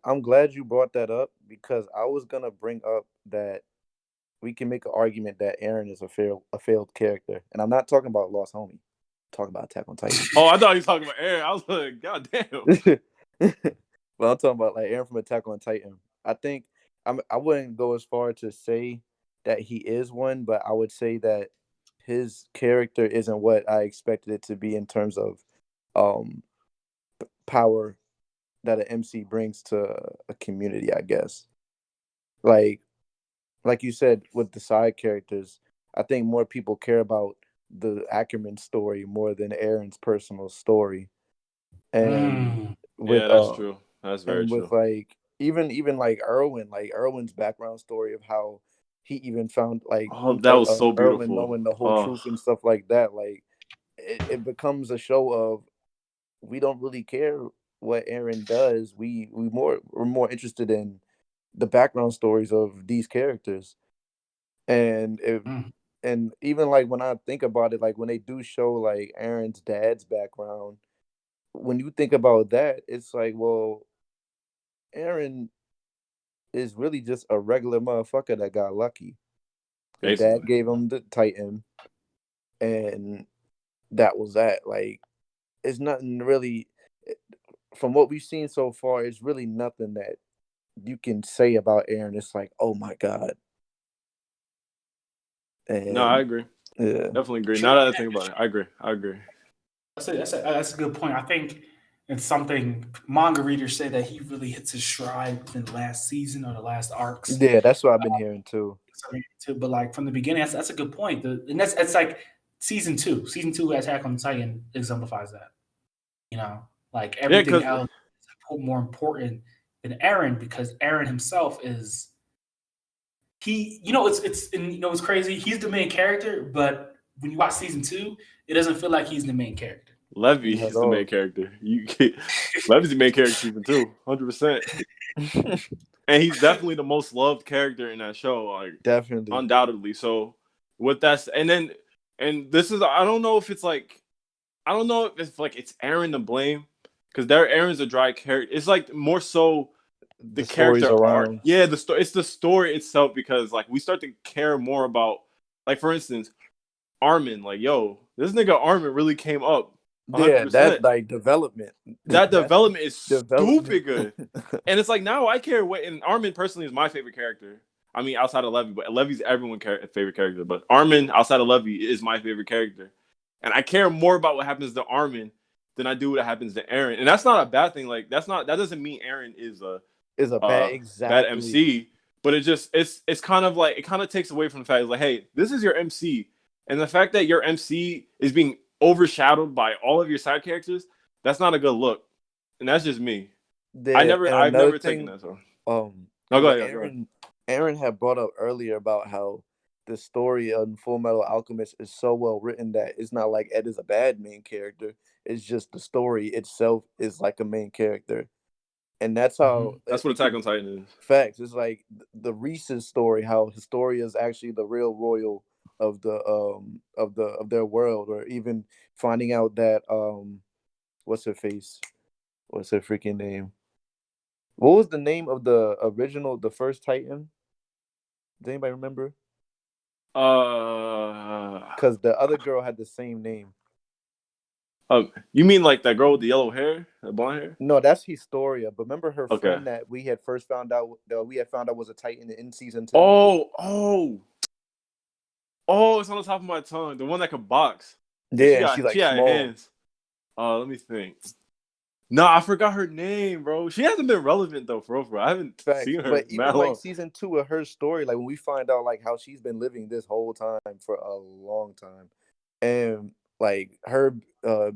I'm glad you brought that up, because I was gonna bring up that we can make an argument that Aran is a failed character, and I'm not talking about Lost Homie. I'm talking about Attack on Titan. Oh, I thought you were talking about Aran. I was like, god damn. Well, I'm talking about like Aran from Attack on Titan. I think I wouldn't go as far to say that he is one, but I would say that his character isn't what I expected it to be in terms of power that an MC brings to a community, I guess. Like you said, with the side characters, I think more people care about the Ackerman story more than Aaron's personal story. And that's true. That's very true. With like even like Erwin's background story of how he even found like that was so beautiful. Erwin knowing the whole truth and stuff like that. Like it becomes a show of, we don't really care what Aran does. We're more interested in the background stories of these characters. And and even like when I think about it, like when they do show like Aran's dad's background, when you think about that, it's like, well, Aran is really just a regular motherfucker that got lucky. His dad gave him the Titan, and that was that. Like, it's nothing really, from what we've seen so far, it's really nothing that you can say about Aran. It's like, oh my god. And, no, I agree. Yeah, definitely agree. Now that I think about it, I agree. That's a good point. I think it's something manga readers say that he really hits his stride within the last season or the last arcs. Yeah, that's what I've been hearing too. But like from the beginning, that's a good point. And it's like season two. Season 2 Attack on Titan exemplifies that. You know, like everything else is more important than Aran, because Aran himself is it's crazy. He's the main character, but when you watch season 2, it doesn't feel like he's the main character. Levy is the main character. Levy's the main character season 2, 100%. And he's definitely the most loved character in that show, like definitely, undoubtedly. So with that, and this is, I don't know if it's Aran to blame, because Aran's a dry character. It's like more so the stories character arc. around. Yeah, the story. It's the story itself because like we start to care more about, like for instance, Armin. Like, yo, this nigga Armin really came up. Yeah, 100%. that like development. That That's development is development. stupid good. And it's like now I care what. And Armin personally is my favorite character. I mean, outside of Levy, but Levy's everyone's favorite character. But Armin, outside of Levy, is my favorite character. And I care more about what happens to Armin than I do what happens to Aaron. And that's not a bad thing. Like that doesn't mean Aaron is a bad MC. But it's kind of like it kind of takes away from the fact it's like, hey, this is your MC, and the fact that your MC is being overshadowed by all of your side characters, that's not a good look. And that's just me. I've never taken that. So no, go ahead. Aaron had brought up earlier about how the story of Full Metal Alchemist is so well written that it's not like Ed is a bad main character. It's just the story itself is like a main character. And that's how that's what Attack on Titan is. Facts. It's like the Reese's story, how Historia is actually the real royal of their world, or even finding out that what's her face? What's her freaking name? What was the name of the first Titan? Does anybody remember? Because the other girl had the same name. You mean like that girl with the yellow hair, the blonde hair? No, that's Historia. But remember her friend that we had first found out was a Titan in season 2? Oh, it's on the top of my tongue. The one that could box. Yeah, she's like small. Hands. Let me think. No, I forgot her name, bro. She hasn't been relevant though, for real. I haven't seen her. But even like season 2 of her story, like when we find out like how she's been living this whole time for a long time, and like her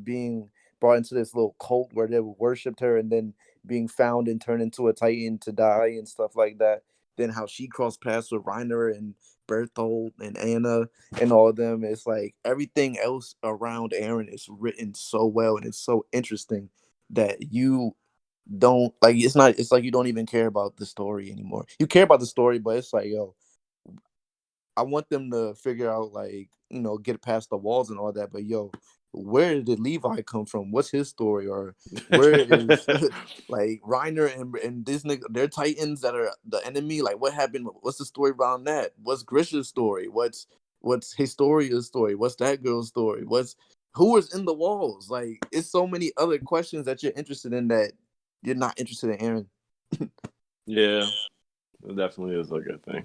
being brought into this little cult where they worshipped her, and then being found and turned into a Titan to die and stuff like that. Then how she crossed paths with Reiner and Berthold and Anna and all of them. It's like everything else around Aaron is written so well, and it's so interesting that you don't like. It's like you don't even care about the story anymore. You care about the story, but it's like, yo, I want them to figure out, like, you know, get past the walls and all that. But yo, where did Levi come from? What's his story? Or where is like Reiner and this nigga? They're Titans that are the enemy. Like, what happened? What's the story around that? What's Grisha's story? What's Historia's story? What's that girl's story? Who was in the walls? Like, it's so many other questions that you're interested in that you're not interested in Aaron. Yeah, it definitely is a good thing.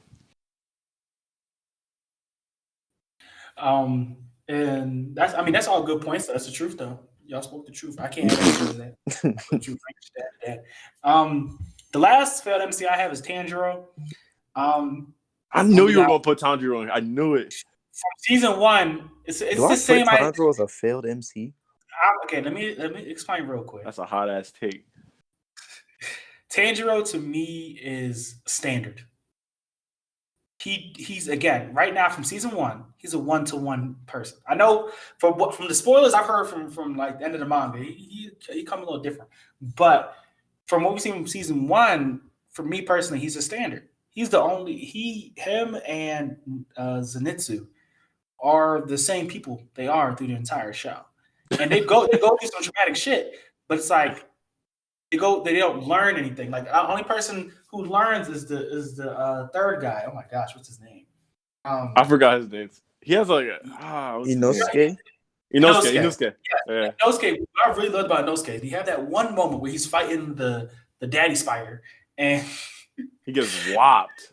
And that's all good points. That's the truth, though. Y'all spoke the truth. I can't add anything to that. The truth, the last failed MC I have is Tanjiro. I knew you were gonna put Tanjiro on. I knew it. From season 1, it's Do the same. Tanjiro as a failed MC. Okay, let me explain real quick. That's a hot ass take. Tanjiro to me is standard. He's again right now from season 1. He's a 1-to-1 person. I know from the spoilers I've heard from like the end of the manga, he come a little different. But from what we've seen from season 1, for me personally, he's a standard. He's the only him and Zenitsu are the same people they are through the entire show, and they go through some dramatic shit. But it's like they don't learn anything. Like the only person who learns is the third guy. Oh my gosh, what's his name? I forgot his name. He has like Inosuke. Inosuke. Yeah. Inosuke. What I really loved about Inosuke, he had that one moment where he's fighting the daddy spider, and he gets whopped,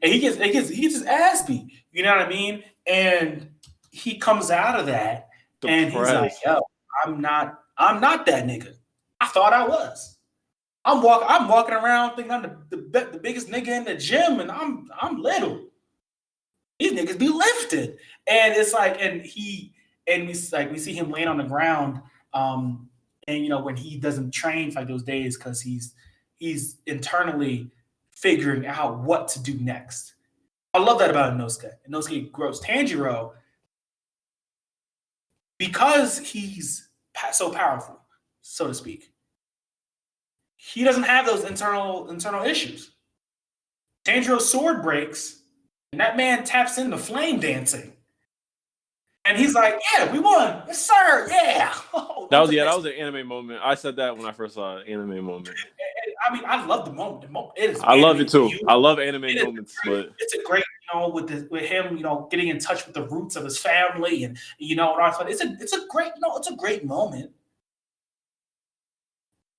and he gets his ass beat. You know what I mean? And he comes out of that, and he's like, "Yo, I'm not that nigga. I thought I was. I'm walking around thinking I'm the biggest nigga in the gym, and I'm little. These niggas be lifted." And it's like, we see him laying on the ground, and you know when he doesn't train for like those days because he's internally figuring out what to do next. I love that about Inosuke. Inosuke grows. Tanjiro, because he's so powerful, so to speak, he doesn't have those internal issues. Tanjiro's sword breaks, and that man taps into flame dancing. And he's like, "Yeah, we won. Yes, sir. Yeah." That was an anime moment. I said that when I first saw an anime moment. I mean, I love the moment. The moment it is. I love it too. Beautiful. I love anime moments, but it's a great, with him, getting in touch with the roots of his family, and it's a great, it's a great moment.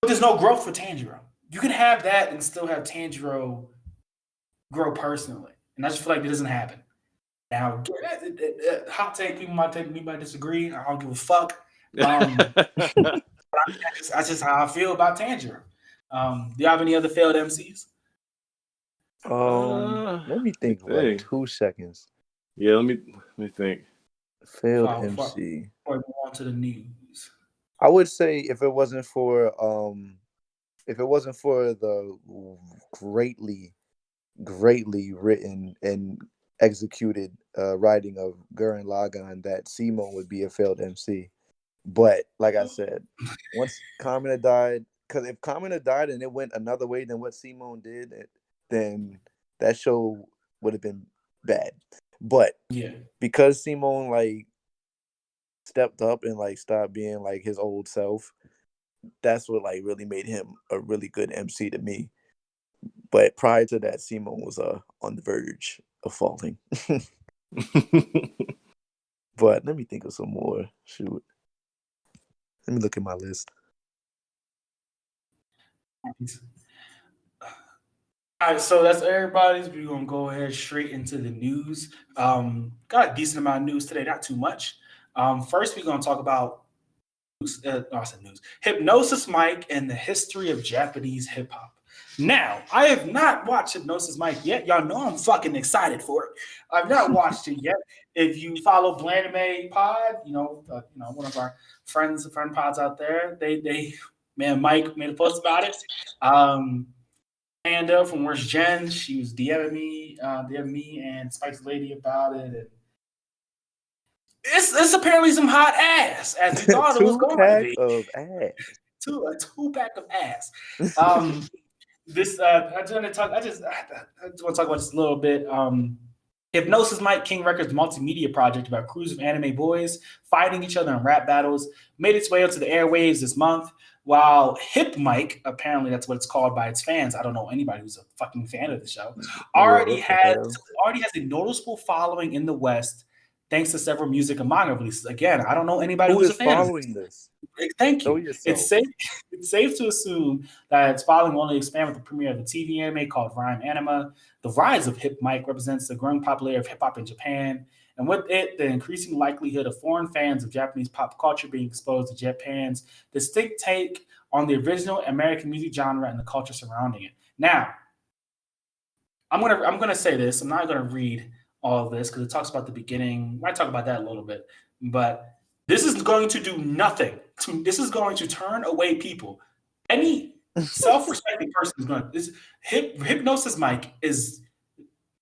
But there's no growth for Tanjiro. You can have that and still have Tanjiro grow personally, and I just feel like it doesn't happen. Now, hot take, people might disagree. I don't give a fuck. That's just how I feel about Tanjiro. Do you have any other failed MCs? Let me think for like 2 seconds. Yeah, let me think. Failed MC. Before we move on to the news. I would say if it wasn't for the greatly written and executed writing of Gurren Lagann, that Simon would be a failed MC. But like I said, once Kamina died, because if Kamina died and it went another way than what Simon did, then that show would have been bad. But because Simon like stepped up and like stopped being like his old self, that's what like really made him a really good MC to me. But prior to that, Simon was on the verge of falling. But let me think of some more. Shoot. Let me look at my list. All right, so that's everybody's. We're gonna go ahead straight into the news. Got a decent amount of news today, not too much. First, we're gonna talk about news. Hypnosis Mike and the history of Japanese hip hop. Now, I have not watched Hypnosis Mike yet. Y'all know I'm fucking excited for it. I've not watched it yet. If you follow Blanime Pod, one of our friend pods out there, Mike made a post about it. Panda from Worst Gen, she was DMing me and Spike's Lady about it. And it's apparently some hot ass, as we thought it was going to be. A 2-pack of ass. I just want to talk about this a little bit. Hypnosis Mike, King Records multimedia project about crews of anime boys fighting each other in rap battles, made its way onto the airwaves this month. While Hip Mike, apparently that's what it's called by its fans, I don't know anybody who's a fucking fan of the show, already has a noticeable following in the West, thanks to several music and manga releases. Again, I don't know anybody who's a fan following of this. Thank you. It's safe to assume that its following will only expand with the premiere of the TV anime called Rhyme Anima. The rise of Hip Mike represents the growing popularity of hip hop in Japan, and with it, the increasing likelihood of foreign fans of Japanese pop culture being exposed to Japan's distinct take on the original American music genre and the culture surrounding it. Now, I'm gonna say this. I'm not gonna read all of this because it talks about the beginning. I might talk about that a little bit, but this is going to do nothing. This is going to turn away people. Any self-respecting person is going to. Hypnosis Mike is.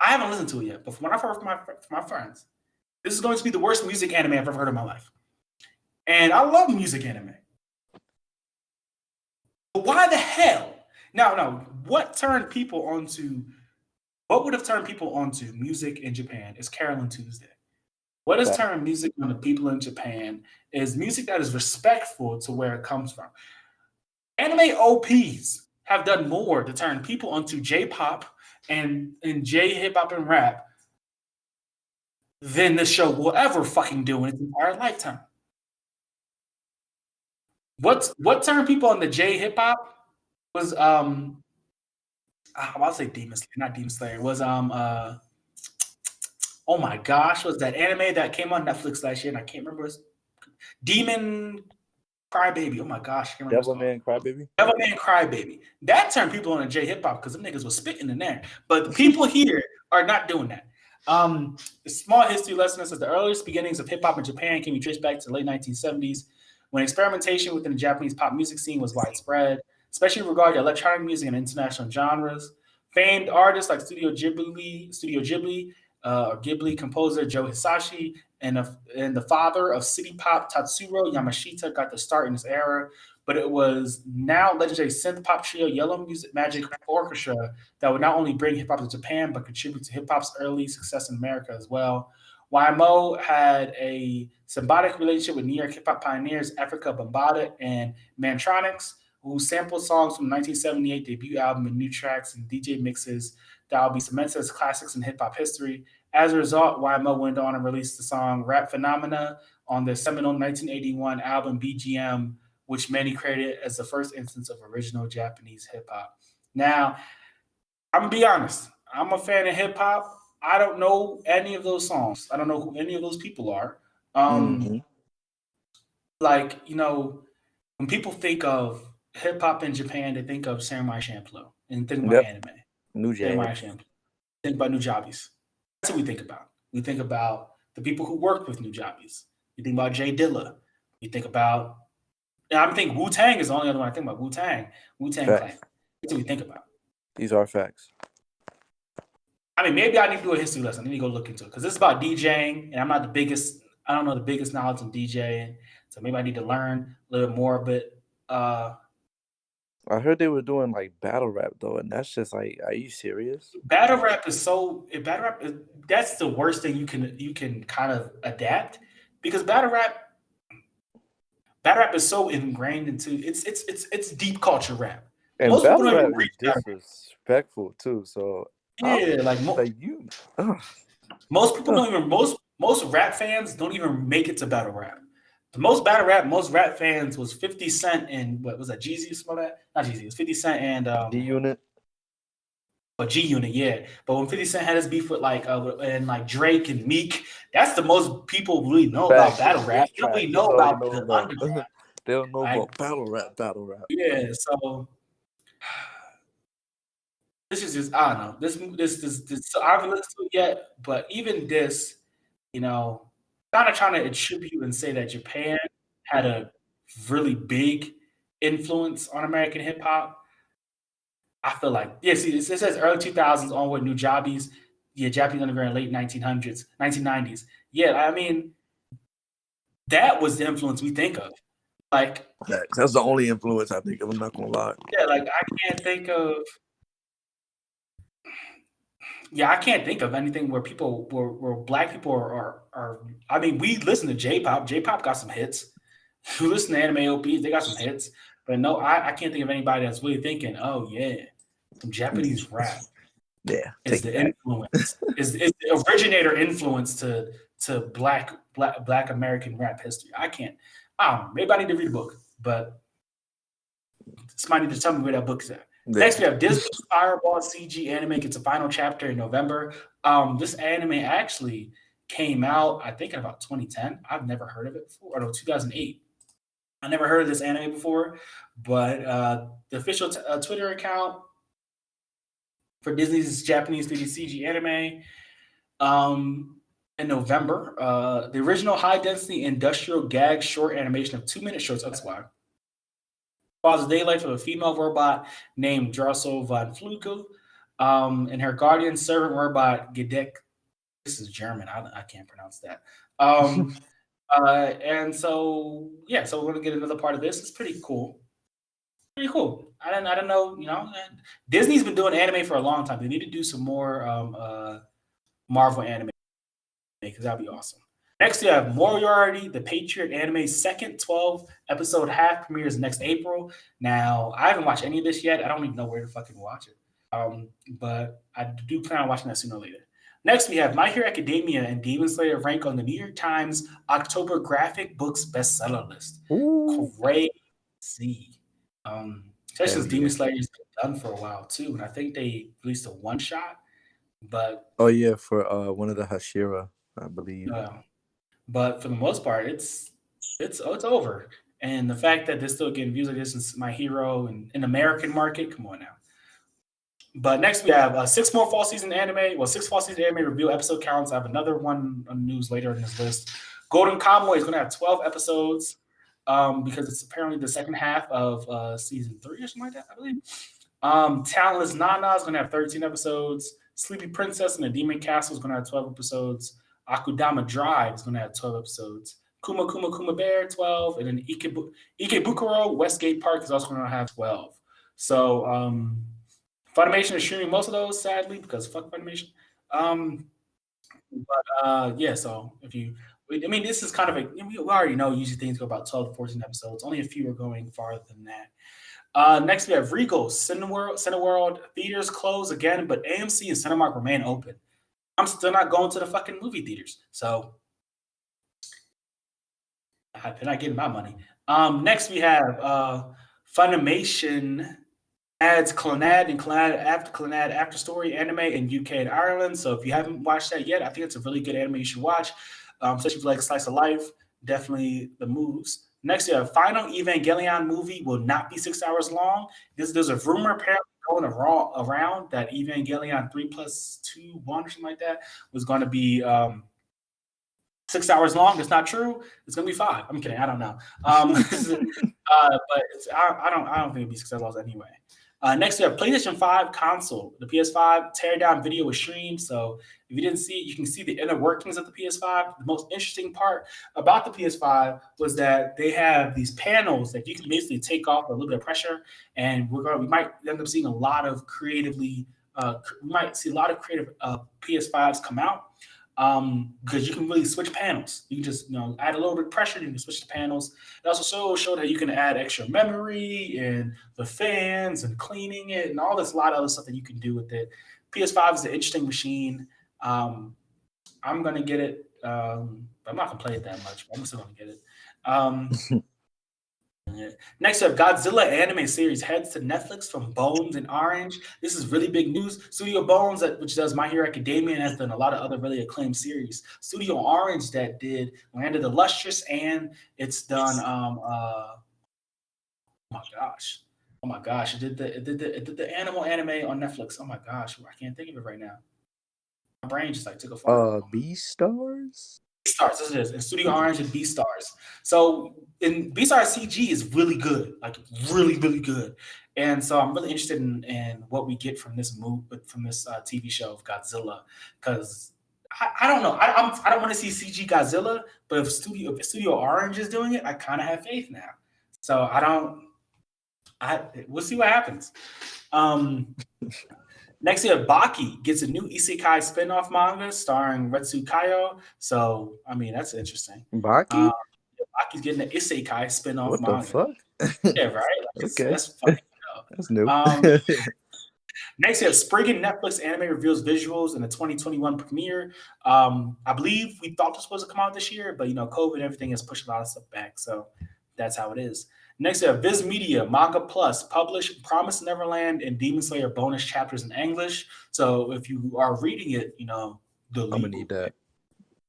I haven't listened to it yet, but from what I've heard from my friends, this is going to be the worst music anime I've ever heard in my life. And I love music anime. But why the hell? Now, what would have turned people onto music in Japan is Carolyn Tuesday. What has turned music on the people in Japan is music that is respectful to where it comes from. Anime OPs have done more to turn people onto J-pop and J-hip-hop and rap than this show will ever fucking do in its entire lifetime. What turned people on the J-hip-hop was I'll say Demon Slayer, not Demon Slayer. Was oh my gosh, was that anime that came on Netflix last year and I can't remember. Demon Crybaby. Oh my gosh, I can't remember. Devilman Crybaby. That turned people on to J hip hop because them niggas was spitting in there. But the people here are not doing that. A small history lesson says the earliest beginnings of hip hop in Japan can be traced back to the late 1970s when experimentation within the Japanese pop music scene was widespread, especially regarding electronic music and international genres. Famed artists like Studio Ghibli, or Ghibli composer Joe Hisashi, and the father of city pop Tatsuro Yamashita got the start in this era. But it was now legendary synth pop trio Yellow Magic Orchestra that would not only bring hip hop to Japan, but contribute to hip hop's early success in America as well. YMO had a symbiotic relationship with New York hip hop pioneers Africa Bambaataa and Mantronics, who sampled songs from 1978 debut album and new tracks and DJ mixes that will be cemented as classics in hip-hop history. As a result, YMO went on and released the song Rap Phenomena on their seminal 1981 album BGM, which many credit as the first instance of original Japanese hip-hop. Now, I'm going to be honest. I'm a fan of hip-hop. I don't know any of those songs. I don't know who any of those people are. Like, you know, when people think of hip hop in Japan, they think of Samurai Champloo and think about anime. New Samurai Jazz. Champloo. Think about Nujabes. That's what we think about. We think about the people who worked with Nujabes. We think about Jay Dilla. We think about, and I think Wu-Tang is the only other one I think about. Wu-Tang Clan. That's what we think about. These are facts. I mean, maybe I need to do a history lesson. I need to go look into it because this is about DJing, and I'm not the biggest. I don't know the biggest knowledge in DJing, so maybe I need to learn a little bit more. But I heard they were doing like battle rap though, and that's just like, are you serious? Battle rap is that's the worst thing you can kind of adapt because battle rap is so ingrained into it's deep culture rap. And Most battle people don't rap even read is disrespectful too. So yeah, most people don't even most rap fans don't even make it to battle rap. The most rap fans was 50 Cent and what was that? Jeezy, smell that? Not Jeezy, it was 50 Cent and G-Unit. But G-Unit, yeah. But when 50 Cent had his beef with and Drake and Meek, that's the most people really know about battle rap. They don't really know about the underground. They don't know about battle rap. Yeah, so this is just, I don't know. This so I haven't listened to it yet, but even this, you know, kind of trying to attribute and say that Japan had a really big influence on American hip hop. I feel like, yeah, see, it says early 2000s onward, Nujabes, yeah, Japanese underground, late 1990s. Yeah, I mean, that was the influence we think of. Like, that's the only influence I think of, I'm not gonna lie. Yeah, like I can't think of anything where people where black people are I mean, we listen to J-pop. J-pop got some hits. We listen to anime OPs, they got some hits. But no, I can't think of anybody that's really thinking, oh yeah, some Japanese rap. Yeah. Is the influence. is the originator influence to black American rap history. I don't know. Maybe I need to read a book, but somebody need to tell me where that book is at. Yeah. Next, we have Disney's Fireball CG anime gets a final chapter in November. This anime actually came out, I think, in about 2010. I've never heard of it before. Or no, 2008. I never heard of this anime before, but the official Twitter account for Disney's Japanese 3D CG anime in November, the original high-density industrial gag short animation of 2-minute shorts. That's why. Follows the daily life of a female robot named Drossel von Flügel and her guardian servant robot Gedek. This is German. I can't pronounce that. And so yeah, so we're gonna get another part of this. It's pretty cool. Pretty cool. I don't know. You know, Disney's been doing anime for a long time. They need to do some more Marvel anime because that'd be awesome. Next, we have Moriarty, the Patriot anime's second 12-episode half premieres next April. Now, I haven't watched any of this yet. I don't even know where to fucking watch it. But I do plan on watching that sooner or later. Next, we have My Hero Academia and Demon Slayer rank on the New York Times October graphic books bestseller list. Ooh. Crazy. Especially since Demon Slayer's been done for a while, too. And I think they released a one-shot. But oh, yeah, for one of the Hashira, I believe. But for the most part, it's over. And the fact that they're still getting views like this is My Hero and in American market, come on now. But next we have 6 fall season anime review episode counts. I have another one on news later in this list. Golden Kamuy is going to have 12 episodes because it's apparently the second half of season 3 or something like that, I believe. Talentless Nana is going to have 13 episodes. Sleepy Princess and the Demon Castle is going to have 12 episodes. Akudama Drive is going to have 12 episodes. Kuma Kuma Kuma Bear, 12. And then Ikebukuro Westgate Park is also going to have 12. So Funimation is streaming most of those, sadly, because fuck Funimation. Yeah, so if you I mean, this is kind of we already know usually things go about 12 to 14 episodes. Only a few are going farther than that. Next, we have Regal, Cineworld theaters close again, but AMC and Cinemark remain open. I'm still not going to the fucking movie theaters, so they're not getting my money. Next, we have Funimation adds Clannad and Clannad After Story anime in UK and Ireland. So if you haven't watched that yet, I think it's a really good anime you should watch. Especially if you like Slice of Life, definitely the moves. Next, you have Final Evangelion movie will not be 6 hours long. There's a rumor apparently going around that Evangelion 3+2 1 or something like that was going to be 6 hours long. It's not true. It's going to be 5. I'm kidding. I don't know. But I don't think it'll be 6 hours long anyway. Next, we have PlayStation 5 console. The PS5 teardown video was streamed. So if you didn't see it, you can see the inner workings of the PS5. The most interesting part about the PS5 was that they have these panels that you can basically take off a little bit of pressure, and we might end up seeing a lot of creative PS5s come out. Because you can really switch panels. You can just add a little bit of pressure, you can switch the panels. It also showed that you can add extra memory and the fans and cleaning it and all this, a lot of other stuff that you can do with it. PS5 is an interesting machine. I'm gonna get it. I'm not gonna play it that much, but I'm still gonna get it. Next up, Godzilla anime series heads to Netflix from Bones and Orange. This is really big news. Studio Bones, which does My Hero Academia and has done a lot of other really acclaimed series. Studio Orange that did Land of the Lustrous, and it's done oh my gosh, it did the animal anime on Netflix. Oh my gosh, I can't think of it right now. My brain just took a fall. Beastars? Beastars, this is and Studio Orange and Beastars. So in Beastars CG is really good, like really, really good. And so I'm really interested in what we get from this TV show of Godzilla, because I don't know. I don't want to see CG Godzilla, but if Studio Orange is doing it, I kind of have faith now. So we'll see what happens. Next, we have Baki gets a new isekai spinoff manga starring Retsu Kayo. So, I mean, that's interesting. Baki? Baki's getting an isekai spinoff manga. What the fuck? Yeah, right? Okay. That's funny. That's new. Next, we have Spriggan Netflix anime reveals visuals in the 2021 premiere. I believe we thought this was to come out this year, but COVID and everything has pushed a lot of stuff back. So that's how it is. Next, we have Viz Media Manga Plus publish Promise Neverland and Demon Slayer bonus chapters in English. So if you are reading it, I'm gonna need that.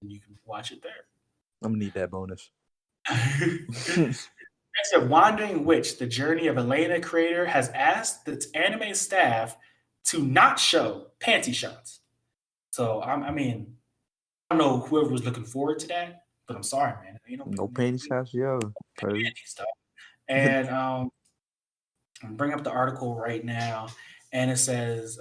You can watch it there. I'm gonna need that bonus. Next, we have Wandering Witch, the journey of Elena creator, has asked its anime staff to not show panty shots. So I don't know whoever was looking forward to that, but I'm sorry, man. No panty shots, yo. Panty stuff. And I'm bringing up the article right now, and it says,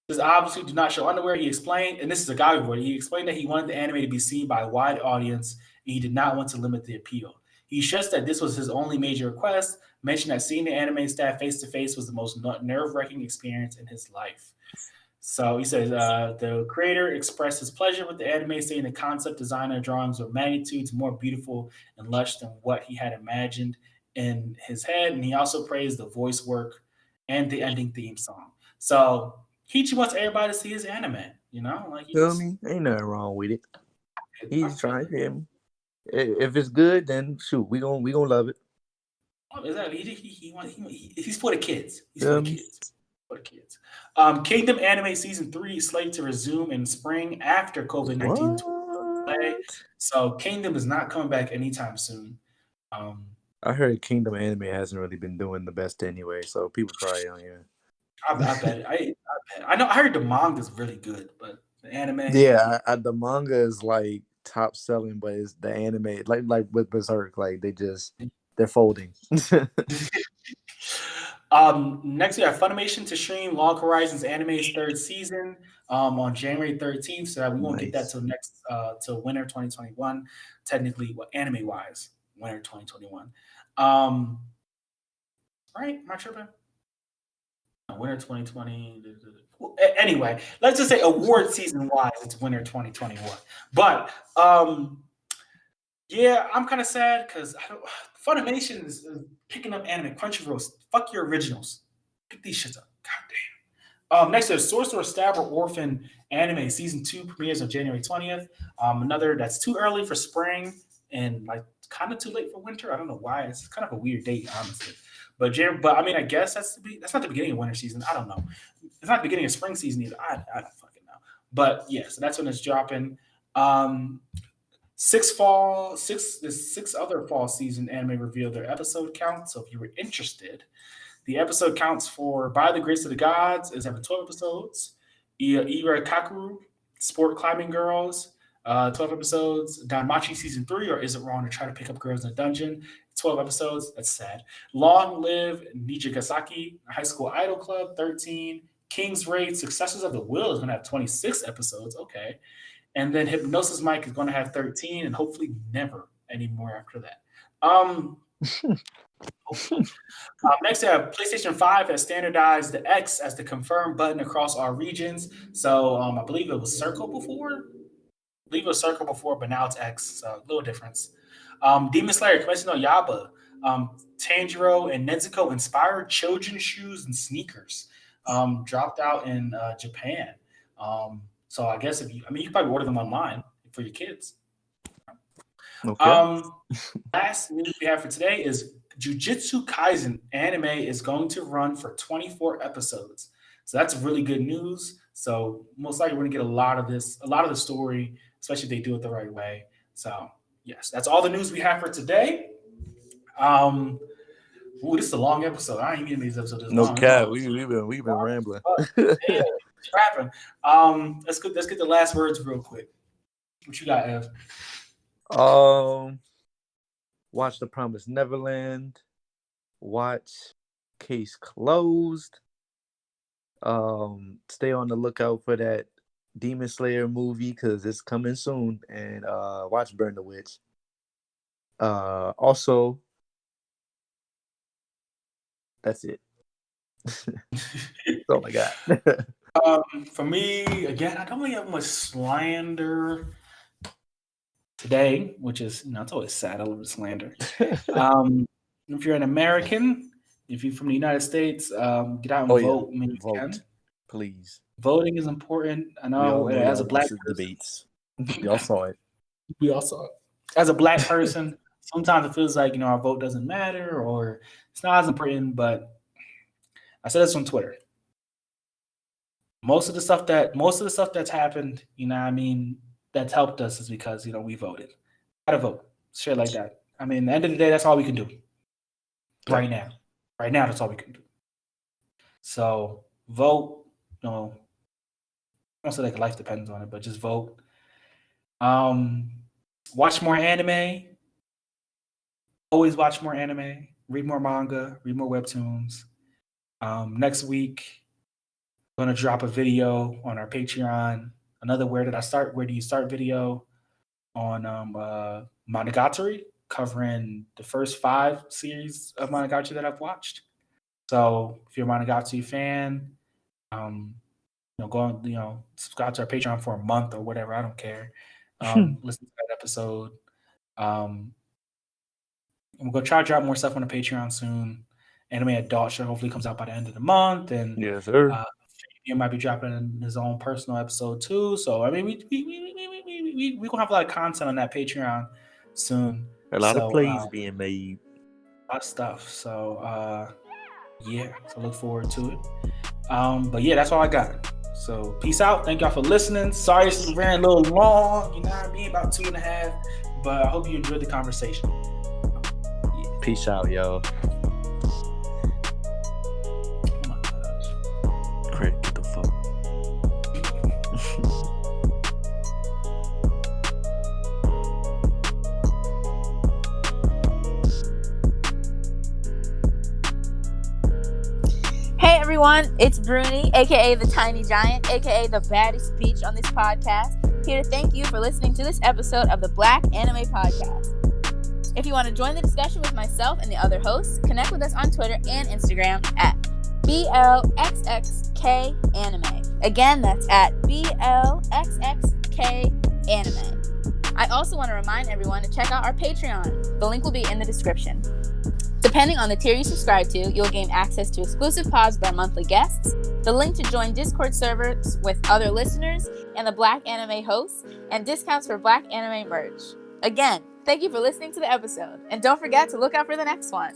"This obviously do not show underwear." He explained, and this is a guy who he explained that he wanted the anime to be seen by a wide audience, and he did not want to limit the appeal. He stressed that this was his only major request, mentioned that seeing the anime staff face to face was the most nerve-wracking experience in his life. So he says the creator expressed his pleasure with the anime, saying the concept designer drawings were magnitudes more beautiful and lush than what he had imagined in his head. And he also praised the voice work and the ending theme song. So Hichi wants everybody to see his anime, Feel me? Ain't nothing wrong with it. He's trying him. If it's good, then shoot, we gonna love it. Oh, exactly. He's for the kids. He's for the kids. Kingdom Anime Season 3 is slated to resume in spring after COVID-19. So Kingdom is not coming back anytime soon. I heard Kingdom Anime hasn't really been doing the best anyway, so people probably on here. I bet. I know. I heard the manga is really good, but the anime. Yeah, the manga is like top selling, but it's the anime like with Berserk, like they're folding. Next, we have Funimation to stream Log Horizons anime's third season on January 13th. So we won't get that till winter 2021. Technically, anime wise, winter 2021. Right? Am I tripping? winter 2020. Anyway, let's just say award season wise, it's winter 2021. But yeah, I'm kind of sad because Funimation is picking up anime. Crunchyroll, fuck your originals. Pick these shits up. God damn. Next is Sorcerer Stabber Orphan anime season 2 premieres on January 20th. Another that's too early for spring and like kind of too late for winter. I don't know why. It's kind of a weird date, honestly. But I mean, I guess that's not the beginning of winter season. I don't know. It's not the beginning of spring season either. I don't fucking know. But yeah, so that's when it's dropping. Six other fall season anime revealed their episode count. So if you were interested, the episode counts for By the Grace of the Gods is having 12 episodes. Ira Kakuru, Sport Climbing Girls, 12 episodes. Danmachi season 3, or Is It Wrong to Try to Pick Up Girls in a Dungeon? 12 episodes. That's sad. Long Live Nijigasaki, High School Idol Club, 13. King's Raid, Successors of the Will is going to have 26 episodes. Okay. And then Hypnosis Mike is going to have 13 and hopefully never anymore after that. Next, we have PlayStation 5 has standardized the X as the confirm button across all regions. So I believe it was circle before. But now it's X. So a little difference. Demon Slayer, Kimetsu no Yaiba, Tanjiro and Nezuko inspired children's shoes and sneakers dropped out in Japan. So I guess you can probably order them online for your kids. Okay. Last news we have for today is Jujutsu Kaisen anime is going to run for 24 episodes. So that's really good news. So most likely we're gonna get a lot of the story, especially if they do it the right way. So yes, that's all the news we have for today. This is a long episode. I ain't even these episodes. No cap. We've been rambling. Yeah, rapping. Let's get the last words real quick. What you got, Ev? Watch The Promised Neverland. Watch Case Closed. Stay on the lookout for that Demon Slayer movie because it's coming soon. And watch Burn the Witch. Also, that's it. That's all I got. For me, again, I don't really have much slander today, which is, it's always sad. I love the slander. If you're an American, if you're from the United States, get out and vote when you can. Please. Voting is important. I know as a black person, debates. Y'all saw it. We all saw it. As a black person, sometimes it feels like, our vote doesn't matter or it's not as important, but I said this on Twitter. Most of the stuff that's happened, that's helped us is because, we voted. Gotta vote. Shit like that. At the end of the day, that's all we can do. Right now. Right now, that's all we can do. So vote, I don't say like life depends on it, but just vote. Watch more anime. Always watch more anime. Read more manga. Read more webtoons. Next week, I'm going to drop a video on our Patreon. Another Where Do You Start video on Monogatari, covering the first 5 series of Monogatari that I've watched. So if you're a Monogatari fan, go on, subscribe to our Patreon for a month or whatever. I don't care. Listen to that episode. I'm going to try to drop more stuff on the Patreon soon. Anime Adult Show hopefully comes out by the end of the month. And yes, sir. He might be dropping his own personal episode too. So we're gonna have a lot of content on that Patreon soon. A lot of plays being made. A lot of stuff. So so look forward to it. But yeah, that's all I got. So peace out. Thank y'all for listening. Sorry this ran a little long, about 2.5. But I hope you enjoyed the conversation. Peace out, y'all. Craig, get the fuck. Hey everyone, it's Bruni, aka the Tiny Giant, aka the baddest beach on this podcast, here to thank you for listening to this episode of the Blxxk Anime Podcast. If you want to join the discussion with myself and the other hosts, connect with us on Twitter and Instagram at BLXXK Anime. Again, that's at BLXXK Anime. I also want to remind everyone to check out our Patreon. The link will be in the description. Depending on the tier you subscribe to, you'll gain access to exclusive pods with our monthly guests, the link to join Discord servers with other listeners and the Black Anime hosts, and discounts for Black Anime merch. Again, thank you for listening to the episode, and don't forget to look out for the next one.